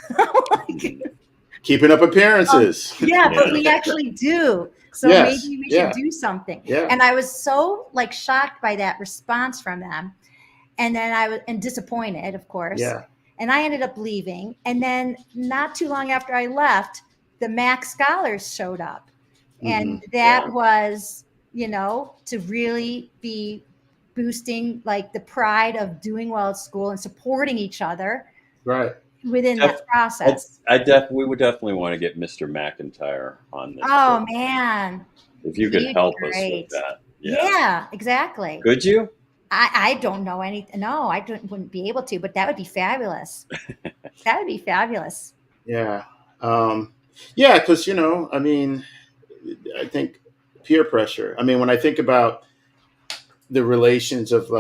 [SPEAKER 1] Keeping up appearances.
[SPEAKER 2] But we actually do. So maybe we should do something.
[SPEAKER 1] Yeah.
[SPEAKER 2] And I was so shocked by that response from them. And then I was disappointed, of course. Yeah. And I ended up leaving. And then not too long after I left, the MAC scholars showed up. And that was, to really be boosting the pride of doing well at school and supporting each other.
[SPEAKER 1] Right.
[SPEAKER 2] Within that process.
[SPEAKER 3] We would definitely want to get Mr. McIntyre on this.
[SPEAKER 2] Oh, man.
[SPEAKER 3] If you could help us with that.
[SPEAKER 2] Yeah, exactly.
[SPEAKER 3] Could you?
[SPEAKER 2] I don't know anything. No, wouldn't be able to, but that would be fabulous. That would be fabulous.
[SPEAKER 1] Yeah. Because, I think peer pressure. When I think about the relations of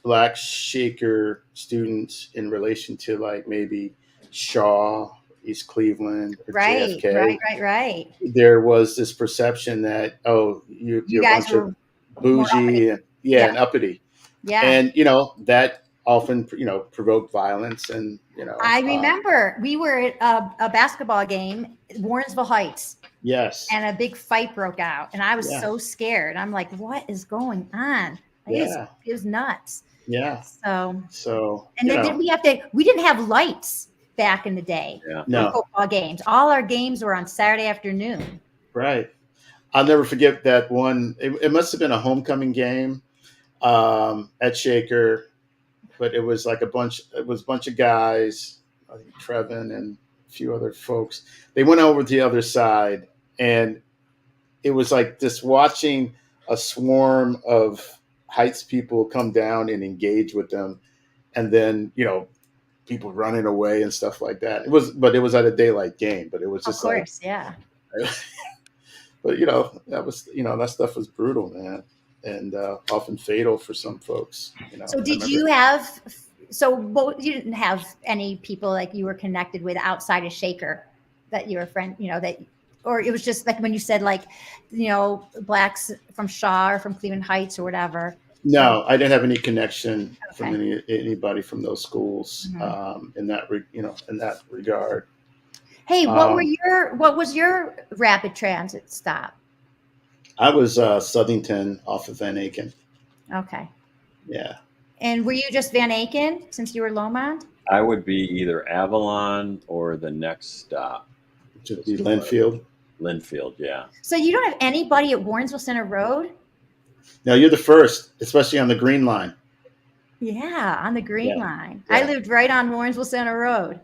[SPEAKER 1] Black Shaker students in relation to maybe Shaw, East Cleveland, or JFK.
[SPEAKER 2] Right.
[SPEAKER 1] There was this perception that, you're a bunch of bougie and uppity. Yeah. And, that often, provoked violence. And,
[SPEAKER 2] I remember we were at a basketball game at Warrensville Heights.
[SPEAKER 1] Yes.
[SPEAKER 2] And a big fight broke out. And I was so scared. I'm like, what is going on? It was nuts.
[SPEAKER 1] Yeah.
[SPEAKER 2] So and then we didn't have lights back in the day.
[SPEAKER 3] Yeah.
[SPEAKER 1] No.
[SPEAKER 2] Football games. All our games were on Saturday afternoon.
[SPEAKER 1] Right. I'll never forget that one. It must have been a homecoming game at Shaker, but it was a bunch of guys, I think Trevin and a few other folks. They went over to the other side, and it was just watching a swarm of Heights people come down and engage with them, and then people running away and stuff like that. It was at a daylight game, but it was just
[SPEAKER 2] of course, yeah.
[SPEAKER 1] But that was that stuff was brutal, man, and often fatal for some folks.
[SPEAKER 2] So did you have? So you didn't have any people you were connected with outside of Shaker that you were friend, or it was just when you said blacks from Shaw or from Cleveland Heights or whatever.
[SPEAKER 1] No, I didn't have any connection from anybody from those schools in that regard.
[SPEAKER 2] Hey, what was your rapid transit stop?
[SPEAKER 1] I was Southington off of Van Aken.
[SPEAKER 2] Okay.
[SPEAKER 1] Yeah.
[SPEAKER 2] And were you just Van Aken since you were Lomond?
[SPEAKER 3] I would be either Avalon or the next stop.
[SPEAKER 1] Which would be Linfield.
[SPEAKER 3] Linfield, yeah.
[SPEAKER 2] So you don't have anybody at Warrensville Center Road?
[SPEAKER 1] No, you're the first, especially on the Green Line.
[SPEAKER 2] Yeah, on the Green Line. Yeah. I lived right on Warrensville Center Road.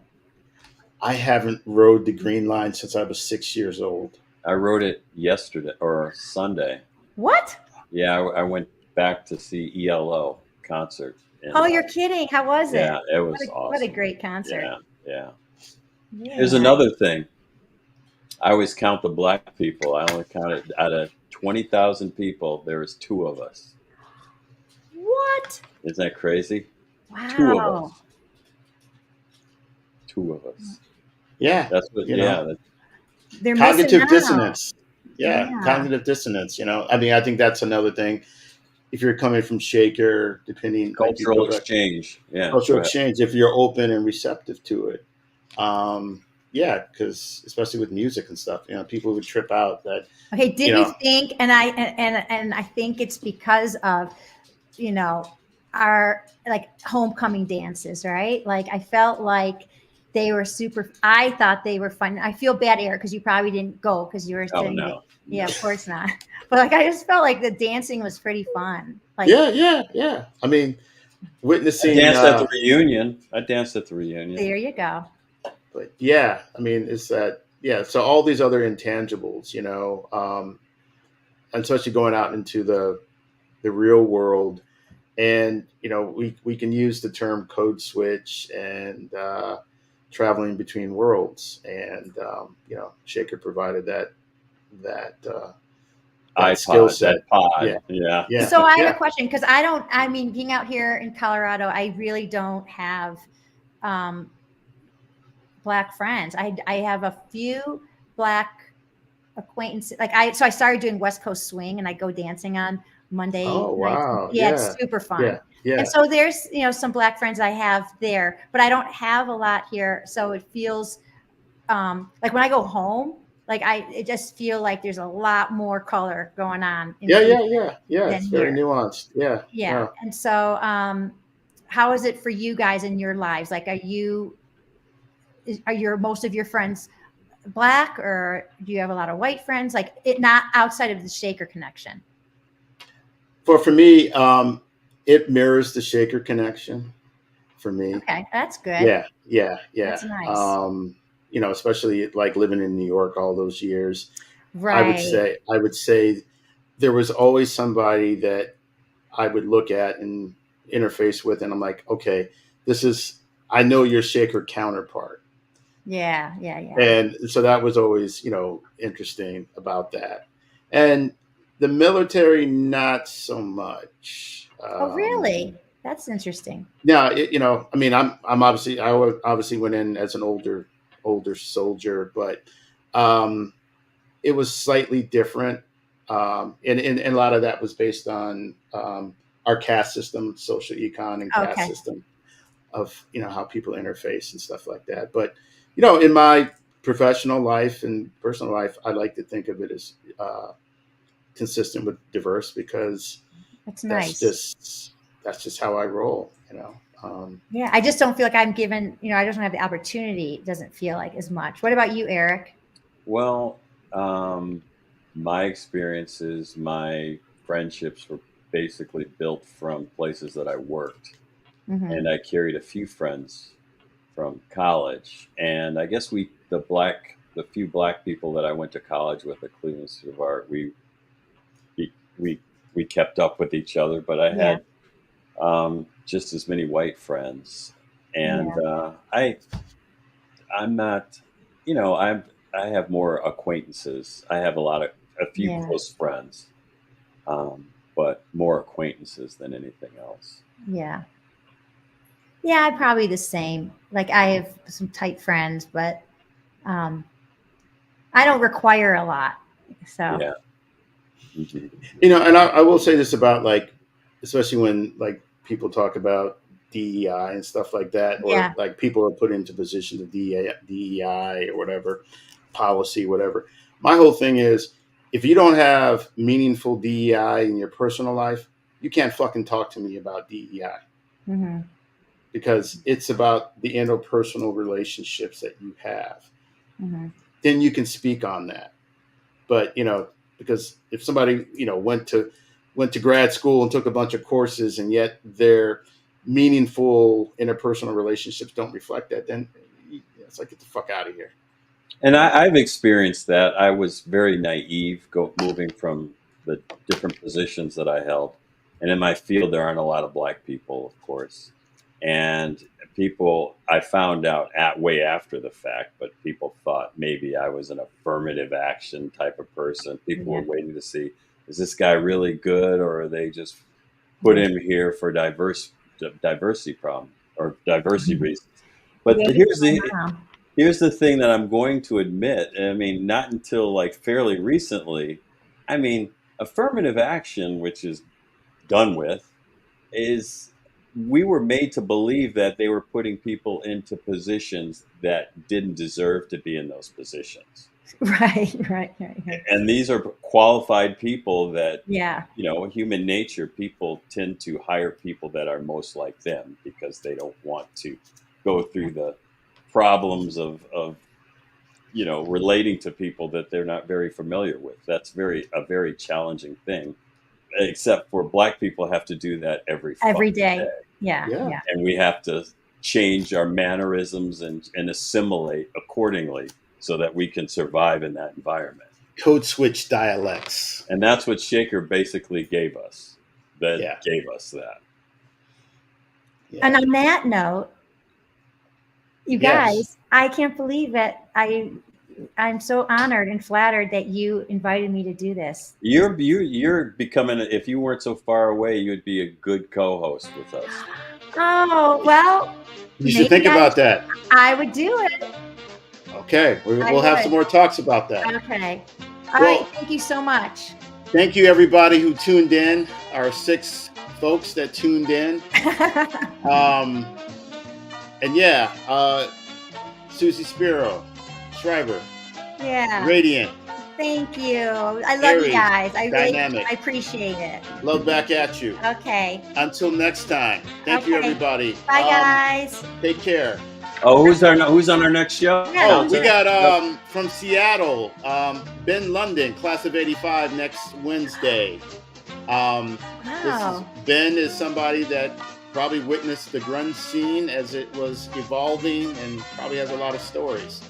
[SPEAKER 1] I haven't rode the Green Line since I was 6 years old.
[SPEAKER 3] I rode it yesterday or Sunday.
[SPEAKER 2] What?
[SPEAKER 3] Yeah, I went back to see ELO concert.
[SPEAKER 2] You're kidding. How was it?
[SPEAKER 3] Yeah, it was awesome.
[SPEAKER 2] What a great concert.
[SPEAKER 3] Yeah. Here's another thing. I always count the black people. I only counted out of 20,000 people, there was 2 of us.
[SPEAKER 2] What?
[SPEAKER 3] Isn't that crazy?
[SPEAKER 2] Wow.
[SPEAKER 3] 2 of us. 2 of us.
[SPEAKER 1] Yeah.
[SPEAKER 3] That's what,
[SPEAKER 2] they're
[SPEAKER 1] cognitive dissonance. Yeah, cognitive dissonance. I think that's another thing. If you're coming from Shaker, depending
[SPEAKER 3] cultural exchange. Yeah.
[SPEAKER 1] Cultural exchange, if you're open and receptive to it. Because especially with music and stuff, people would trip out that.
[SPEAKER 2] Okay, did you think? And I think it's because of, our homecoming dances, right? I felt like they were super. I thought they were fun. I feel bad, Eric, because you probably didn't go because you were.
[SPEAKER 3] Oh no.
[SPEAKER 2] Yeah, of course not. But I just felt like the dancing was pretty fun.
[SPEAKER 1] Yeah. I mean, witnessing.
[SPEAKER 3] I danced at the reunion.
[SPEAKER 2] There you go.
[SPEAKER 1] But it's that, so all these other intangibles, especially going out into the real world. And we can use the term code switch and traveling between worlds. And Shaker provided that skill
[SPEAKER 3] iPod,
[SPEAKER 1] set.
[SPEAKER 3] that pod.
[SPEAKER 1] Yeah.
[SPEAKER 3] Yeah.
[SPEAKER 2] So I have
[SPEAKER 1] Yeah.
[SPEAKER 2] a question, because I mean, being out here in Colorado, I really don't have Black friends. I have a few Black acquaintances. So I started doing West Coast swing, and I go dancing on Monday
[SPEAKER 1] Oh
[SPEAKER 2] nights.
[SPEAKER 1] wow.
[SPEAKER 2] Yeah, it's super fun.
[SPEAKER 1] Yeah.
[SPEAKER 2] And so there's, some Black friends I have there, but I don't have a lot here. So it feels like when I go home, like it just feel like there's a lot more color going on in
[SPEAKER 1] Yeah.
[SPEAKER 2] than
[SPEAKER 1] It's very
[SPEAKER 2] here.
[SPEAKER 1] nuanced. Yeah.
[SPEAKER 2] Yeah. And so how is it for you guys in your lives? Like, are most of your friends Black, or do you have a lot of white friends? Like, it not outside of the Shaker connection.
[SPEAKER 1] For me, it mirrors the Shaker connection for me.
[SPEAKER 2] Okay, that's good.
[SPEAKER 1] Yeah.
[SPEAKER 2] That's nice.
[SPEAKER 1] Especially like living in New York all those years.
[SPEAKER 2] Right.
[SPEAKER 1] I would say there was always somebody that I would look at and interface with, and I'm like, okay, I know your Shaker counterpart.
[SPEAKER 2] Yeah.
[SPEAKER 1] And so that was always, interesting about that. And the military, not so much.
[SPEAKER 2] Oh, really? That's interesting.
[SPEAKER 1] Yeah, I mean, I obviously went in as an older soldier, but it was slightly different, and a lot of that was based on our caste system, social econ and caste system of how people interface and stuff like that. But in my professional life and personal life, I like to think of it as consistent with diverse, because
[SPEAKER 2] that's nice.
[SPEAKER 1] That's just how I roll.
[SPEAKER 2] Yeah, I just don't feel like I'm given. I just don't have the opportunity. It doesn't feel like as much. What about you, Eric?
[SPEAKER 3] Well, my experiences, my friendships were basically built from places that I worked.
[SPEAKER 2] Mm-hmm.
[SPEAKER 3] And I carried a few friends from college. And I guess the few Black people that I went to college with at Cleveland Institute of Art, we kept up with each other, but I had just as many white friends. And I'm not, I have more acquaintances. I have a few close friends, but more acquaintances than anything else.
[SPEAKER 2] Yeah. Yeah, I'm probably the same. Like, I have some tight friends, but I don't require a lot. So
[SPEAKER 3] yeah. Mm-hmm.
[SPEAKER 1] And I will say this about, like, especially when, like, people talk about DEI and stuff like that, or like people are put into positions of DEI or whatever, policy, whatever. My whole thing is, if you don't have meaningful DEI in your personal life, you can't fucking talk to me about DEI.
[SPEAKER 2] Mm-hmm.
[SPEAKER 1] Because it's about the interpersonal relationships that you have.
[SPEAKER 2] Mm-hmm.
[SPEAKER 1] Then you can speak on that. But, because if somebody, went to grad school and took a bunch of courses, and yet their meaningful interpersonal relationships don't reflect that, then it's like, get the fuck out of here.
[SPEAKER 3] And I've experienced that. I was very naive moving from the different positions that I held. And in my field, there aren't a lot of Black people, of course. And I found out way after the fact, but people thought maybe I was an affirmative action type of person. People were waiting to see, is this guy really good, or are they just put him here for diversity problem or diversity reasons? But here's the thing that I'm going to admit. I mean, not until like fairly recently, I mean, affirmative action, which is done with, we were made to believe that they were putting people into positions that didn't deserve to be in those positions.
[SPEAKER 2] Right.
[SPEAKER 3] And these are qualified people that, human nature, people tend to hire people that are most like them, because they don't want to go through the problems of relating to people that they're not very familiar with. That's a very challenging thing. Except for Black people have to do that every day.
[SPEAKER 2] Yeah.
[SPEAKER 3] And we have to change our mannerisms and assimilate accordingly so that we can survive in that environment.
[SPEAKER 1] code switch dialects.
[SPEAKER 3] And that's what Shaker basically gave us.
[SPEAKER 1] Yeah.
[SPEAKER 3] Gave us that.
[SPEAKER 1] Yeah.
[SPEAKER 2] And on that note, you
[SPEAKER 1] Yes.
[SPEAKER 2] guys, I can't believe it. I'm so honored and flattered that you invited me to do this.
[SPEAKER 3] You're becoming. If you weren't so far away, you'd be a good co-host with us.
[SPEAKER 2] Oh, well,
[SPEAKER 1] You should think about that.
[SPEAKER 2] I would do it.
[SPEAKER 1] Okay. We'll have some more talks about that.
[SPEAKER 2] Okay. All right. Thank you so much.
[SPEAKER 1] Thank you, everybody who tuned in, our 6 folks that tuned in. And yeah, Susie Spero Schreiber.
[SPEAKER 2] Yeah.
[SPEAKER 1] Radiant.
[SPEAKER 2] Thank you. I love you guys. I
[SPEAKER 1] dynamic.
[SPEAKER 2] I appreciate it.
[SPEAKER 1] Love back at you.
[SPEAKER 2] Okay.
[SPEAKER 1] Until next time. Thank you, everybody.
[SPEAKER 2] Bye, guys.
[SPEAKER 1] Take care.
[SPEAKER 3] Oh, who's on our next show?
[SPEAKER 2] Yeah.
[SPEAKER 1] Oh, we got from Seattle, Ben London, class of '85, next Wednesday.
[SPEAKER 2] Wow.
[SPEAKER 1] Ben is somebody that probably witnessed the grunge scene as it was evolving and probably has a lot of stories.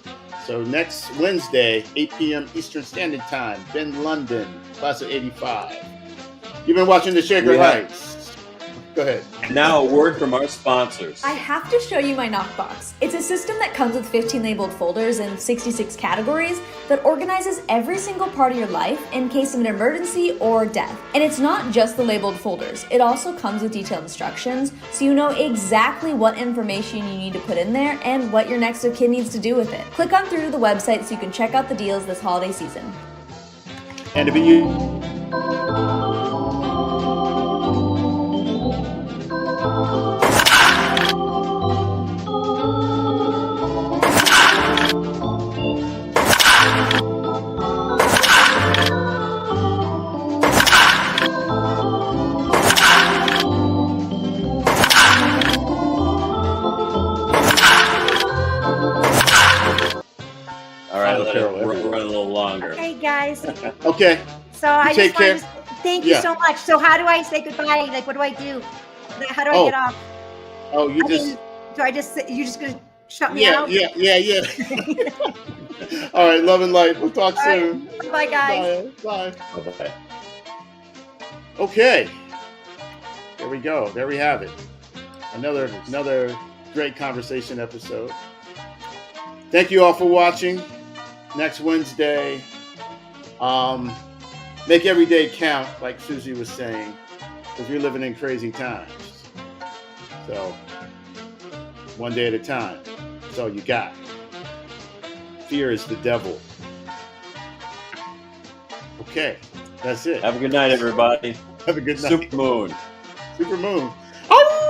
[SPEAKER 1] So next Wednesday, 8 p.m. Eastern Standard Time, Ben London, class of '85. You've been watching the Shaker Heights. Go ahead.
[SPEAKER 3] Now a word from our sponsors.
[SPEAKER 4] I have to show you my knockbox. It's a system that comes with 15 labeled folders in 66 categories that organizes every single part of your life in case of an emergency or death. And it's not just the labeled folders. It also comes with detailed instructions so you know exactly what information you need to put in there and what your next of kin needs to do with it. Click on through to the website so you can check out the deals this holiday season.
[SPEAKER 1] And to be you.
[SPEAKER 3] All right, we're running a little longer.
[SPEAKER 2] Okay, guys.
[SPEAKER 1] Okay.
[SPEAKER 2] So I
[SPEAKER 1] take
[SPEAKER 2] just want
[SPEAKER 1] care.
[SPEAKER 2] to thank you so much. So how do I say goodbye? Like, what do I do? How do I get off?
[SPEAKER 1] Oh, you
[SPEAKER 2] you're just gonna shut me out?
[SPEAKER 1] Yeah. All right, love and light. We'll talk soon.
[SPEAKER 2] Bye, guys.
[SPEAKER 1] Bye.
[SPEAKER 3] Bye-bye.
[SPEAKER 1] Okay. There we go. There we have it. Another great conversation episode. Thank you all for watching. Next Wednesday, make every day count, like Susie was saying, because we're living in crazy times. So, one day at a time. That's all you got. Fear is the devil. Okay, that's it.
[SPEAKER 3] Have a good night, everybody.
[SPEAKER 1] Have a good night.
[SPEAKER 3] Super Moon.
[SPEAKER 1] Super Moon. Oh!